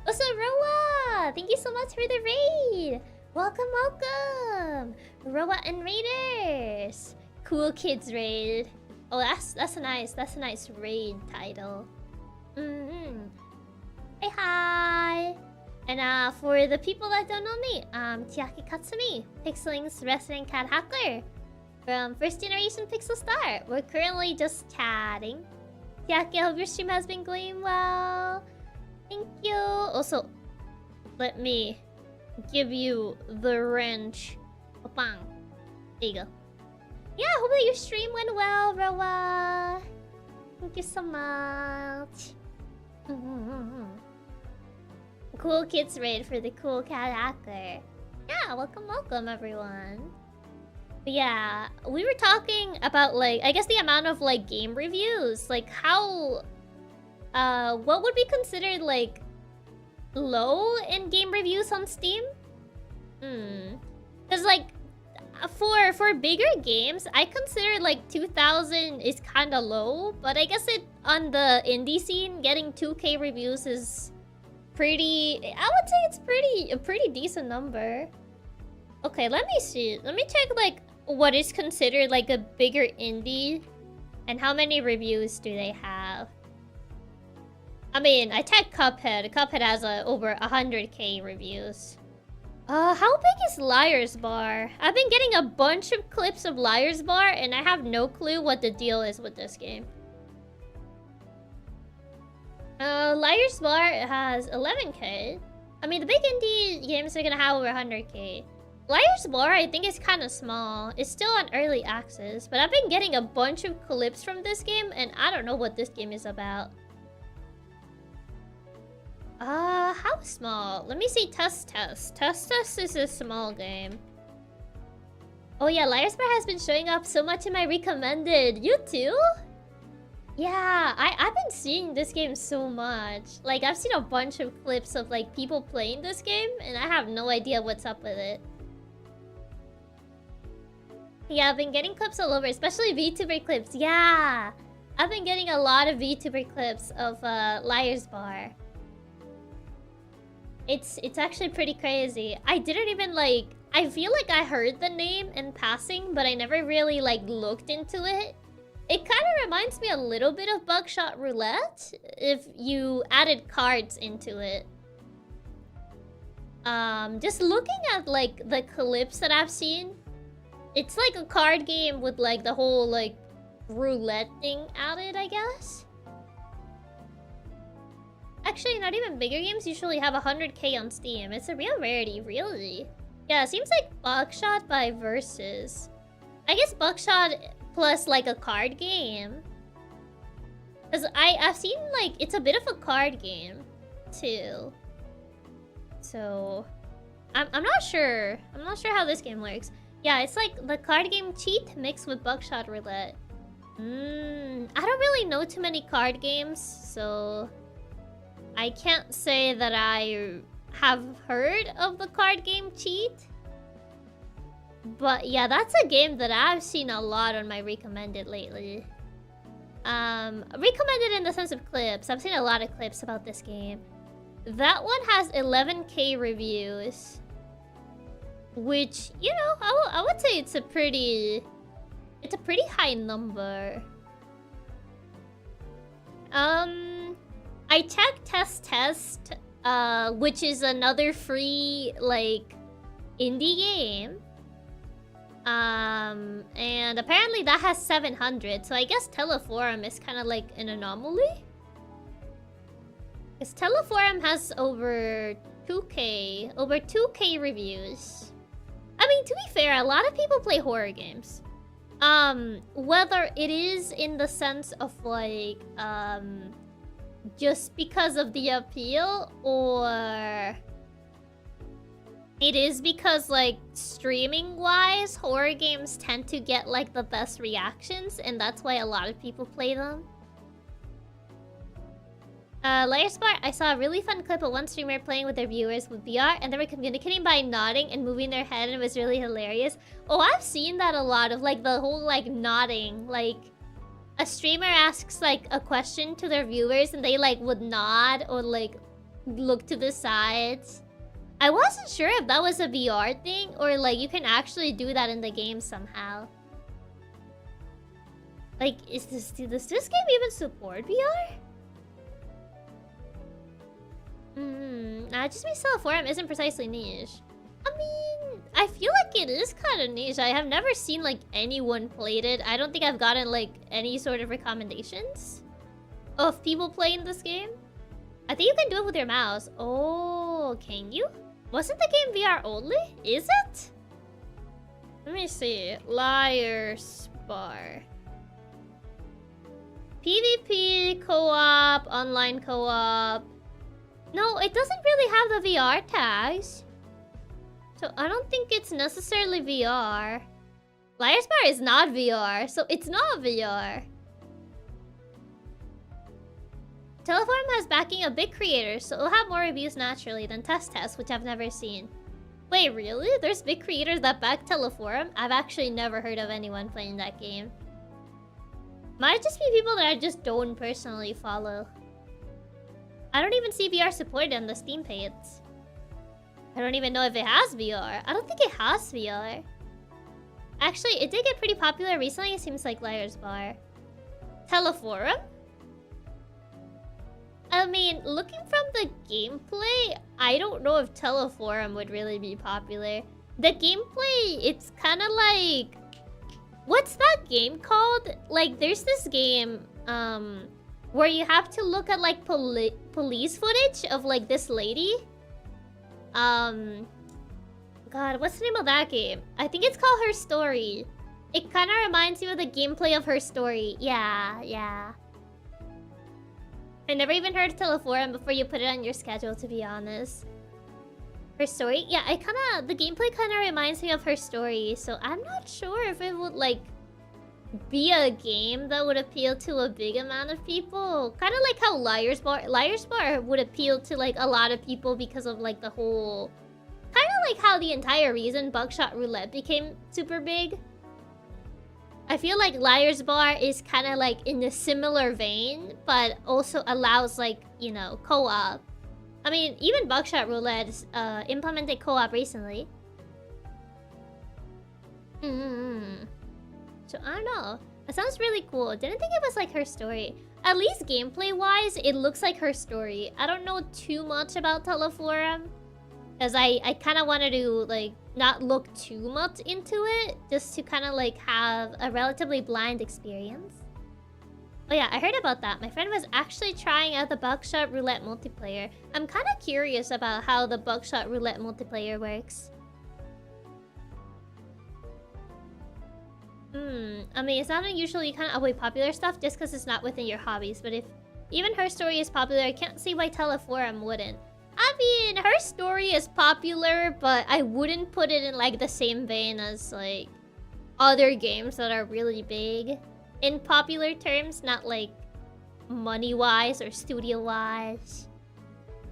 Also, Roa! Thank you so much for the raid! Welcome, welcome! Roa and Raiders! Cool Kids Raid. Oh, that's a nice raid title. Hey, hi! And for the people that don't know me, I'm Chiaki Katsumi, PixelLink's resident cat hacker from first generation PixelStart. We're currently just chatting. Chiaki, I hope your stream has been going well. Thank you. Also, let me give you the wrench. Bang. There you go. Yeah, I hope that your stream went well, Roa. Thank you so much. Cool Kids Raid for the cool cat hacker. Yeah, welcome everyone. But yeah, we were talking about, like, I guess the amount of, like, game reviews. Like, how... what would be considered, like, low in game reviews on Steam? Because, like, for bigger games, I consider, like, 2,000 is kind of low. But I guess it on the indie scene, getting 2K reviews is pretty... I would say it's a pretty decent number. Okay, let me see. Let me check, like, what is considered like a bigger indie and how many reviews do they have. I mean, I checked Cuphead. Cuphead has over 100k reviews. How big is Liar's Bar? I've been getting a bunch of clips of Liar's Bar and I have no clue what the deal is with this game. Liar's Bar has 11k. I mean, the big indie games are gonna have over 100k. Liar's Bar, I think, is kind of small. It's still on early access, but I've been getting a bunch of clips from this game, and I don't know what this game is about. How small? Let me see Test Test. Test Test is a small game. Oh yeah, Liar's Bar has been showing up so much in my recommended. You too? Yeah, I've been seeing this game so much. Like, I've seen a bunch of clips of, like, people playing this game, and I have no idea what's up with it. Yeah, I've been getting clips all over, especially VTuber clips. Yeah, I've been getting a lot of VTuber clips of Liar's Bar. It's actually pretty crazy. I didn't even, like... I feel like I heard the name in passing, but I never really, like, looked into it. It kind of reminds me a little bit of Bugshot Roulette if you added cards into it. Just looking at, like, the clips that I've seen, it's like a card game with, like, the whole, like, roulette thing added, I guess. Actually, not even bigger games usually have 100k on Steam. It's a real rarity, really. Yeah, it seems like Buckshot by Versus. I guess Buckshot plus like a card game. Because I've seen like it's a bit of a card game too. So I'm not sure. I'm not sure how this game works. Yeah, it's like the card game Cheat mixed with Buckshot Roulette. I don't really know too many card games, so I can't say that I have heard of the card game Cheat. But yeah, that's a game that I've seen a lot on my recommended lately. Recommended in the sense of clips. I've seen a lot of clips about this game. That one has 11k reviews. Which, you know, I would say it's a pretty high number. I checked Test, which is another free, like, indie game. And apparently that has 700, so I guess Teleforum is kind of like an anomaly. Because Teleforum has over 2k reviews. I mean, to be fair, a lot of people play horror games. Whether it is in the sense of like, just because of the appeal, or it is because like streaming-wise, horror games tend to get like the best reactions, and that's why a lot of people play them. Layerspot, I saw a really fun clip of one streamer playing with their viewers with VR, and they were communicating by nodding and moving their head, and it was really hilarious. Oh, I've seen that a lot, of like the whole like nodding. Like, a streamer asks like a question to their viewers, and they like would nod or like look to the sides. I wasn't sure if that was a VR thing, or like you can actually do that in the game somehow. Like, does this game even support VR? Just myself forum isn't precisely niche. I mean, I feel like it is kind of niche. I have never seen like anyone played it. I don't think I've gotten like any sort of recommendations of people playing this game. I think you can do it with your mouse. Oh, can you? Wasn't the game VR only? Is it? Let me see. Layerspot. PvP, co-op, online co-op. No, it doesn't really have the VR tags. So I don't think it's necessarily VR. Layerspot is not VR, so it's not VR. Teleforum has backing of big creators, so it'll have more reviews naturally than Test, which I've never seen. Wait, really? There's big creators that back Teleforum? I've actually never heard of anyone playing that game. Might just be people that I just don't personally follow. I don't even see VR supported on the Steam page. I don't even know if it has VR. I don't think it has VR. Actually, it did get pretty popular recently. It seems like Layerspot. Teleforum? I mean, looking from the gameplay, I don't know if Teleforum would really be popular. The gameplay, it's kind of like... What's that game called? Like, there's this game, where you have to look at, like, police footage of, like, this lady. God, what's the name of that game? I think it's called Her Story. It kind of reminds me of the gameplay of Her Story. Yeah. I never even heard of Teleforum before you put it on your schedule, to be honest. Her Story? Yeah, the gameplay kind of reminds me of Her Story, so I'm not sure if it would, like, be a game that would appeal to a big amount of people. Kind of like how Layerspot would appeal to, like, a lot of people because of, like, the whole... Kind of like how the entire reason Buckshot Roulette became super big. I feel like Layerspot is kind of, like, in a similar vein, but also allows, like, you know, co-op. I mean, even Buckshot Roulette implemented co-op recently. So, I don't know. That sounds really cool. Didn't think it was like Her Story. At least gameplay-wise, it looks like Her Story. I don't know too much about Teleforum. Because I kind of wanted to, like, not look too much into it. Just to kind of, like, have a relatively blind experience. Oh yeah, I heard about that. My friend was actually trying out the Buckshot Roulette multiplayer. I'm kind of curious about how the Buckshot Roulette multiplayer works. I mean, it's not unusual you kind of avoid popular stuff just because it's not within your hobbies. But if even her story is popular, I can't see why Teleforum wouldn't. I mean, her story is popular, but I wouldn't put it in like the same vein as like other games that are really big in popular terms, not like money-wise or studio-wise.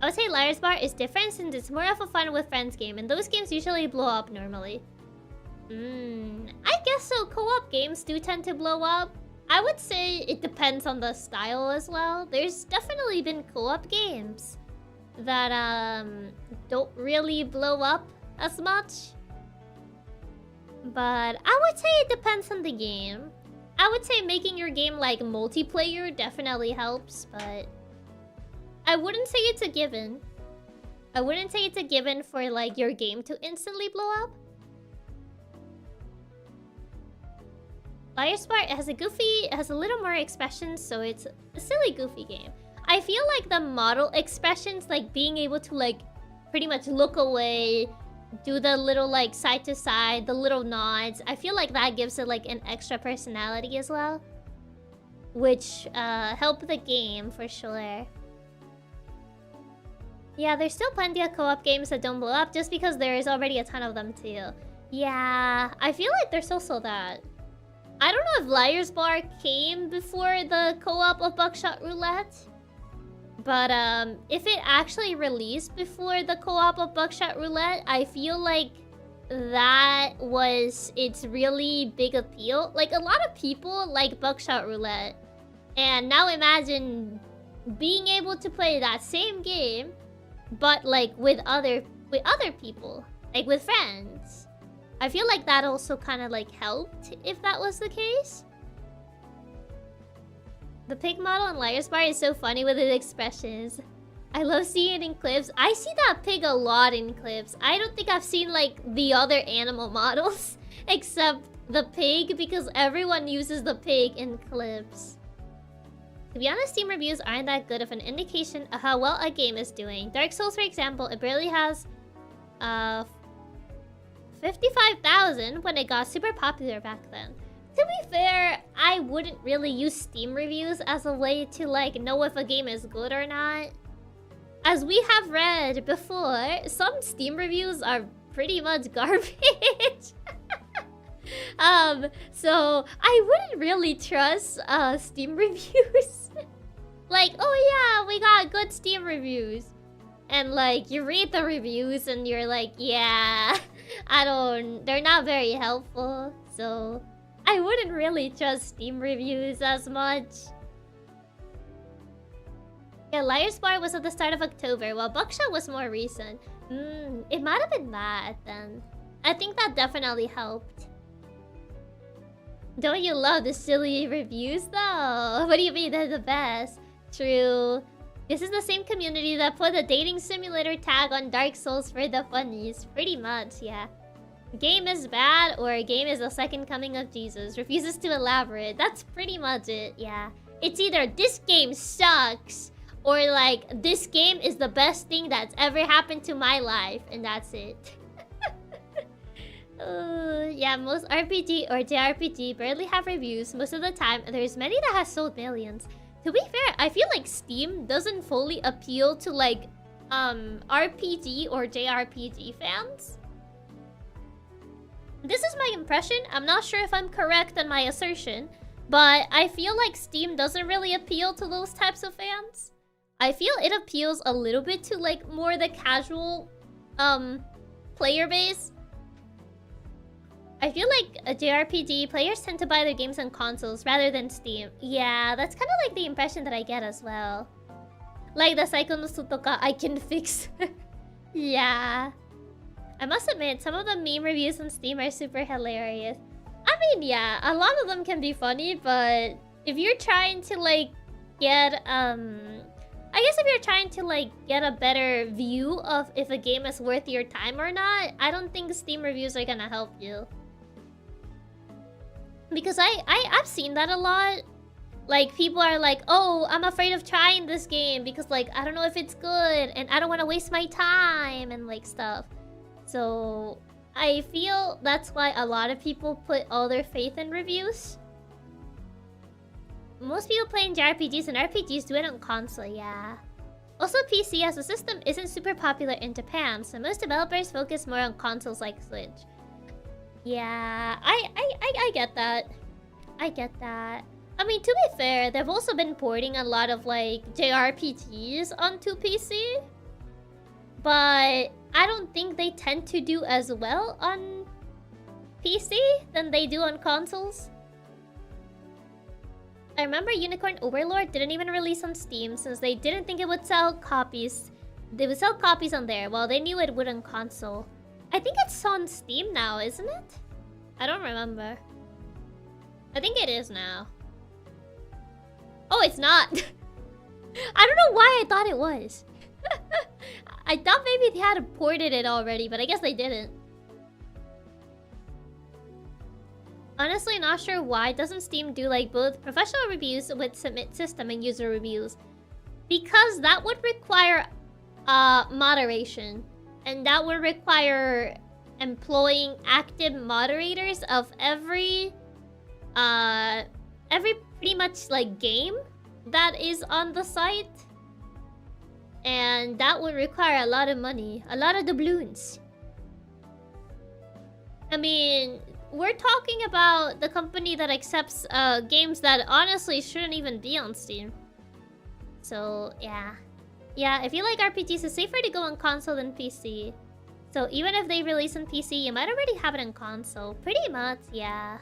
I would say Liar's Bar is different since it's more of a fun with friends game, and those games usually blow up normally. I guess so. Co-op games do tend to blow up. I would say it depends on the style as well. There's definitely been co-op games that don't really blow up as much. But I would say it depends on the game. I would say making your game like multiplayer definitely helps, but I wouldn't say it's a given. I wouldn't say it's a given for like your game to instantly blow up. Liar's Bar has a little more expressions, so it's a silly, goofy game. I feel like the model expressions, like being able to like pretty much look away, do the little like side to side, the little nods. I feel like that gives it like an extra personality as well, which help the game for sure. Yeah, there's still plenty of co-op games that don't blow up just because there is already a ton of them too. Yeah, I feel like there's also that. I don't know if Liar's Bar came before the co-op of Buckshot Roulette. But if it actually released before the co-op of Buckshot Roulette, I feel like that was its really big appeal. Like, a lot of people like Buckshot Roulette. And now imagine being able to play that same game, but like with other people. Like with friends. I feel like that also kind of like helped if that was the case. The pig model in Liar's Bar is so funny with its expressions. I love seeing it in clips. I see that pig a lot in clips. I don't think I've seen like the other animal models except the pig because everyone uses the pig in clips. To be honest, Steam reviews aren't that good of an indication of how well a game is doing. Dark Souls, for example, it barely has 55,000 when it got super popular back then. To be fair, I wouldn't really use Steam reviews as a way to like know if a game is good or not. As we have read before, some Steam reviews are pretty much garbage. So I wouldn't really trust Steam reviews. Like, oh yeah, we got good Steam reviews. And like, you read the reviews and you're like, yeah, they're not very helpful. So I wouldn't really trust Steam reviews as much. Yeah, Liar's Bar was at the start of October, while Buckshot was more recent. It might have been that then. I think that definitely helped. Don't you love the silly reviews though? What do you mean they're the best? True. This is the same community that put the dating simulator tag on Dark Souls for the funnies. Pretty much, yeah. Game is bad or game is the second coming of Jesus. Refuses to elaborate. That's pretty much it, yeah. It's either this game sucks or like this game is the best thing that's ever happened to my life, and that's it. Yeah, most RPG or JRPG barely have reviews. Most of the time, there's many that has sold millions. To be fair, I feel like Steam doesn't fully appeal to like RPG or JRPG fans. This is my impression. I'm not sure if I'm correct in my assertion, but I feel like Steam doesn't really appeal to those types of fans. I feel it appeals a little bit to like more the casual player base. I feel like a JRPG players tend to buy their games on consoles rather than Steam. Yeah, that's kind of like the impression that I get as well. Like the Saiko no Sutoka, I can fix. Yeah. I must admit, some of the meme reviews on Steam are super hilarious. I mean, yeah, a lot of them can be funny, but if you're trying to like get I guess if you're trying to like get a better view of if a game is worth your time or not, I don't think Steam reviews are gonna help you. Because I've seen that a lot. Like, people are like, oh, I'm afraid of trying this game because, like, I don't know if it's good and I don't want to waste my time and, like, stuff. So, I feel that's why a lot of people put all their faith in reviews. Most people play in JRPGs and RPGs do it on console, yeah. Also, PC as a system isn't super popular in Japan, so most developers focus more on consoles like Switch. Yeah, I get that. I get that. I mean, to be fair, they've also been porting a lot of, like, JRPGs onto PC. But I don't think they tend to do as well on PC than they do on consoles. I remember Unicorn Overlord didn't even release on Steam since they didn't think it would sell copies. They would sell copies on there while they knew it would on console. I think it's on Steam now, isn't it? I don't remember. I think it is now. Oh, it's not. I don't know why I thought it was. I thought maybe they had ported it already, but I guess they didn't. Honestly, not sure why doesn't Steam do like both professional reviews with submit system and user reviews. Because that would require moderation. And that would require employing active moderators of every pretty much like game that is on the site. And that would require a lot of money, a lot of doubloons. I mean, we're talking about the company that accepts games that honestly shouldn't even be on Steam. So, yeah. Yeah, if you like RPGs, it's safer to go on console than PC. So even if they release on PC, you might already have it on console. Pretty much, yeah.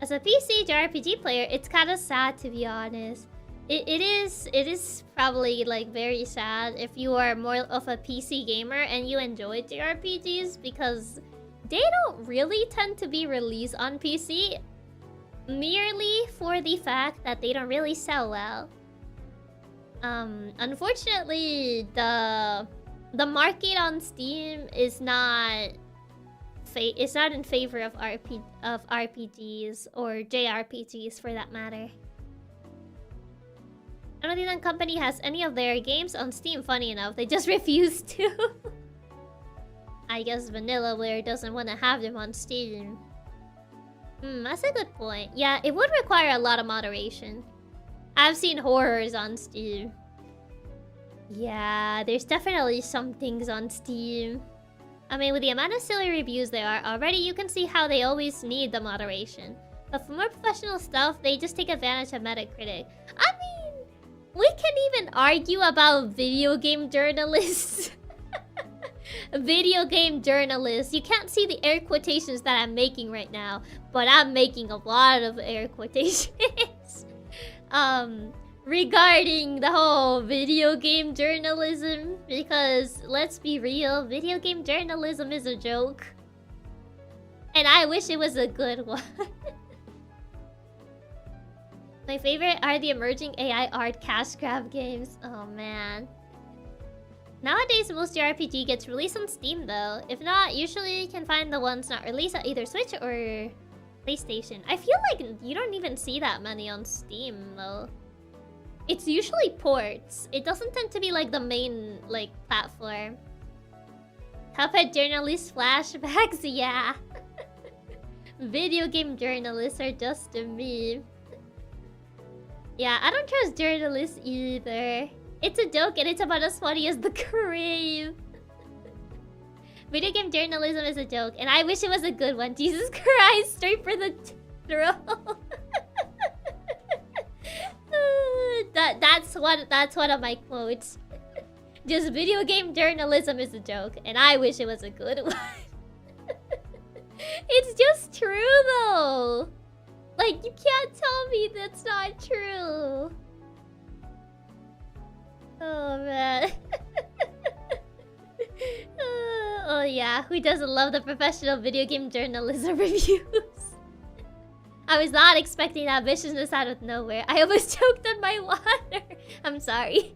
As a PC JRPG player, it's kind of sad, to be honest. It is probably like very sad if you are more of a PC gamer and you enjoy JRPGs, because they don't really tend to be released on PC merely for the fact that they don't really sell well. Unfortunately, the market on Steam is not in favor of RPGs or JRPGs for that matter. I don't think that company has any of their games on Steam, funny enough. They just refuse to. I guess Vanillaware doesn't want to have them on Steam. That's a good point. Yeah, it would require a lot of moderation. I've seen horrors on Steam. Yeah, there's definitely some things on Steam. I mean, with the amount of silly reviews there are already, you can see how they always need the moderation. But for more professional stuff, they just take advantage of Metacritic. I mean, we can even argue about video game journalists. Video game journalists. You can't see the air quotations that I'm making right now, but I'm making a lot of air quotations. Regarding the whole video game journalism, because let's be real, video game journalism is a joke. And I wish it was a good one. My favorite are the emerging AI art cash grab games. Oh man. Nowadays, most JRPG gets released on Steam though. If not, usually you can find the ones not released at either Switch or PlayStation. I feel like you don't even see that many on Steam though. It's usually ports. It doesn't tend to be like the main like platform. Cuphead journalist flashbacks, yeah. Video game journalists are just a meme. Yeah, I don't trust journalists either. It's a joke and it's about as funny as the Crave. Video game journalism is a joke and I wish it was a good one. Jesus Christ, straight for the throat. That's one of my quotes. Just video game journalism is a joke and I wish it was a good one. It's just true though. Like, you can't tell me that's not true. Oh man. Oh yeah, who doesn't love the professional video game journalism reviews? I was not expecting that viciousness out of nowhere. I almost choked on my water. I'm sorry.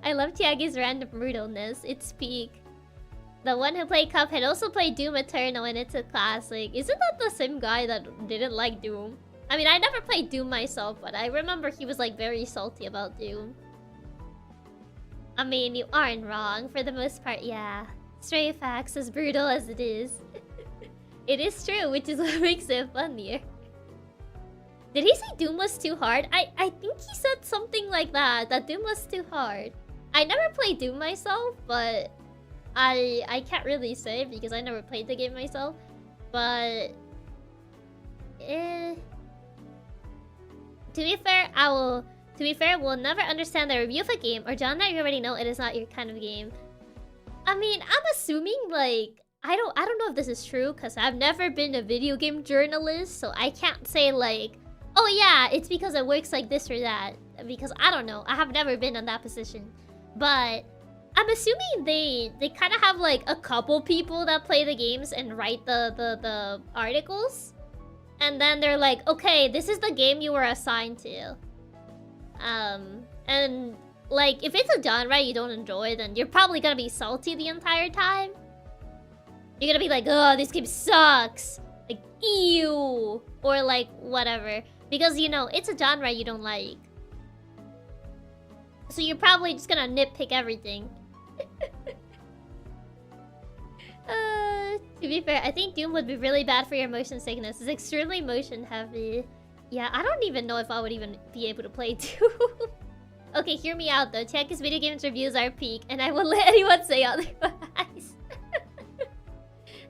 I love Chiaki's random brutalness. It's peak. The one who played Cuphead also played Doom Eternal and it's a classic. Isn't that the same guy that didn't like Doom? I mean, I never played Doom myself, but I remember he was like very salty about Doom. I mean, you aren't wrong. For the most part, yeah. Stray facts, as brutal as it is. It is true, which is what makes it funnier. Did he say Doom was too hard? I think he said something like that Doom was too hard. I never played Doom myself, but I can't really say because I never played the game myself. But to be fair, we'll never understand the review of a game or genre you already know it is not your kind of game. I mean, I'm assuming like I don't know if this is true because I've never been a video game journalist, so I can't say like, oh yeah, it's because it works like this or that, because I don't know. I have never been in that position. But I'm assuming they kind of have like a couple people that play the games and write the articles. And then they're like, okay, this is the game you were assigned to. And like, if it's a genre you don't enjoy, then you're probably gonna be salty the entire time. You're gonna be like, oh, this game sucks. Like, ew. Or like, whatever. Because, you know, it's a genre you don't like. So you're probably just gonna nitpick everything. To be fair, I think Doom would be really bad for your motion sickness. It's extremely motion heavy. Yeah, I don't even know if I would even be able to play Doom. Okay, hear me out though. Chiaki's video games reviews are peak, and I won't let anyone say otherwise.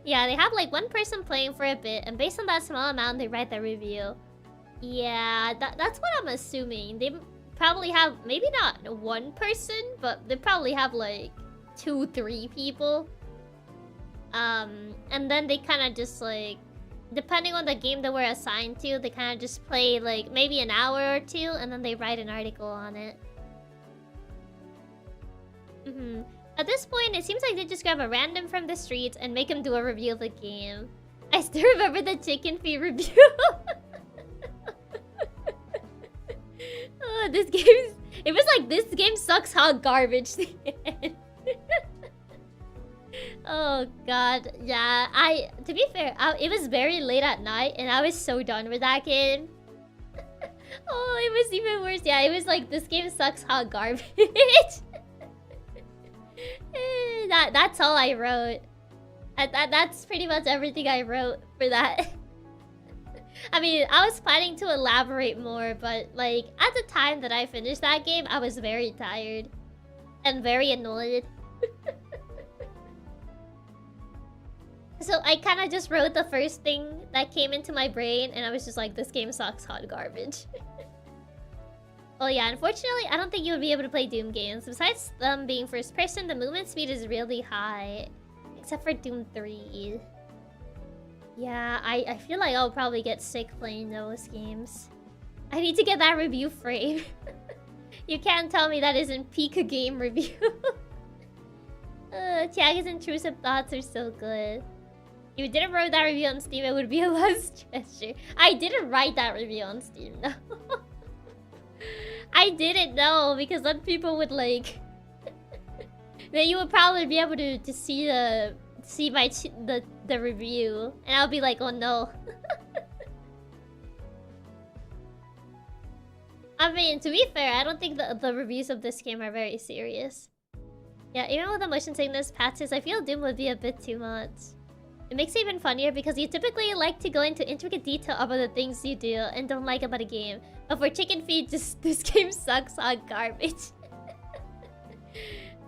Yeah, they have like one person playing for a bit, and based on that small amount, they write their review. Yeah, that's what I'm assuming. They probably have, maybe not one person, but they probably have like 2-3 people. And then they kind of just like, depending on the game that we're assigned to, they kind of just play like maybe an hour or two, and then they write an article on it. At this point, it seems like they just grab a random from the streets and make him do a review of the game. I still remember the chicken feet review. Oh, this game is... It was like, this game sucks hot garbage. Oh god, yeah. To be fair, it was very late at night and I was so done with that game. Oh, it was even worse. Yeah, it was like, this game sucks hot garbage. That's all I wrote. That's pretty much everything I wrote for that. I mean, I was planning to elaborate more, but like, at the time that I finished that game, I was very tired and very annoyed. So I kind of just wrote the first thing that came into my brain, and I was just like, this game sucks hot garbage. Oh yeah, unfortunately, I don't think you would be able to play Doom games. Besides them being first person, the movement speed is really high. Except for Doom 3. Yeah, I feel like I'll probably get sick playing those games. I need to get that review frame. You can't tell me that isn't peak a game review. Chiaki's intrusive thoughts are so good. If you didn't write that review on Steam, it would be a lost treasure. I didn't write that review on Steam, no. I didn't know, because then people would like... then you would probably be able to see the review, and I'll be like, oh no. I mean, to be fair, I don't think the reviews of this game are very serious. Yeah, even with the motion sickness patches, I feel Doom would be a bit too much. It makes it even funnier because you typically like to go into intricate detail about the things you do and don't like about a game. But for chicken feed, just this game sucks on garbage.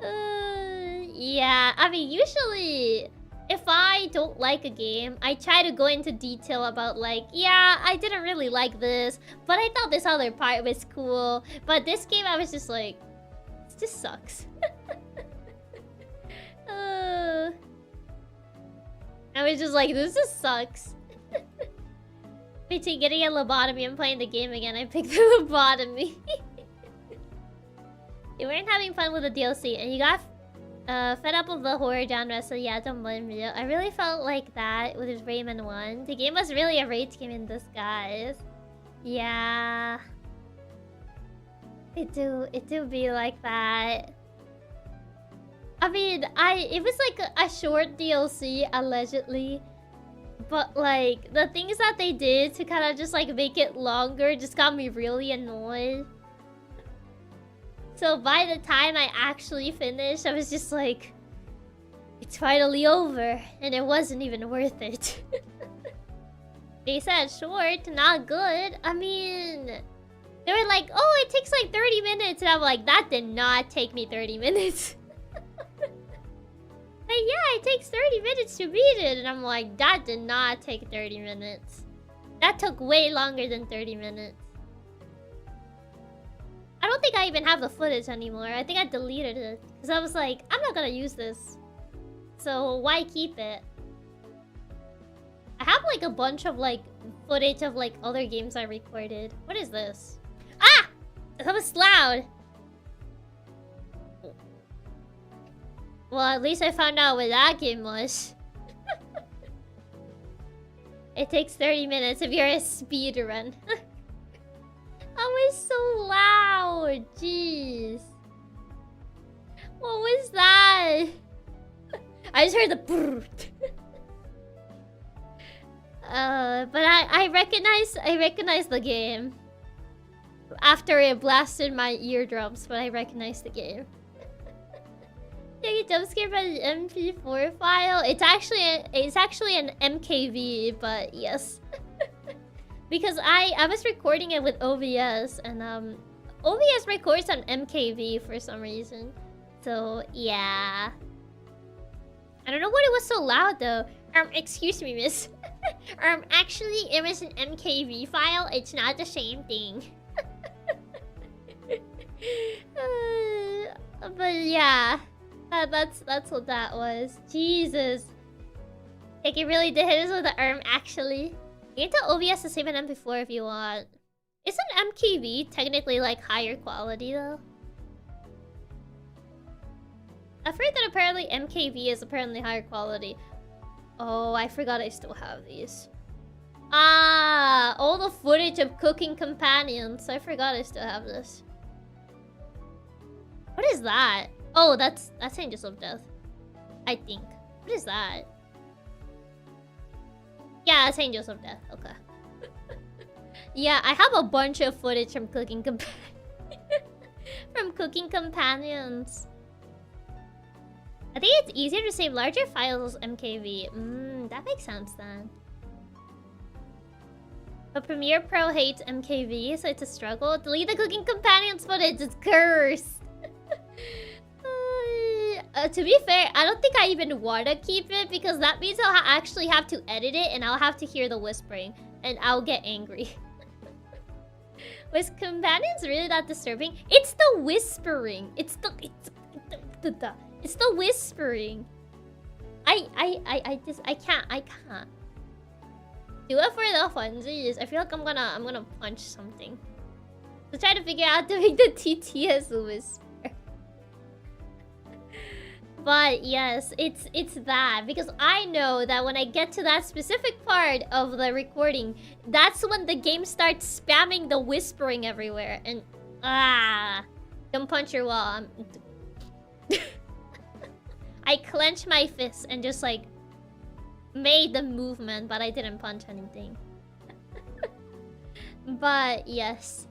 Yeah, I mean, usually, if I don't like a game, I try to go into detail about like, yeah, I didn't really like this, but I thought this other part was cool. But this game, I was just like, this just sucks. I was just like, this just sucks. Between getting a lobotomy and playing the game again, I picked the lobotomy. You weren't having fun with the DLC, and you got fed up with the horror genre, so yeah, don't blame you. I really felt like that with Rayman 1. The game was really a rage game in disguise. Yeah. It do be like that. I mean, it was like a short DLC, allegedly. But like the things that they did to kind of just like make it longer just got me really annoyed. So by the time I actually finished, I was just like, it's finally over, and it wasn't even worth it. They said short, not good. I mean, they were like, oh, it takes like 30 minutes, and I'm like, that did not take me 30 minutes. Like, yeah, it takes 30 minutes to beat it, and I'm like, that did not take 30 minutes. That took way longer than 30 minutes. I don't think I even have the footage anymore. I think I deleted it. Because I was like, I'm not gonna use this. So why keep it? I have like a bunch of like footage of like other games I recorded. What is this? Ah! That was loud. Well, at least I found out what that game was. It takes 30 minutes if you're a speedrun. That was so loud. Jeez. What was that? I just heard the brrrt. But I recognize the game. After it blasted my eardrums, but I recognized the game. Take a jump scare by the MP4 file. It's actually an MKV, but yes. Because I was recording it with OBS, and OBS records on MKV for some reason. So yeah. I don't know why it was so loud though. Excuse me, miss. Actually it was an MKV file. It's not the same thing. But yeah. That's what that was. Jesus. Like it really did hit us with the actually. You can tell OBS to save an MP4 if you want. Isn't MKV technically like higher quality though? I've heard that apparently MKV is apparently higher quality. Oh, I forgot I still have these. Ah, all the footage of cooking companions. I forgot I still have this. What is that? Oh, that's Angels of Death. I think. What is that? Yeah, it's Angels of Death. Okay. Yeah, I have a bunch of footage from cooking from cooking companions. I think it's easier to save larger files as MKV. That makes sense then. But Premiere Pro hates MKV, so it's a struggle. Delete the cooking companions footage. It's cursed. To be fair, I don't think I even want to keep it because that means I'll actually have to edit it and I'll have to hear the whispering and I'll get angry. Was companions really that disturbing? It's the whispering. It's the whispering. I can't. Do it for the funsies. I feel like I'm gonna punch something. So try to figure out to make the TTS whisper. But yes, it's that because I know that when I get to that specific part of the recording, that's when the game starts spamming the whispering everywhere and don't punch your wall. I clenched my fist and just like made the movement, but I didn't punch anything. But yes,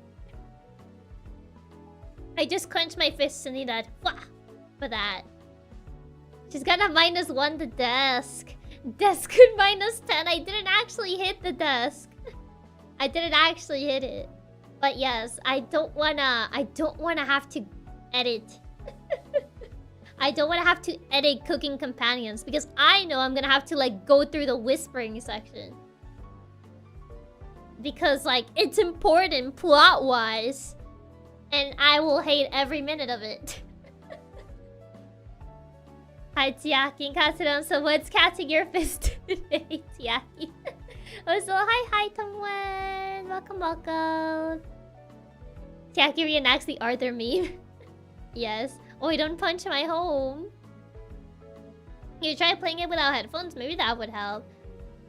I just clenched my fists and did that for that. She's got a -1 the desk. Desk could -10. I didn't actually hit the desk. I didn't actually hit it. But yes, I don't wanna have to edit. I don't wanna have to edit cooking companions because I know I'm gonna have to like go through the whispering section. Because like it's important plot-wise. And I will hate every minute of it. Hi, Chiaki Katsumi. So what's catching your fist today, Chiaki? Also, hi, Tongwen. Welcome. Chiaki reenacts the Arthur meme. Yes. Oh, don't punch my home. You try playing it without headphones? Maybe that would help.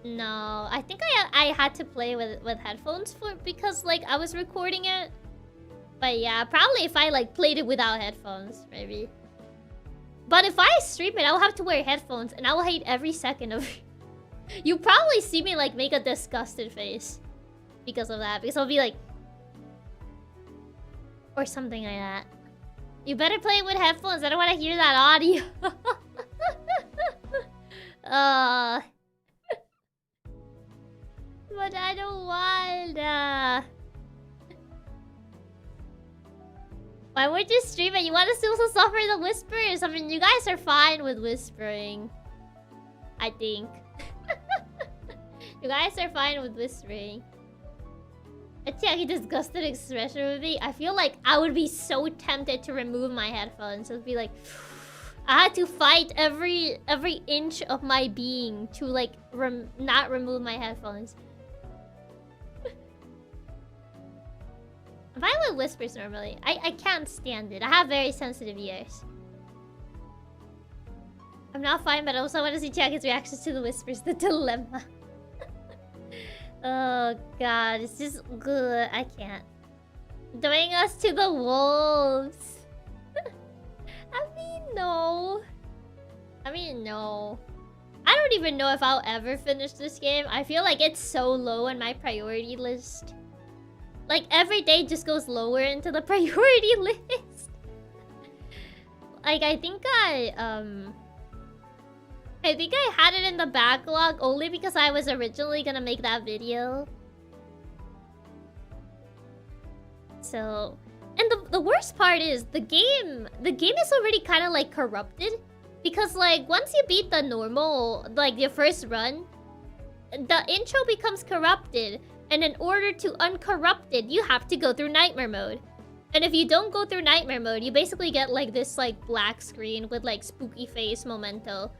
No, I think I had to play with headphones because like I was recording it. But yeah, probably if I like played it without headphones, maybe. But if I stream it, I'll have to wear headphones and I will hate every second of it. You probably see me like make a disgusted face because of that. Because I'll be like, or something like that. You better play it with headphones. I don't want to hear that audio. But I don't want. Why would you stream it? You want to still suffer the whispers? I mean, you guys are fine with whispering. I think. You guys are fine with whispering. A Chiaki disgusted expression would be... I feel like I would be so tempted to remove my headphones. It would be like... I had to fight every inch of my being to like not remove my headphones. I'm fine with whispers normally. I can't stand it. I have very sensitive ears. I'm not fine, but I also want to see Chiaki's reactions to the whispers. The dilemma. Oh god, it's just good. I can't. Doing us to the wolves. I mean, no. I don't even know if I'll ever finish this game. I feel like it's so low on my priority list. Like, every day just goes lower into the priority list. Like, I think I had it in the backlog only because I was originally gonna make that video. So... And the worst part is, the game is already kind of, like, corrupted. Because, like, once you beat the normal, like, your first run, the intro becomes corrupted. And in order to uncorrupt it, you have to go through nightmare mode. And if you don't go through nightmare mode, you basically get, like, this, like, black screen with, like, spooky face memento.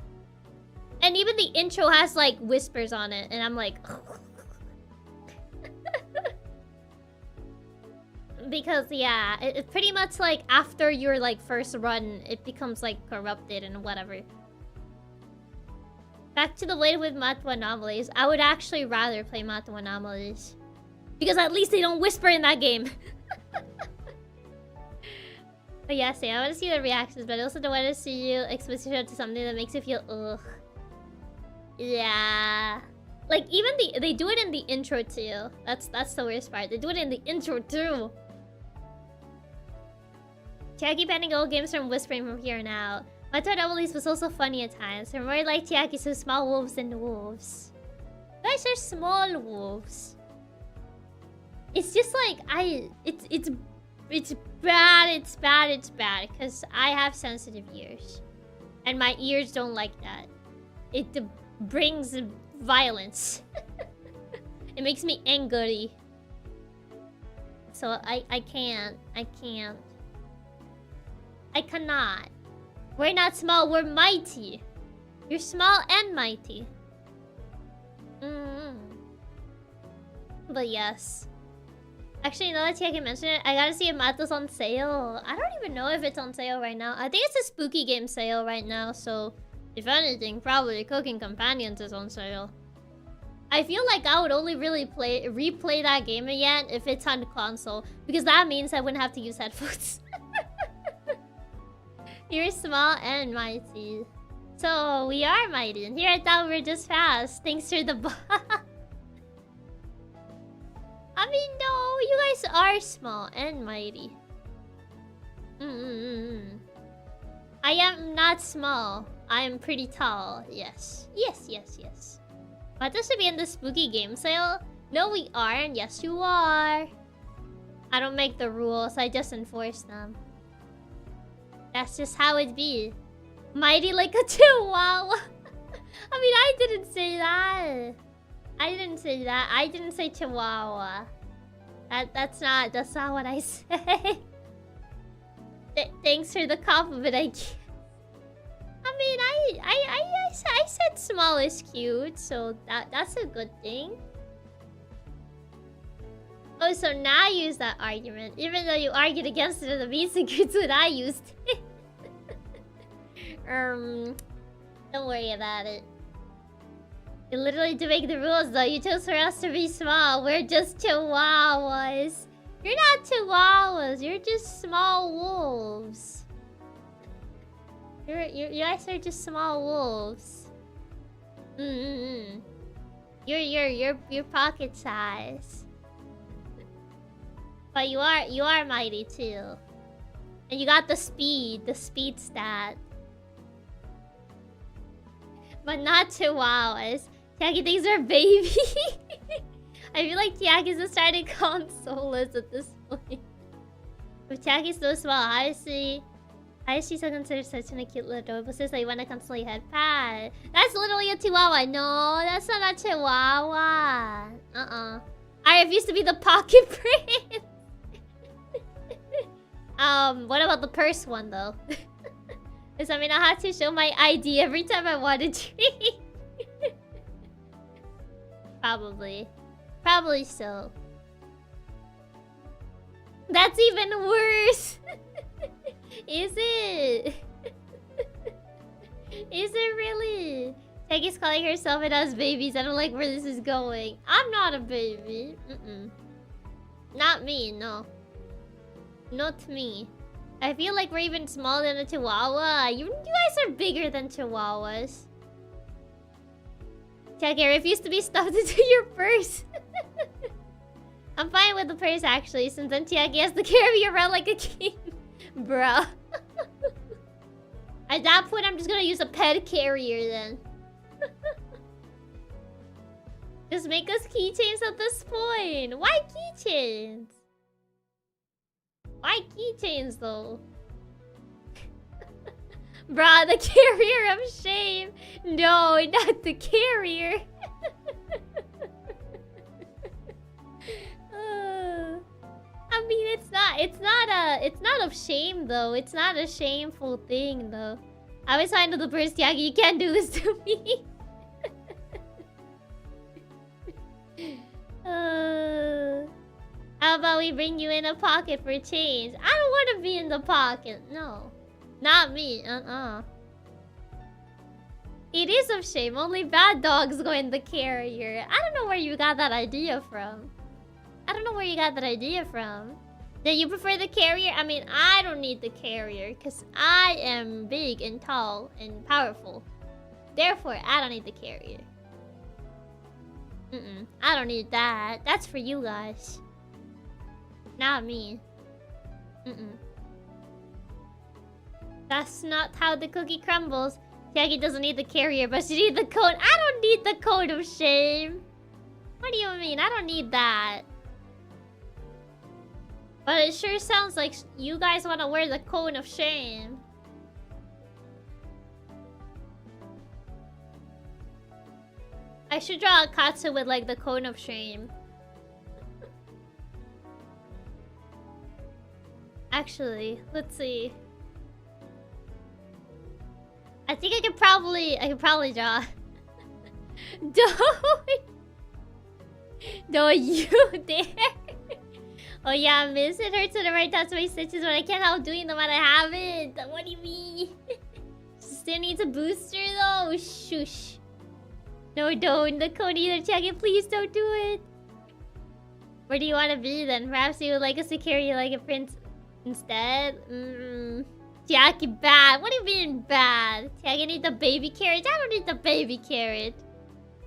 And even the intro has, like, whispers on it. And I'm like... Because, yeah, it pretty much, like, after your, like, first run, it becomes, like, corrupted and whatever. Back to the way with Mato Anomalies. I would actually rather play Mato Anomalies. Because at least they don't whisper in that game. But yeah, I want to see the reactions, but I also don't want to see you expose yourself to something that makes you feel ugh. Yeah. Like, even they do it in the intro too. That's the worst part. They do it in the intro too. Chiaki banning all games from whispering from here on out. Mato Anomalies was also funny at times. They're more like Chiaki, so small wolves than wolves. You guys are small wolves. It's just like it's bad because I have sensitive ears. And my ears don't like that. It brings violence. It makes me angry. So I can't. I cannot. We're not small, we're mighty. You're small and mighty. But yes. Actually, now that Chiaki mentioned it, I gotta see if Mato's on sale. I don't even know if it's on sale right now. I think it's a spooky game sale right now, so... If anything, probably Cooking Companions is on sale. I feel like I would only really replay that game again if it's on console. Because that means I wouldn't have to use headphones. You're small and mighty. So, we are mighty. And here I thought we were just fast. Thanks for the bot. I mean, no. You guys are small and mighty. I am not small. I am pretty tall. Yes. Yes. But this should be in the spooky game sale. No, we aren't. Yes, you are. I don't make the rules. I just enforce them. That's just how it be. Mighty like a chihuahua. I mean, I didn't say that. I didn't say chihuahua. That's not what I say. Thanks for the compliment, I guess. I mean, I said small is cute, so that's a good thing. Oh, so now you use that argument, even though you argued against it in the basic groups when I used it. Don't worry about it. You literally do make the rules, though. You chose for us to be small. We're just chihuahuas. You're not chihuahuas. You're just small wolves. You guys are just small wolves. Your pocket size. But you are mighty too. And you got the speed stat. But not chihuahuas. Chiaki thinks they're baby. I feel like Chiaki's a starting consolers at this point. If Chiaki's so small, how is she still considered such a cute little adorable sister? You want to constantly head pat. That's literally a chihuahua. No, that's not a chihuahua. I refuse to be the pocket prince. What about the purse one though? Because I mean, I had to show my ID every time I wanted to treat. Probably so. That's even worse. Is it? Is it really? Chiaki's calling herself and us babies. I don't like where this is going. I'm not a baby. Not me, no. Not me. I feel like we're even smaller than a chihuahua. You guys are bigger than chihuahuas. Chiaki, I refuse to be stuffed into your purse. I'm fine with the purse actually, since then Chiaki has to carry me around like a king. Bruh. At that point, I'm just gonna use a pet carrier then. Just make us keychains at this point. Why keychains? Why keychains though? Bruh, the carrier of shame. No, not the carrier. I mean, it's not of shame though. It's not a shameful thing though. I was trying to the first Chiaki, you can't do this to me. How about we bring you in a pocket for change? I don't want to be in the pocket. No. Not me. It is of shame. Only bad dogs go in the carrier. I don't know where you got that idea from. Then you prefer the carrier? I mean, I don't need the carrier because I am big and tall and powerful. Therefore, I don't need the carrier. I don't need that. That's for you guys. Not me. That's not how the cookie crumbles. Chiaki doesn't need the carrier, but she needs the cone. I don't need the cone of shame. What do you mean? I don't need that. But it sure sounds like you guys want to wear the cone of shame. I should draw a Katsu with like the cone of shame. Actually, let's see. I think I could probably draw. Don't you dare. Oh yeah, miss. It hurts when I touch my stitches, but I can't help doing them when I haven't. What do you mean? Still needs a booster though. Shush. No, don't. The code either. Chiaki, please don't do it. Where do you want to be then? Perhaps you would like us to carry you like a prince instead? Chiaki, bad. What do you mean bad? Chiaki need the baby carriage? I don't need the baby carriage.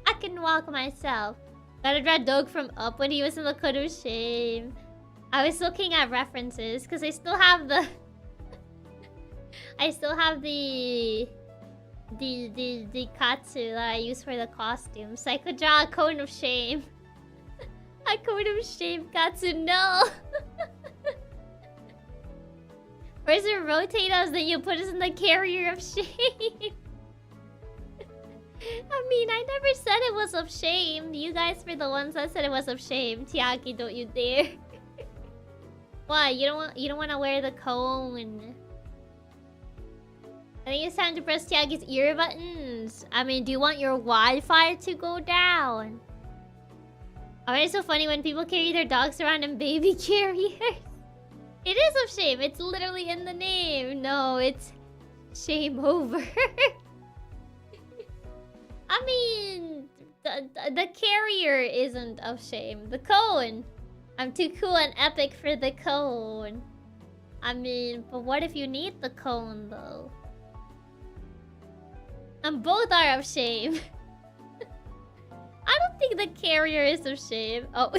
I can walk myself. Gotta draw Dog from Up when he was in the code of shame. I was looking at references because I still have the the katsu that I use for the costume. So I could draw a cone of shame. A cone of shame katsu, no. Where's it rotate us, then you put us in the carrier of shame? I mean, I never said it was of shame. You guys were the ones that said it was of shame. Chiaki, don't you dare. Why? You don't want to wear the cone. I think it's time to press Chiaki's ear buttons. I mean, do you want your Wi-Fi to go down? Alright, it's so funny when people carry their dogs around in baby carriers. It is of shame. It's literally in the name. No, it's shame over. I mean, the carrier isn't of shame. The cone. I'm too cool and epic for the cone. I mean, but what if you need the cone, though? And both are of shame. I don't think the carrier is of shame. Oh.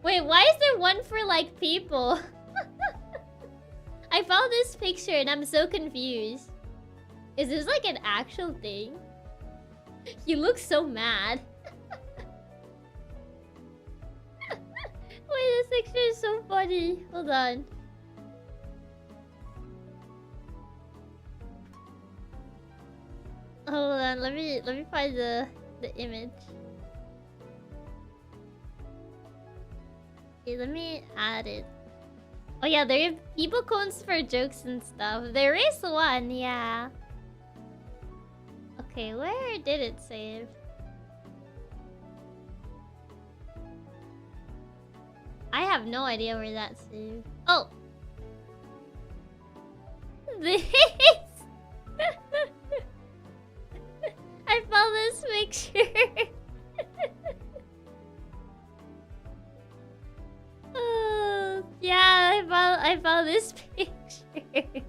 Wait, why is there one for, like, people? I found this picture and I'm so confused. Is this, like, an actual thing? You look so mad. Wait, this picture is so funny. Hold on. Hold on, let me find the image. Okay, let me add it. Oh yeah, there are people cones for jokes and stuff. There is one, yeah. Okay, where did it save? I have no idea where that saved. Oh! This! I found this picture. Oh, yeah, I found this picture.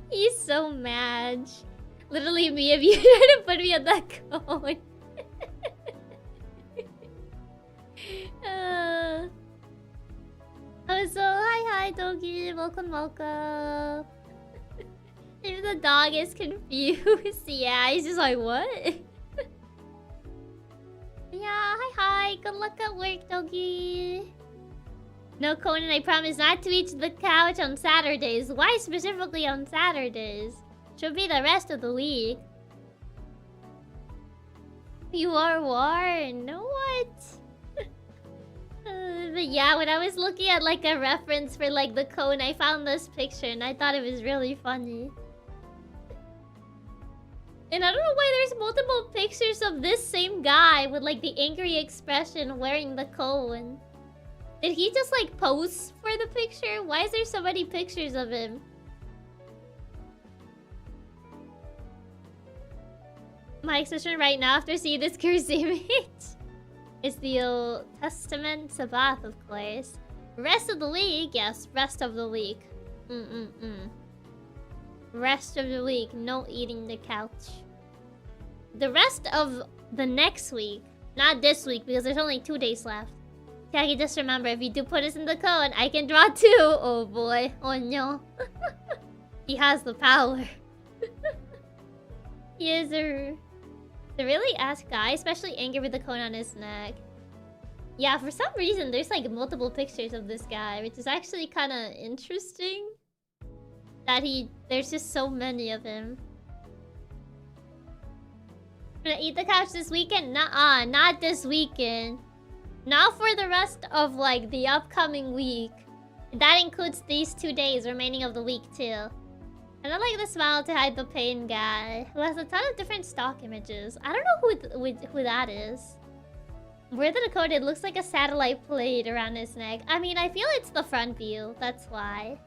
He's so mad. Literally me if you try to put me on that cone. Oh, so hi doggy, welcome. Even the dog is confused. Yeah, he's just like, what? Yeah, hi, good luck at work, doggy. No, Conan, I promise not to eat the couch on Saturdays. Why specifically on Saturdays? Should be the rest of the week. You are warned. What? But yeah, when I was looking at like a reference for like the cone, I found this picture and I thought it was really funny. And I don't know why there's multiple pictures of this same guy with like the angry expression wearing the cone. Did he just like pose for the picture? Why is there so many pictures of him? My expression right now after seeing this cursed image is the Old Testament Sabbath, of course. Rest of the week? Yes, rest of the week. Rest of the week, no eating the couch. The rest of the next week, not this week because there's only 2 days left. Chiaki, just remember, if you do put us in the cone, I can draw 2. Oh boy, oh no. He has the power. He is a really ass guy, especially angry with the cone on his neck. Yeah, for some reason, there's like multiple pictures of this guy, which is actually kind of interesting. That there's just so many of him. Gonna eat the couch this weekend? Nuh-uh, not this weekend. Not for the rest of like the upcoming week. That includes these 2 days remaining of the week too. I don't like the smile to hide the pain guy, who has a ton of different stock images. I don't know who that is. Where the code, it looks like a satellite plate around his neck. I mean, I feel it's the front view, that's why.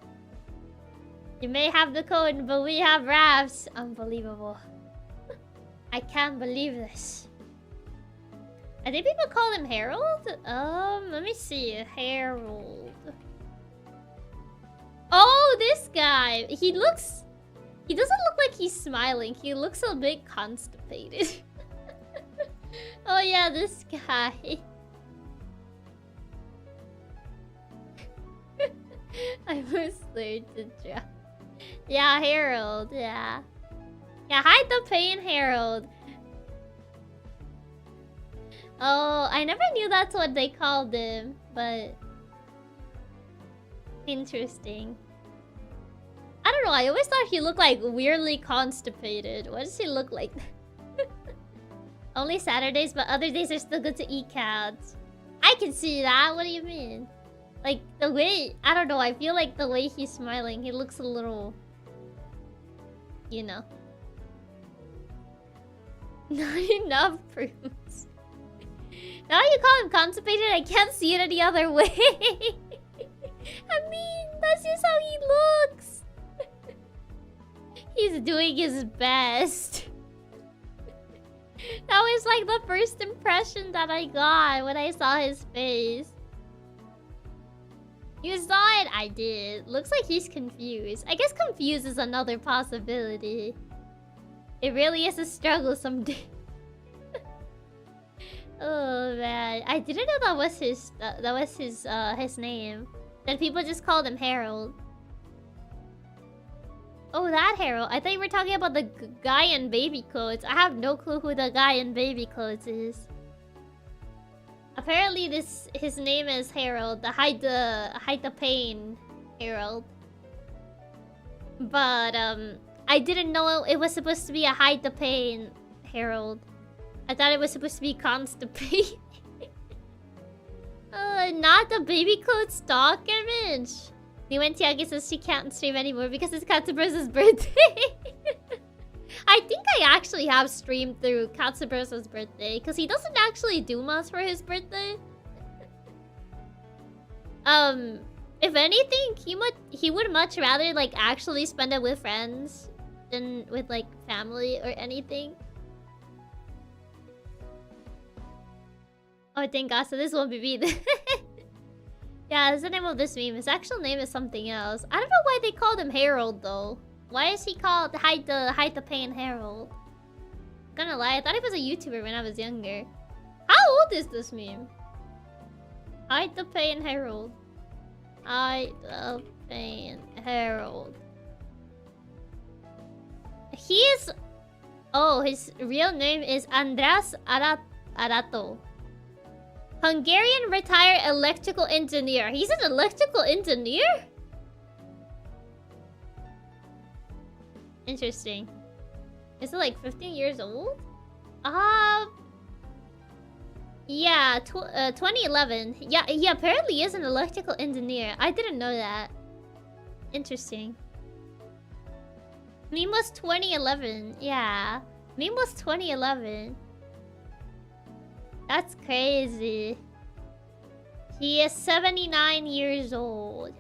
You may have the code, but we have rafts. Unbelievable. I can't believe this. I think people call him Harold? Let me see. Harold. Oh, this guy. He doesn't look like he's smiling. He looks a bit constipated. Oh yeah, this guy. I was learned to draw. Yeah, Harold, yeah. Yeah, hide the pain, Harold. Oh, I never knew that's what they called him, but... Interesting. I don't know, I always thought he looked like weirdly constipated. What does he look like? Only Saturdays, but other days are still good to eat cats. I can see that, what do you mean? Like, the way... I don't know, I feel like the way he's smiling, he looks a little... You know. Not enough prunes. Now you call him constipated, I can't see it any other way. I mean, that's just how he looks. He's doing his best. That was like the first impression that I got when I saw his face. You saw it? I did. Looks like he's confused. I guess confused is another possibility. It really is a struggle someday. Oh man, I didn't know that was his name. That people just called him Harold. Oh, that Harold. I thought you were talking about the guy in baby clothes. I have no clue who the guy in baby clothes is. Apparently, his name is Harold, the hide the pain Harold. But I didn't know it was supposed to be a hide the pain Harold. I thought it was supposed to be constipated. Not the baby clothes stock image. When Chiaki says she can't stream anymore because it's Katsubra's birthday. I think I actually have streamed through Katsubra's birthday because he doesn't actually do much for his birthday. If anything, he would much rather like actually spend it with friends than with like family or anything. Oh, thank God, so this won't be me. Yeah, that's the name of this meme. His actual name is something else. I don't know why they called him Harold though. Why is he called Hide the Pain Harold? Gonna lie, I thought he was a YouTuber when I was younger. How old is this meme? Hide the Pain Harold. Hide the Pain Harold. He is... Oh, his real name is Andras Arato. Hungarian retired electrical engineer. He's an electrical engineer? Interesting. Is it like 15 years old? Yeah, 2011. Yeah, he apparently is an electrical engineer. I didn't know that. Interesting. Meme was 2011. Yeah. Meme was 2011. That's crazy. He is 79 years old.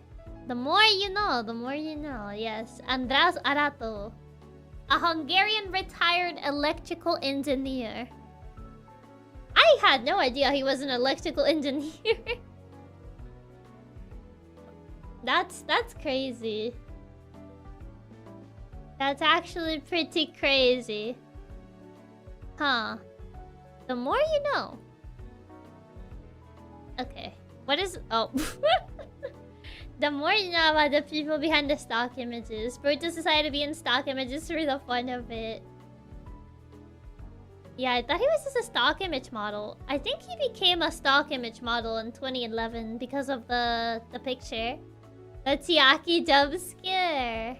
The more you know, the more you know. Yes, Andras Arato. A Hungarian retired electrical engineer. I had no idea he was an electrical engineer. That's crazy. That's actually pretty crazy. Huh. The more you know. Okay. What is... Oh. The more you know about the people behind the stock images. Brutus decided to be in stock images for the fun of it. Yeah, I thought he was just a stock image model. I think he became a stock image model in 2011 because of the picture. The Chiaki jump scare.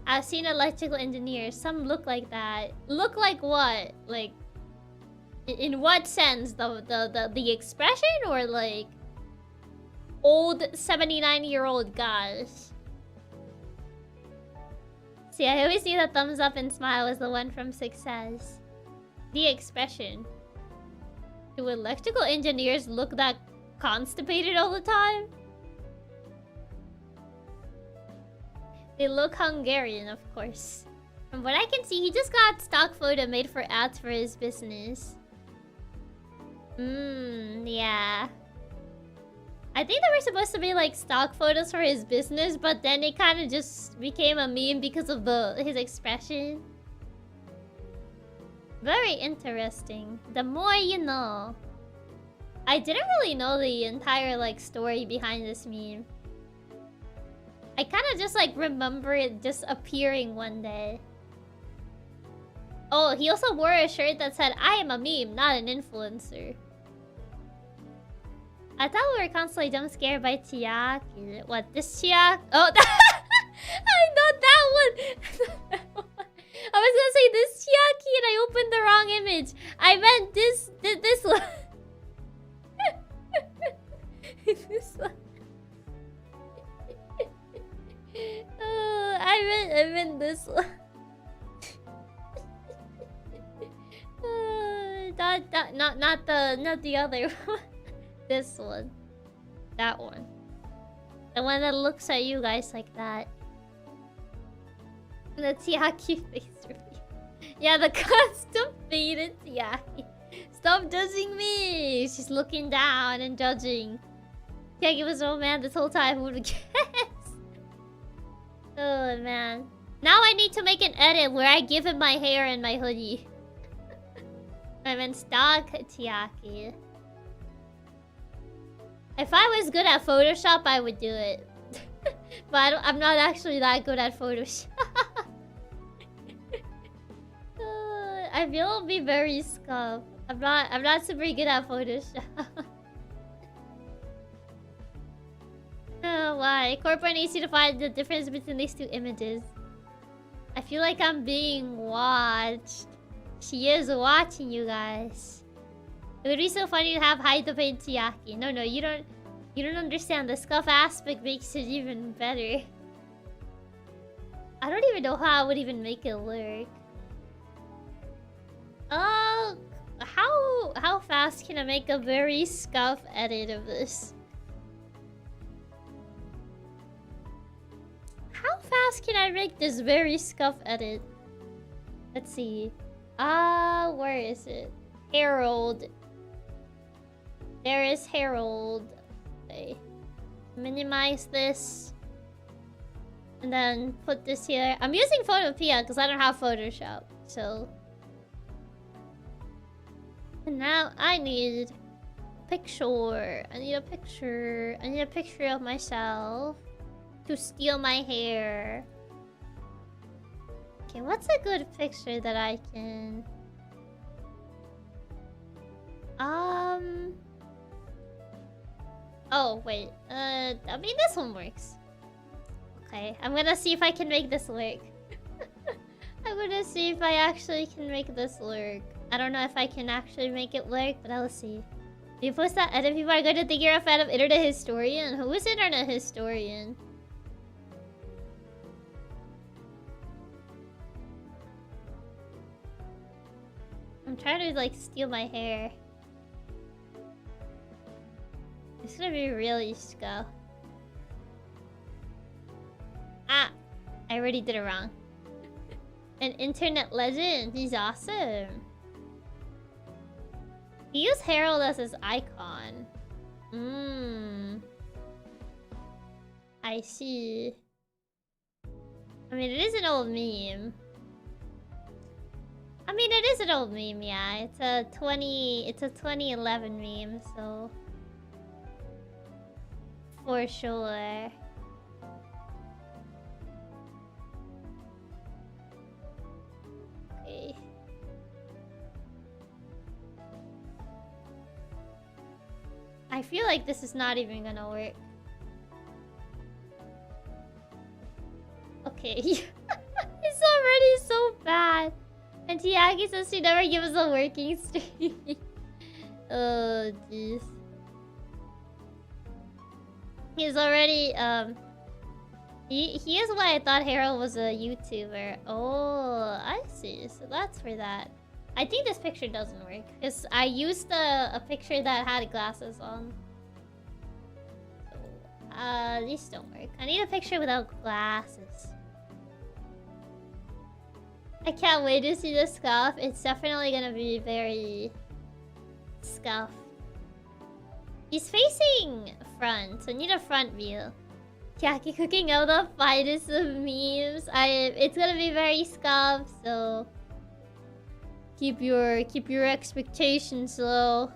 I've seen electrical engineers. Some look like that. Look like what? Like... In what sense? The expression or like... Old 79-year-old guys? See, I always knew that thumbs up and smile was the one from Success. The expression. Do electrical engineers look that constipated all the time? They look Hungarian, of course. From what I can see, he just got stock photo made for ads for his business. Yeah. I think they were supposed to be like stock photos for his business, but then it kind of just became a meme because of his expression. Very interesting. The more you know. I didn't really know the entire like story behind this meme. I kind of just like remember it just appearing one day. Oh, he also wore a shirt that said, "I am a meme, not an influencer." I thought we were constantly jump scared by Chiaki. What, this Chiaki? Oh, I thought that one. I was gonna say this Chiaki and I opened the wrong image. I meant this one. This one. Oh, I meant this one. Not the other one. This one. That one. The one that looks at you guys like that. The Chiaki face reveal. Yeah, the custom faded Chiaki. Stop judging me! She's looking down and judging. Chiaki was so mad this whole time. Who would guess? Oh man. Now I need to make an edit where I give him my hair and my hoodie. I'm in stock, Chiaki. If I was good at Photoshop, I would do it. But I'm not actually that good at Photoshop. I feel it'll be very scuffed. I'm not super good at Photoshop. Why? Corporate needs you to find the difference between these two images. I feel like I'm being watched. She is watching you guys. It would be so funny to have hide the pain Chiaki. No, you don't understand. The scuff aspect makes it even better. I don't even know how I would even make it work. Oh, how fast can I make a very scuff edit of this? How fast can I make this very scuff edit? Let's see. Where is it? Harold. There is Harold. Okay. Minimize this. And then put this here. I'm using Photopea because I don't have Photoshop. So. And now I need a picture. I need a picture. I need a picture of myself. To steal my hair. Okay, what's a good picture that I can... Oh, wait. I mean, this one works. Okay, I'm gonna see if I can make this work. I'm gonna see if I actually can make this work. I don't know if I can actually make it work, but I'll see. If you post that edit, people are going to think you're a fan of Internet Historian. Who is Internet Historian? I'm trying to, like, steal my hair. It's gonna be really scuffed. Ah! I already did it wrong. An internet legend. He's awesome. He used Harold as his icon. I see. I mean, it is an old meme. I mean, it is an old meme, yeah. It's a 2011 meme, so... For sure. Okay. I feel like this is not even gonna work. Okay. It's already so bad. And Chiaki says she never gives a working stream. Oh, jeez. He's already, he is why I thought Harold was a YouTuber. Oh, I see. So that's for that. I think this picture doesn't work. Because I used a picture that had glasses on. So, these don't work. I need a picture without glasses. I can't wait to see the scuff. It's definitely gonna be very... scuff. He's facing front, so I need a front view. Chiaki cooking out the finest of memes. It's gonna be very scuffed, so... Keep your expectations low.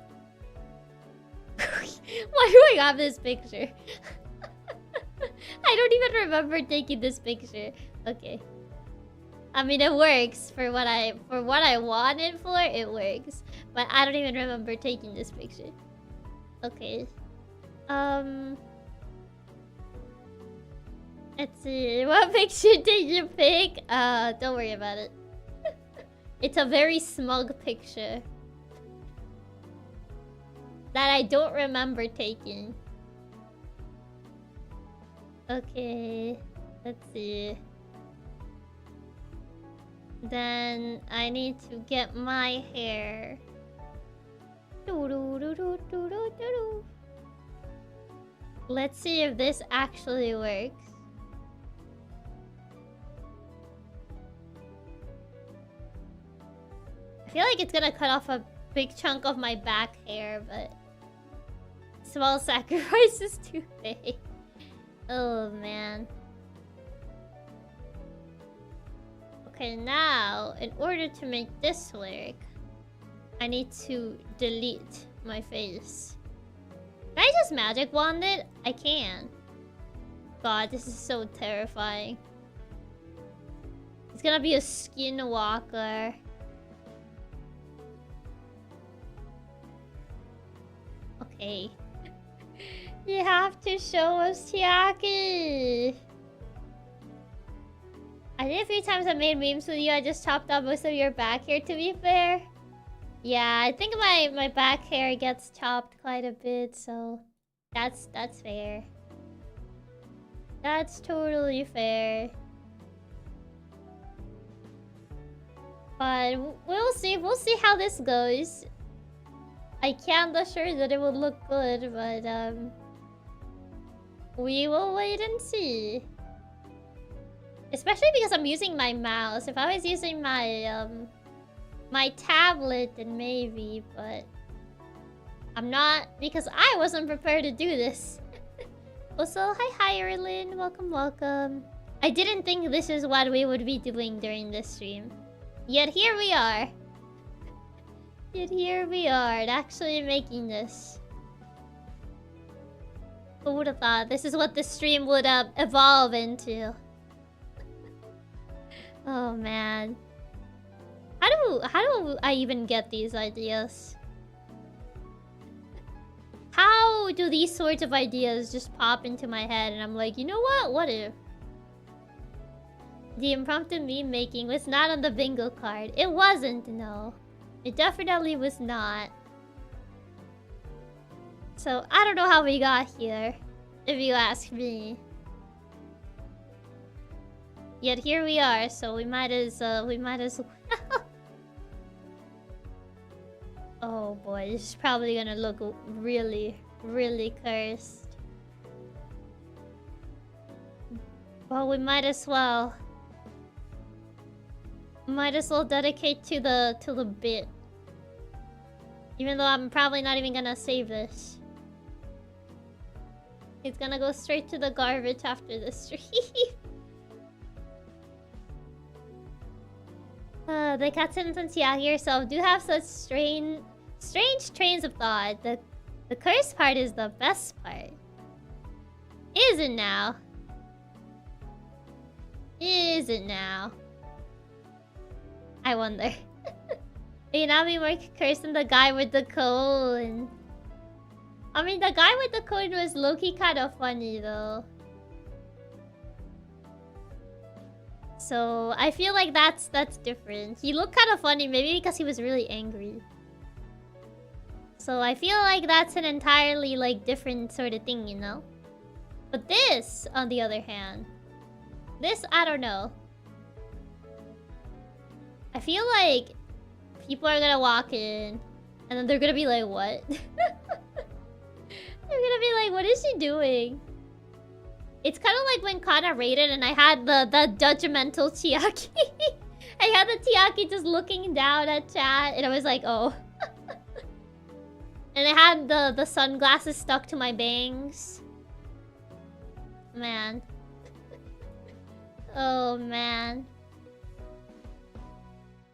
Why do I have this picture? I don't even remember taking this picture. Okay. I mean, it works for what I want it for. It works, but I don't even remember taking this picture. Okay. Let's see. What picture did you pick? Don't worry about it. It's a very smug picture that I don't remember taking. Okay. Let's see. Then I need to get my hair. Let's see if this actually works. I feel like it's gonna cut off a big chunk of my back hair, but small sacrifice is too big. Oh man. Okay, now, in order to make this work, I need to delete my face. Can I just magic wand it? I can. God, this is so terrifying. It's gonna be a skinwalker. Okay. You have to show us Chiaki. I think a few times I made memes with you, I just chopped off most of your back hair, to be fair. Yeah, I think my back hair gets chopped quite a bit, so that's fair. That's totally fair. But we'll see how this goes. I can't assure that it will look good, but we will wait and see. Especially because I'm using my mouse. If I was using my my tablet, then maybe, but I'm not, because I wasn't prepared to do this. Also, hi Ireland, welcome. I didn't think this is what we would be doing during this stream. Yet here we are. Actually making this. Who would have thought this is what the stream would evolve into? Oh man. How do I even get these ideas? How do these sorts of ideas just pop into my head and I'm like, you know what? What if? The impromptu meme making was not on the bingo card. It wasn't, no. It definitely was not. So, I don't know how we got here, if you ask me. Yet here we are, so we might as well. Oh boy, this is probably gonna look really, really cursed. Well, we might as well. Dedicate to the bit. Even though I'm probably not even gonna save this. It's gonna go straight to the garbage after the stream. The Katsumi and Chiaki yourself do have such strange trains of thought. The cursed part is the best part. Is it now? Is it now? I wonder. May not be more cursed than the guy with the cone. I mean, the guy with the cone was low-key kind of funny though. So I feel like that's different. He looked kind of funny, maybe because he was really angry. So I feel like that's an entirely like different sort of thing, you know? But this, on the other hand, this, I don't know. I feel like people are gonna walk in and then they're gonna be like, what? They're gonna be like, what is she doing? It's kind of like when Kana raided and I had the judgmental Chiaki. I had the Chiaki just looking down at chat and I was like, oh. And I had the sunglasses stuck to my bangs. Man. Oh man.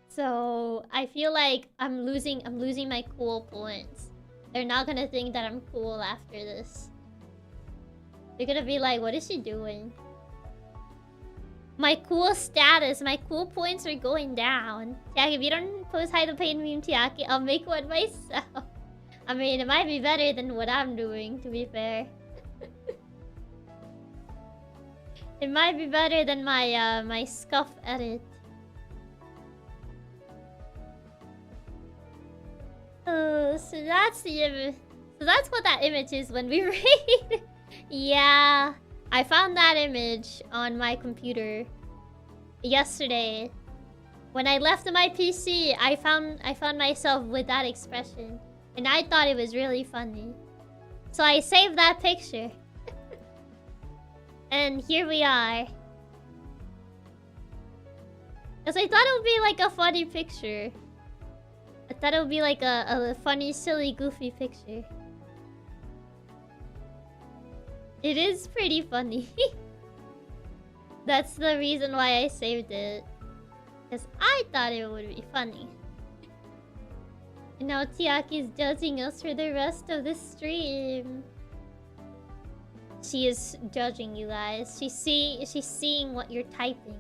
So I feel like I'm losing my cool points. They're not gonna think that I'm cool after this. They're gonna be like, what is she doing? My cool status, my cool points are going down. Chiaki, if you don't post hi to pain meme Chiaki, I'll make one myself. I mean, it might be better than what I'm doing, to be fair. It might be better than my my scuff edit. Oh, so that's the image. So that's what that image is when we raid. Yeah, I found that image on my computer yesterday. When I left my PC, I found myself with that expression, and I thought it was really funny. So I saved that picture. And here we are. Because I thought it would be like a funny picture. I thought it would be like a funny, silly, goofy picture. It is pretty funny. That's the reason why I saved it. Because I thought it would be funny. And now Chiaki's judging us for the rest of the stream. She is judging you guys. She's seeing what you're typing.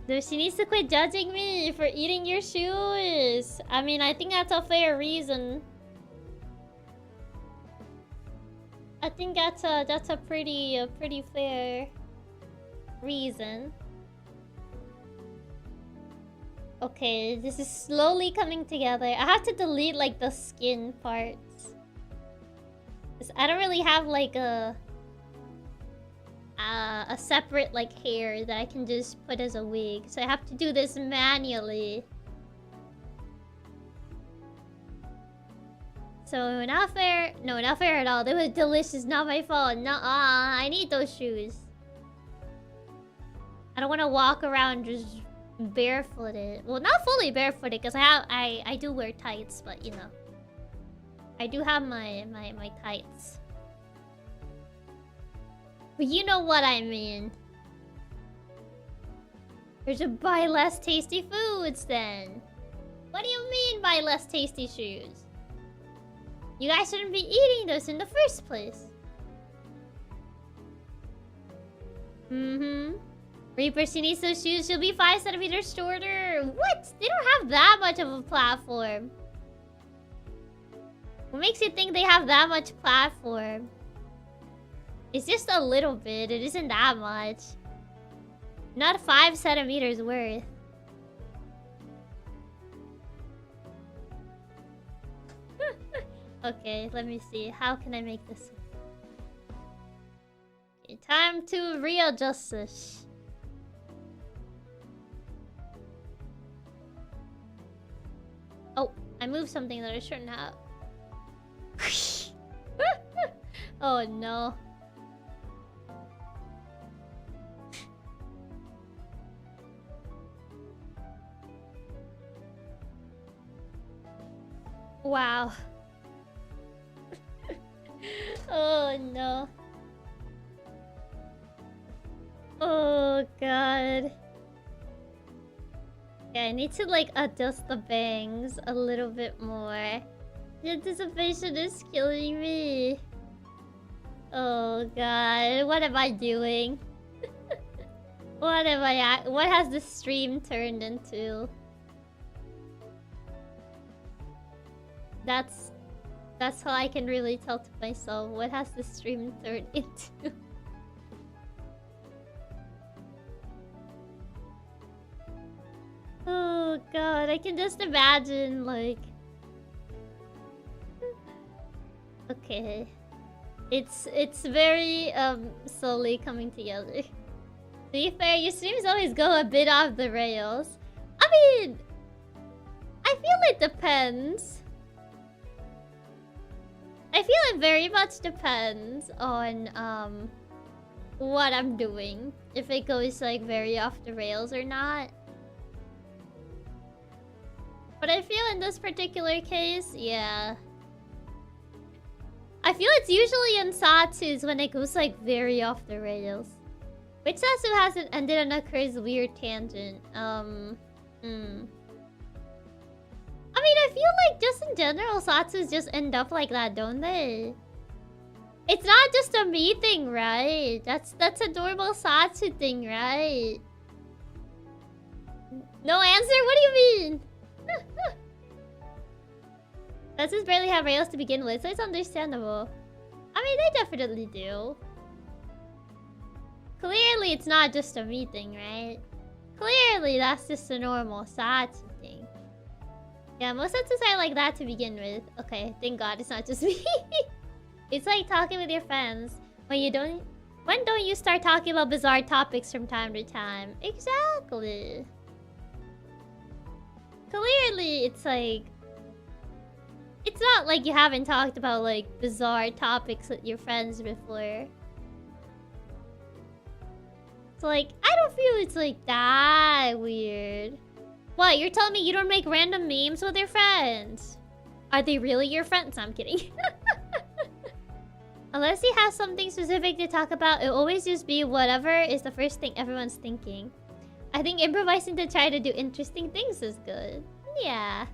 No, she needs to quit judging me for eating your shoes. I mean, I think that's a fair reason. I think that's a pretty fair reason. Okay, this is slowly coming together. I have to delete like the skin parts. 'Cause I don't really have like a separate like hair that I can just put as a wig. So I have to do this manually. So not fair. No, not fair at all. They were delicious. Not my fault. Nuh-uh. I need those shoes. I don't want to walk around just barefooted. Well, not fully barefooted because I do wear tights, but you know, I do have my tights. But you know what I mean. We should buy less tasty foods then. What do you mean by less tasty shoes? You guys shouldn't be eating those in the first place. Reaper, she needs those shoes. She'll be 5 centimeters shorter. What? They don't have that much of a platform. What makes you think they have that much platform? It's just a little bit. It isn't that much. Not 5 centimeters worth. Okay, let me see. How can I make this? Okay, time to readjust this. Oh, I moved something that I shouldn't have. Oh no. Wow. Oh no. Oh god. Yeah, I need to like adjust the bangs a little bit more. The anticipation is killing me. Oh god, what am I doing? What has the stream turned into? That's how I can really tell to myself what has the stream turned into. Oh god, I can just imagine like okay. It's very slowly coming together. To be fair, your streams always go a bit off the rails. I mean, I feel it depends. I feel it very much depends on what I'm doing. If it goes like very off the rails or not. But I feel in this particular case, yeah. I feel it's usually in Satsu's when it goes like very off the rails. Which Satsu hasn't ended on a crazy weird tangent? I mean, I feel like just in general, Satsus just end up like that, don't they? It's not just a me thing, right? That's a normal Satsu thing, right? No answer? What do you mean? Satsus barely have rails to begin with, so it's understandable. I mean, they definitely do. Clearly, it's not just a me thing, right? Clearly, that's just a normal Satsu thing. Yeah, most Satsus are like that to begin with. Okay, thank God it's not just me. It's like talking with your friends. When don't you start talking about bizarre topics from time to time? Exactly. Clearly, it's like... It's not like you haven't talked about like bizarre topics with your friends before. So like, I don't feel it's like that weird. What, you're telling me you don't make random memes with your friends? Are they really your friends? I'm kidding. Unless you have something specific to talk about, it'll always just be whatever is the first thing everyone's thinking. I think improvising to try to do interesting things is good. Yeah.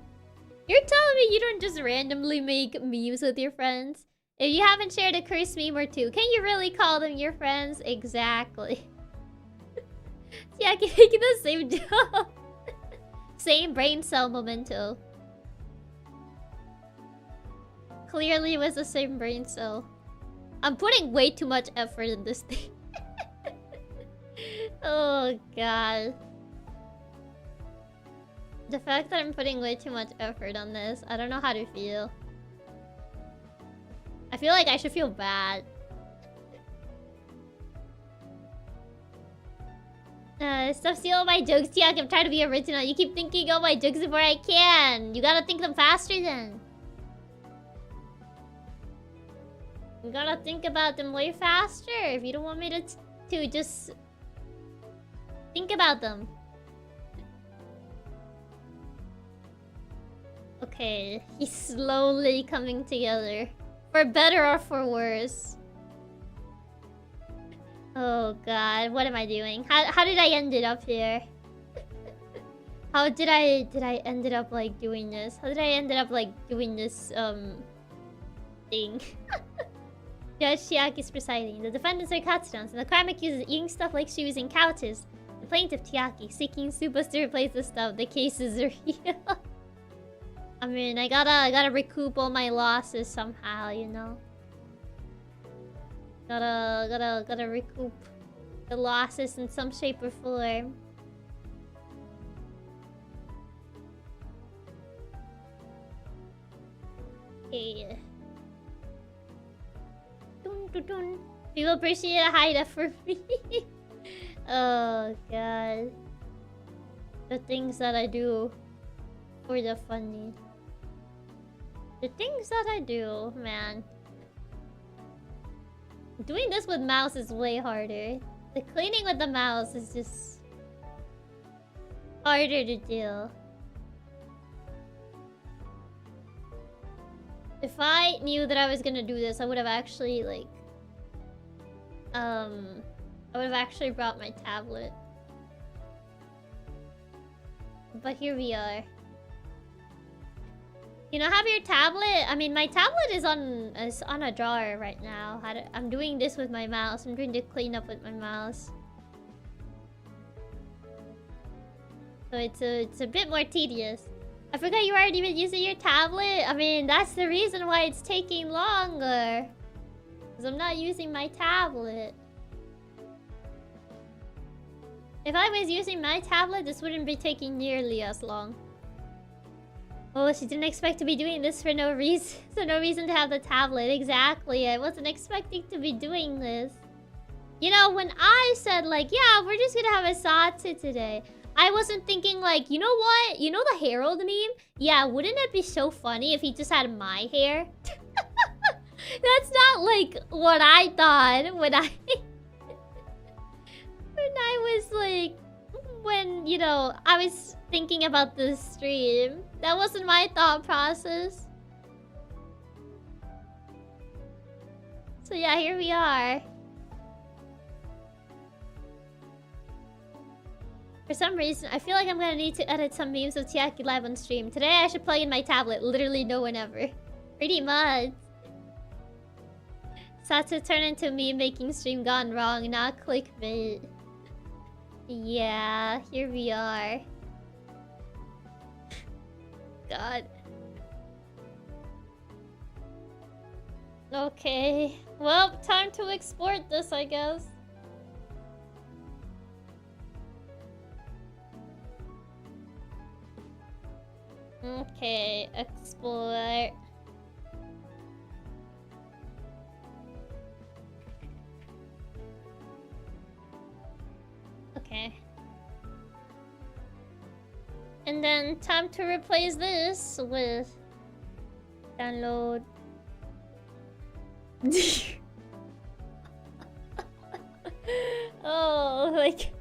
You're telling me you don't just randomly make memes with your friends? If you haven't shared a cursed meme or two, can you really call them your friends? Exactly. Yeah, I can make the same joke. Same brain cell memento. Clearly it was the same brain cell. I'm putting way too much effort in this thing. Oh god. The fact that I'm putting way too much effort on this, I don't know how to feel. I feel like I should feel bad. Stop stealing my jokes, Chiaki. I'm trying to be original. You keep thinking of my jokes before I can. You gotta think them faster then. You gotta think about them way faster if you don't want me to just think about them. Okay, he's slowly coming together. For better or for worse. Oh god, what am I doing? How did I end it up here? How did I ended up like doing this? How did I ended up like doing this thing? Judge Chiaki is presiding. The defendants are Katsunans, and the crime accuses eating stuff like shoes and couches. The plaintiff Chiaki seeking Supas to replace the stuff. The case is real. I mean, I gotta recoup all my losses somehow, you know. Gotta recoup the losses in some shape or form. Okay. Dun, dun, dun. People appreciate a hideout for me. Oh god. The things that I do for the funny. The things that I do, man. Doing this with mouse is way harder. The cleaning with the mouse is just harder to do. If I knew that I was gonna do this, I would have actually like I would have actually brought my tablet. But here we are. You know, have your tablet. I mean, my tablet is on a drawer right now. I'm doing this with my mouse. I'm doing the cleanup with my mouse. So it's a bit more tedious. I forgot you already been using your tablet. I mean, that's the reason why it's taking longer. Because I'm not using my tablet. If I was using my tablet, this wouldn't be taking nearly as long. Oh, she didn't expect to be doing this for no reason. So no reason to have the tablet. Exactly. I wasn't expecting to be doing this. You know, when I said like, yeah, we're just gonna have a satsu today, I wasn't thinking like, you know what? You know the Harold meme? Yeah, wouldn't it be so funny if he just had my hair? That's not like what I thought when I... when I was like... When, you know, I was thinking about this stream. That wasn't my thought process. So yeah, here we are. For some reason, I feel like I'm gonna need to edit some memes of Chiaki live on stream. Today I should plug in my tablet. Literally no one ever. Pretty much. Satsu turned into meme making stream gone wrong, not clickbait. Yeah, here we are. God. Okay. Well, time to export this, I guess. Okay, export. Okay. And then time to replace this with download. Oh, like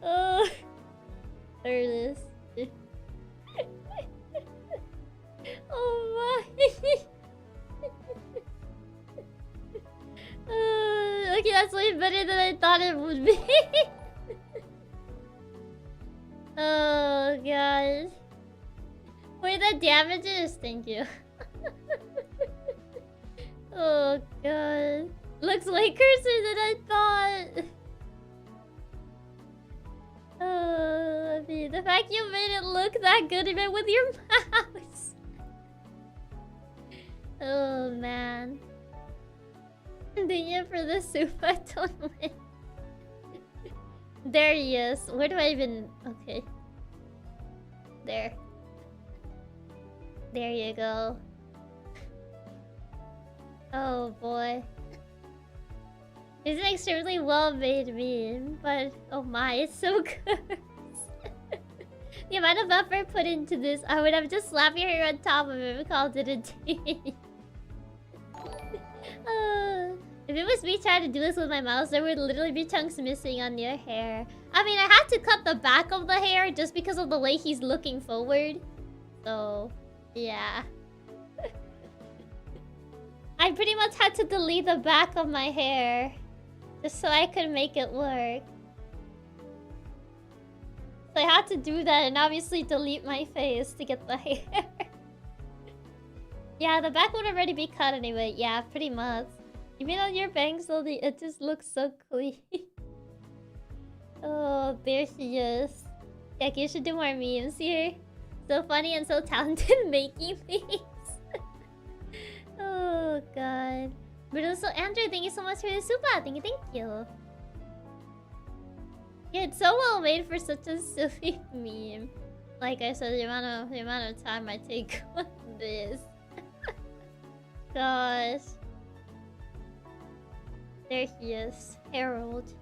oh, there it is. Oh my. Okay, that's way better than I thought it would be. Oh gosh. Wait, the damages? Thank you. Oh god. Looks way cursor than I thought. Oh, I mean, the fact you made it look that good even with your mouse. Oh man. Thank you for the super tournament. There he is. Where do I even... Okay. There. There you go. Oh boy. It's an extremely well-made meme, but oh my, it's so good. The amount of effort put into this, I would have just slapped your hair on top of it and called it a day. If it was me trying to do this with my mouse, there would literally be chunks missing on your hair. I mean, I had to cut the back of the hair just because of the way he's looking forward. So, yeah. I pretty much had to delete the back of my hair just so I could make it work. So I had to do that and obviously delete my face to get the hair. Yeah, the back would already be cut anyway. Yeah, pretty much. Even on your bangs, it just looks so clean. Oh, there she is. Yeah, you should do more memes here. So funny and so talented making memes. Oh god. But also, Andrew, thank you so much for the super. Thank you. Yeah, it's so well made for such a silly meme. Like I said, the amount of time I take on this. Gosh. There he is, Harold.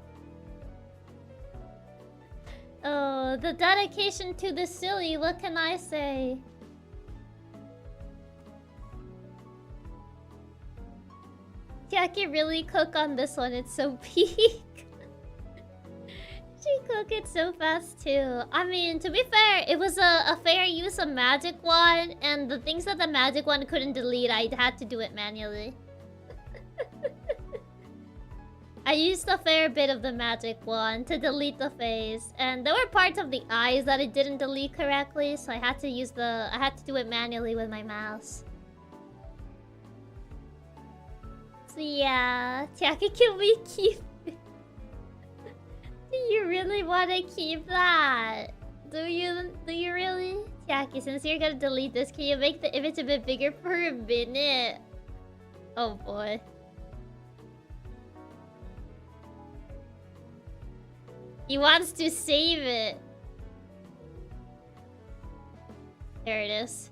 Oh, the dedication to the silly, what can I say? Chiaki really cook on this one, it's so peak. She cook it so fast too. I mean, to be fair, it was a fair use of magic wand, and the things that the magic wand couldn't delete, I had to do it manually. I used a fair bit of the magic wand to delete the face, and there were parts of the eyes that it didn't delete correctly, so I had to do it manually with my mouse. So yeah, Chiaki, can we keep it? Do you really want to keep that? Do you really? Chiaki, since you're gonna delete this, can you make the image a bit bigger for a minute? Oh boy. He wants to save it. There it is.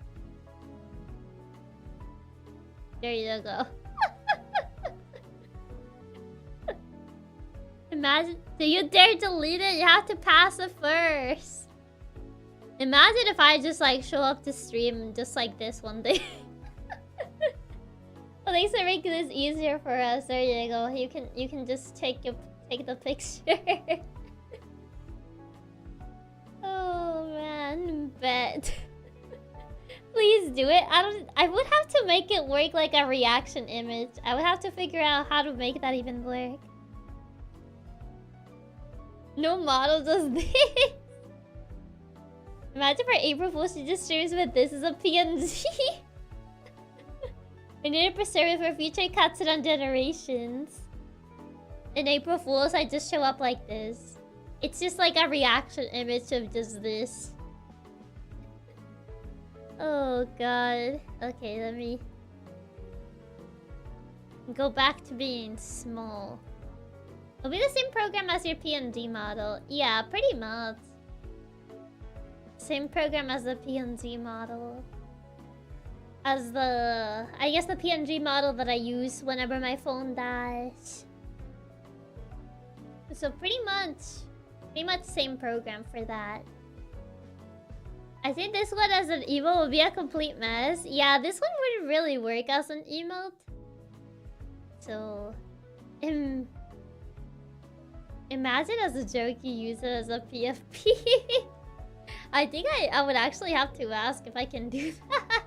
There you go. Imagine, do you dare delete it? You have to pass it first. Imagine if I just like show up to stream just like this one day. Well, thanks for making this easier for us. There you go. You can just take the picture. Oh man, bet. Please do it. I would have to make it work like a reaction image. I would have to figure out how to make that even work. No model does this. Imagine for April Fool's, she just streams with this as a PNG. I need to preserve it for future Katsura generations. In April Fool's, I just show up like this. It's just like a reaction image of just this. Oh god. Okay, let me go back to being small. It'll be the same program as your PNG model. Yeah, pretty much. Same program as the PNG model. As I guess the PNG model that I use whenever my phone dies. So pretty much same program for that. I think this one as an emote would be a complete mess. Yeah, this one wouldn't really work as an emote. So, imagine as a joke you use it as a PFP. I think I would actually have to ask if I can do that.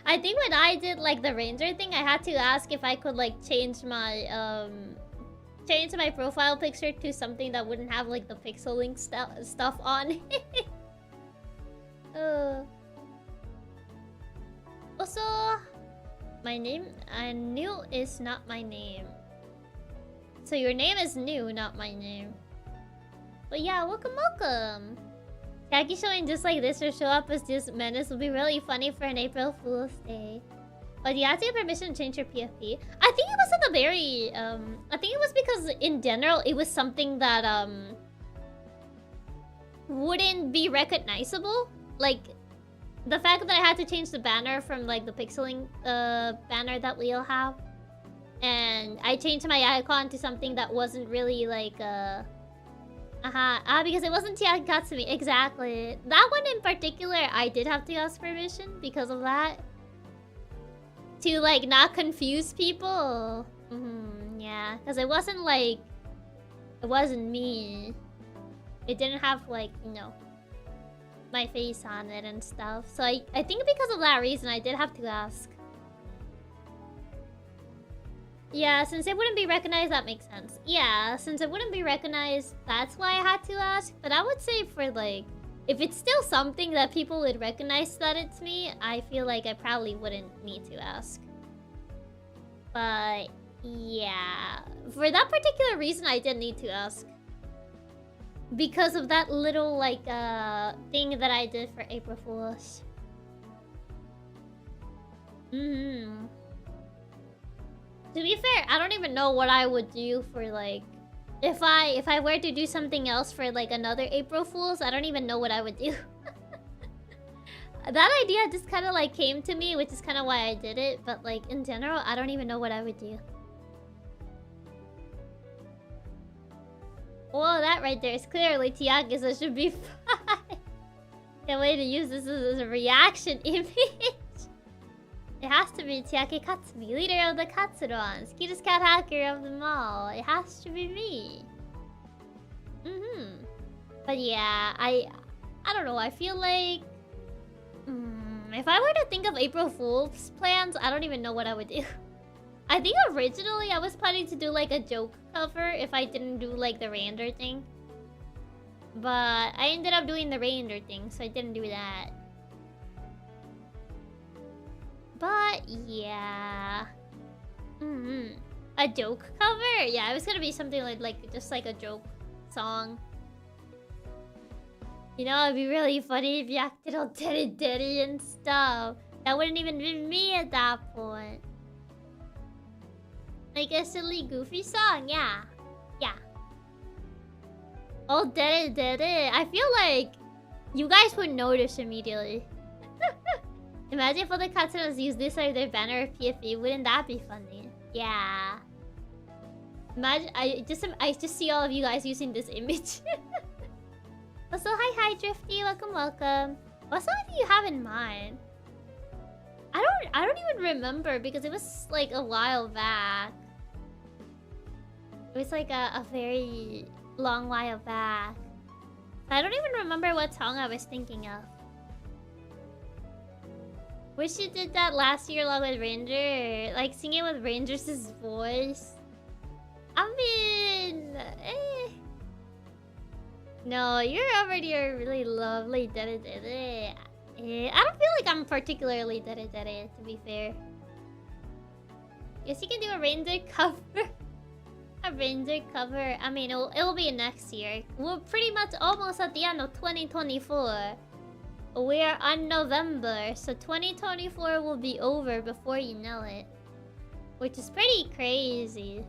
I think when I did like the ranger thing, I had to ask if I could like change my profile picture to something that wouldn't have like the PixelLink stuff on it. Also, my name new is not my name. So your name is new, not my name. But yeah, welcome. Chiaki showing just like this or show up as just menace would be really funny for an April Fool's Day. But you have to get permission to change your PFP. I think it was at the very I think it was because in general it was something that wouldn't be recognizable. Like the fact that I had to change the banner from like the PixelLink banner that we all have. And I changed my icon to something that wasn't really like because it wasn't Chiaki Katsumi. Exactly. That one in particular, I did have to ask permission because of that. To like not confuse people. Yeah, because it wasn't like it wasn't me. It didn't have like, you know, my face on it and stuff. So I think because of that reason I did have to ask. Yeah, since it wouldn't be recognized, that makes sense. Yeah, since it wouldn't be recognized, that's why I had to ask. But I would say for like, if it's still something that people would recognize that it's me, I feel like I probably wouldn't need to ask. But yeah, for that particular reason, I did need to ask. Because of that little like thing that I did for April Fools. To be fair, I don't even know what I would do for like if I were to do something else for like another April Fools, I don't even know what I would do. That idea just kind of like came to me, which is kind of why I did it, but like in general, I don't even know what I would do. Whoa, that right there is clearly Chiaki, so it should be fine. Can't wait to use this as a reaction image. It has to be Chiaki Katsumi, leader of the Katsurons, cutest cat hacker of them all. It has to be me. But yeah, I don't know. I feel like if I were to think of April Fool's plans, I don't even know what I would do. I think originally I was planning to do like a joke cover if I didn't do like the reindeer thing. But I ended up doing the reindeer thing, so I didn't do that. But yeah. A joke cover? Yeah, it was gonna be something like just like a joke song. You know, it'd be really funny if you acted all teddy and stuff. That wouldn't even be me at that point. Like a silly goofy song, yeah. Yeah. All did it. I feel like you guys would notice immediately. Imagine if all the Katsunos use this as their banner of PFE. Wouldn't that be funny? Yeah. Imagine I just see all of you guys using this image. Also, hi Drifty, welcome. What song do you have in mind? I don't even remember because it was like a while back. It was like a very long while back. I don't even remember what song I was thinking of. Wish you did that last year along with Ranger. Like singing with Ranger's voice. I mean, no, you're already a really lovely dede. I don't feel like I'm particularly dede, to be fair. Guess you can do a Ranger cover. A Ranger cover. I mean, it'll be next year. We're pretty much almost at the end of 2024. We're on November, so 2024 will be over before you know it. Which is pretty crazy.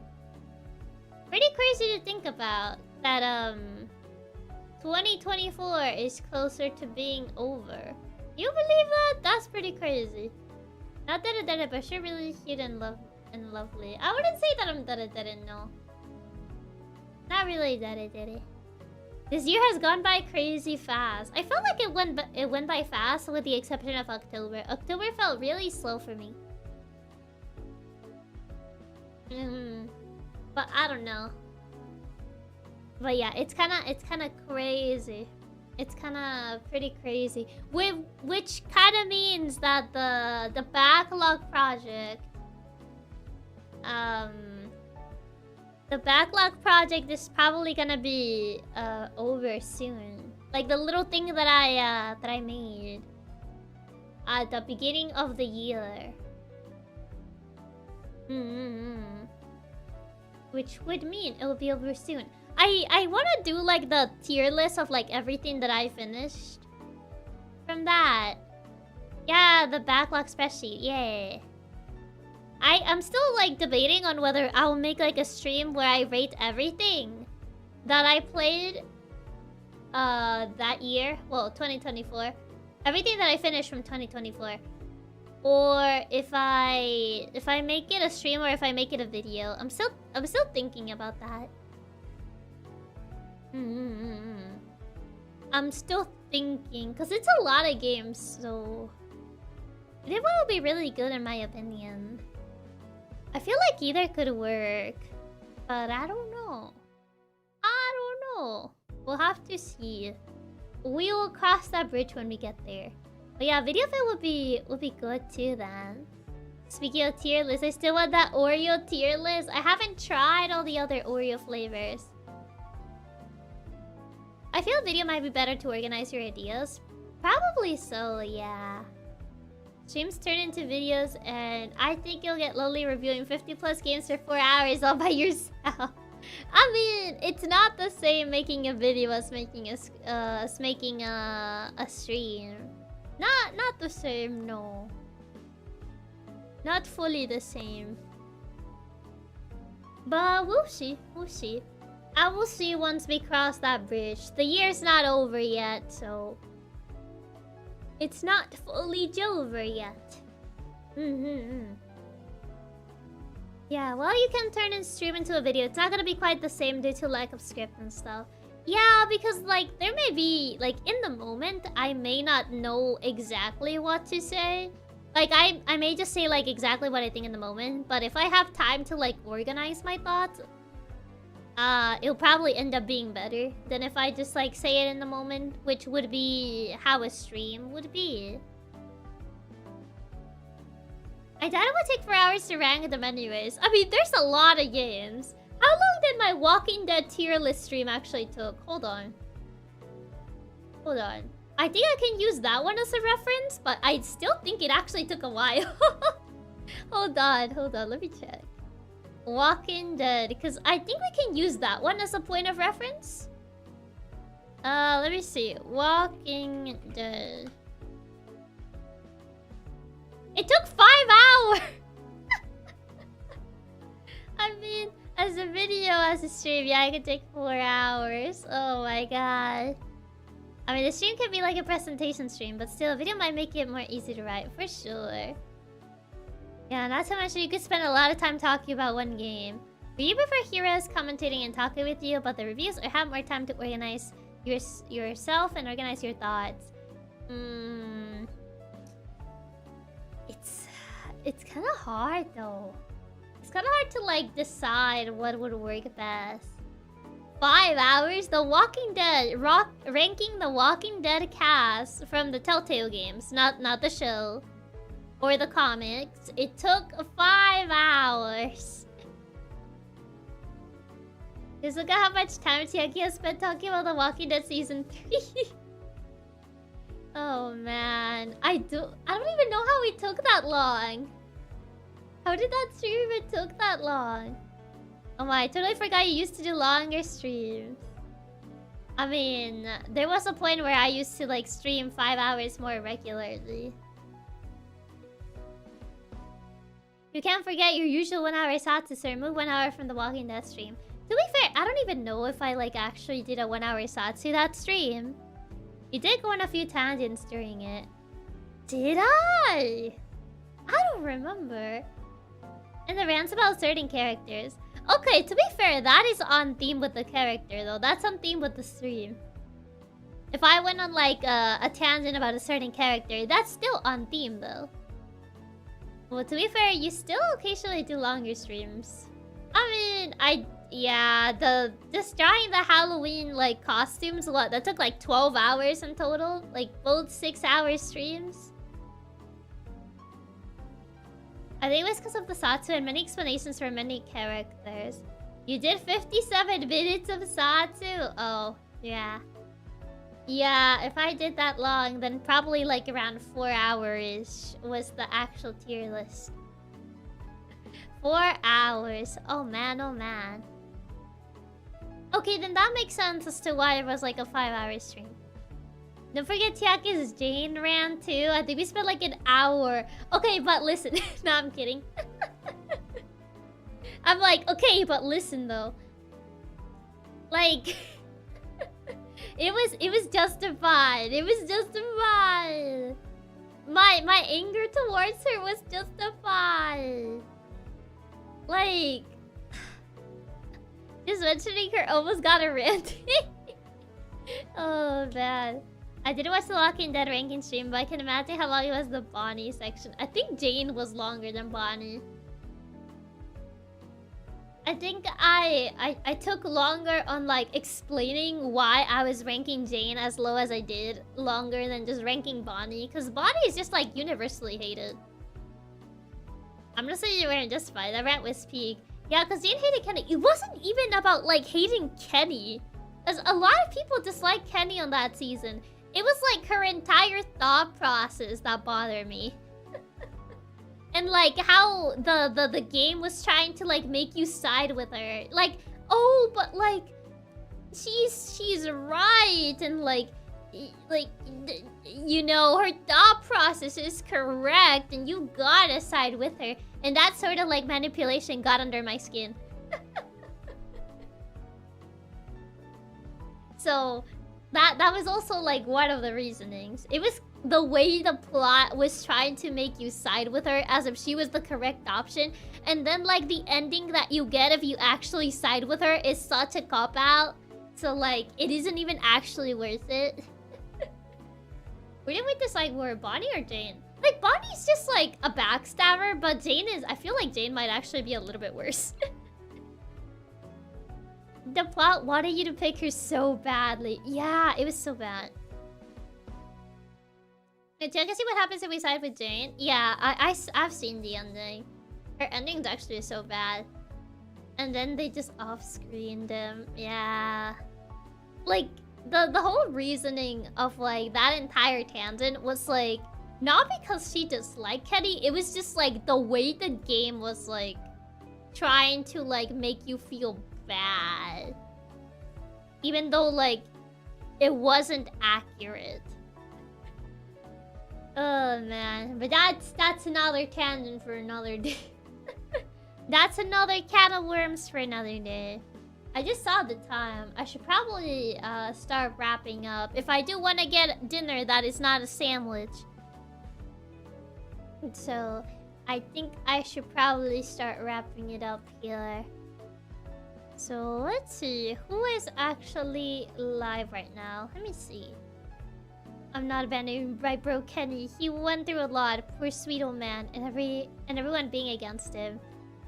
Pretty crazy to think about. That, 2024 is closer to being over. You believe that? That's pretty crazy. Not dede, but sure really cute and lovely. I wouldn't say that I'm dede, no. Not really dede. This year has gone by crazy fast. I felt like it went by fast with the exception of October. October felt really slow for me. But I don't know. But yeah, it's kind of crazy. It's kind of pretty crazy. Which kind of means that the backlog project the backlog project is probably gonna be over soon. Like the little thing that I made at the beginning of the year. Which would mean it will be over soon. I want to do like the tier list of like everything that I finished from that. Yeah, the backlog spreadsheet. Yeah. I'm still like debating on whether I'll make like a stream where I rate everything that I played that year. Well, 2024. Everything that I finished from 2024. Or if I make it a stream or if I make it a video. I'm still thinking about that. I'm still thinking because it's a lot of games, so it will be really good in my opinion. I feel like either could work, but I don't know. We'll have to see. We will cross that bridge when we get there. But yeah, video fit would be good too then. Speaking of tier list, I still want that Oreo tier list. I haven't tried all the other Oreo flavors. I feel video might be better to organize your ideas. Probably so, yeah. Streams turn into videos and I think you'll get lonely reviewing 50 plus games for 4 hours all by yourself. I mean, it's not the same making a video as making a stream. Not the same, no. Not fully the same. But we'll see. I will see once we cross that bridge. The year's not over yet, so it's not fully over yet. Yeah, well, you can turn and stream into a video. It's not gonna be quite the same due to lack of script and stuff. Yeah, because like there may be like in the moment I may not know exactly what to say. Like I may just say like exactly what I think in the moment, but if I have time to like organize my thoughts, it'll probably end up being better than if I just like say it in the moment, which would be how a stream would be. I doubt it would take 4 hours to rank them anyways. I mean, there's a lot of games. How long did my Walking Dead tier list stream actually took? Hold on. I think I can use that one as a reference, but I still think it actually took a while. Hold on. Let me check. Walking Dead, because I think we can use that one as a point of reference. Let me see. Walking Dead. It took 5 hours! I mean, as a video, as a stream, yeah, it could take 4 hours. Oh my god. I mean, the stream can be like a presentation stream, but still, a video might make it more easy to write, for sure. Yeah, not to mention you could spend a lot of time talking about one game. Do you prefer heroes commentating and talking with you about the reviews, or have more time to organize yourself and organize your thoughts? It's kind of hard though. It's kind of hard to like decide what would work best. 5 hours? The Walking Dead, ranking the Walking Dead cast from the Telltale games, not the show or the comics. It took 5 hours. Just look at how much time Chiaki has spent talking about the Walking Dead season 3. Oh man, I don't even know how it took that long. How did that stream even took that long? Oh my, I totally forgot you used to do longer streams. I mean, there was a point where I used to like stream 5 hours more regularly. You can't forget your usual 1 hour Satsu, sir. Move 1 hour from the Walking Dead stream. To be fair, I don't even know if I like actually did a 1 hour Satsu that stream. You did go on a few tangents during it. Did I? I don't remember. And the rants about certain characters. Okay, to be fair, that is on theme with the character though. That's on theme with the stream. If I went on like a tangent about a certain character, that's still on theme though. Well, to be fair, you still occasionally do longer streams. I mean, yeah, just drawing the Halloween like costumes, what? That took like 12 hours in total? Like both 6-hour streams? I think it was because of the Satsu and many explanations for many characters. You did 57 minutes of Satsu? Oh, yeah. Yeah, if I did that long, then probably like around 4 hours was the actual tier list. 4 hours. Oh man, oh man. Okay, then that makes sense as to why it was like a 5-hour stream. Don't forget Chiaki's Jane ran too. I think we spent like an hour. Okay, but listen. No, I'm kidding. I'm like, okay, but listen though. Like... It was justified. It was justified. My anger towards her was justified. Like... Just mentioning her almost got a rant. Oh, man. I didn't watch the Walking Dead ranking stream, but I can imagine how long it was the Bonnie section. I think Jane was longer than Bonnie. I think I took longer on like explaining why I was ranking Jane as low as I did, longer than just ranking Bonnie, because Bonnie is just like universally hated. I'm gonna say you weren't justified. That rant was peak. Yeah, because Jane hated Kenny. It wasn't even about like hating Kenny, because a lot of people disliked Kenny on that season. It was like her entire thought process that bothered me. And like how the game was trying to like make you side with her. Like, oh, but like she's right, and like you know, her thought process is correct and you gotta side with her. And that sort of like manipulation got under my skin. So that was also like one of the reasonings. It was the way the plot was trying to make you side with her as if she was the correct option. And then like the ending that you get if you actually side with her is such a cop-out. So like, it isn't even actually worth it. Where did we decide more, Bonnie or Jane? Like, Bonnie's just like a backstabber, but Jane is... I feel like Jane might actually be a little bit worse. The plot wanted you to pick her so badly. Yeah, it was so bad. Check and see what happens if we side with Jane. Yeah, I've seen the ending. Her ending's actually so bad. And then they just off-screened him. Yeah. Like, the whole reasoning of, like, that entire tangent was, like... Not because she disliked Kenny, it was just, like, the way the game was, like... Trying to, like, make you feel bad. Even though, like, it wasn't accurate. Oh, man. But that's another tangent for another day. That's another can of worms for another day. I just saw the time. I should probably start wrapping up. If I do want to get dinner that is not a sandwich. So, I think I should probably start wrapping it up here. So, let's see. Who is actually live right now? Let me see. I'm not abandoning by bro Kenny. He went through a lot. Poor sweet old man. And everyone being against him.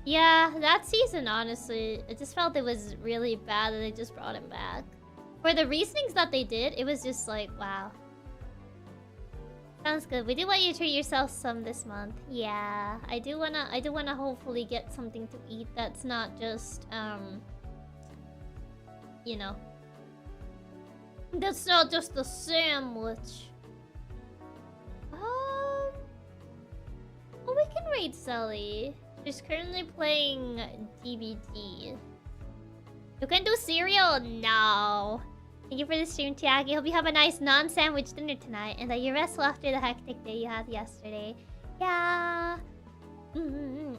Yeah, that season, honestly, I just felt it was really bad that they just brought him back. For the reasonings that they did, it was just like, wow. Sounds good. We do want you to treat yourself some this month. Yeah, I do wanna hopefully get something to eat that's not just, you know. That's not just a sandwich. Oh, we can raid Sully. She's currently playing DBD. You can do cereal? No. Thank you for the stream, Chiaki. Hope you have a nice non-sandwich dinner tonight and that you rest well after the hectic day you had yesterday. Yeah.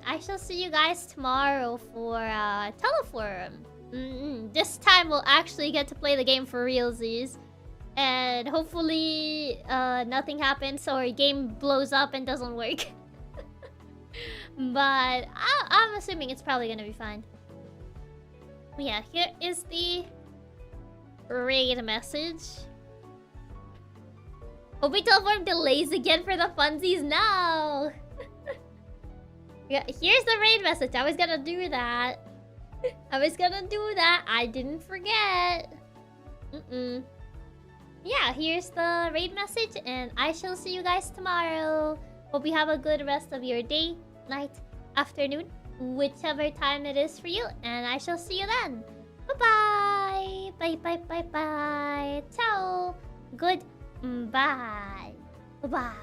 I shall see you guys tomorrow for Teleforum. This time we'll actually get to play the game for realsies. And hopefully nothing happens or a game blows up and doesn't work. But I'm assuming it's probably gonna be fine. Yeah, here is the raid message. Hope we teleform delays again for the funsies now. Yeah, here's the raid message. I was gonna do that. I didn't forget. Yeah, here's the raid message, and I shall see you guys tomorrow. Hope you have a good rest of your day, night, afternoon, whichever time it is for you, and I shall see you then. Bye-bye. Bye. Ciao. Good. Bye. Bye.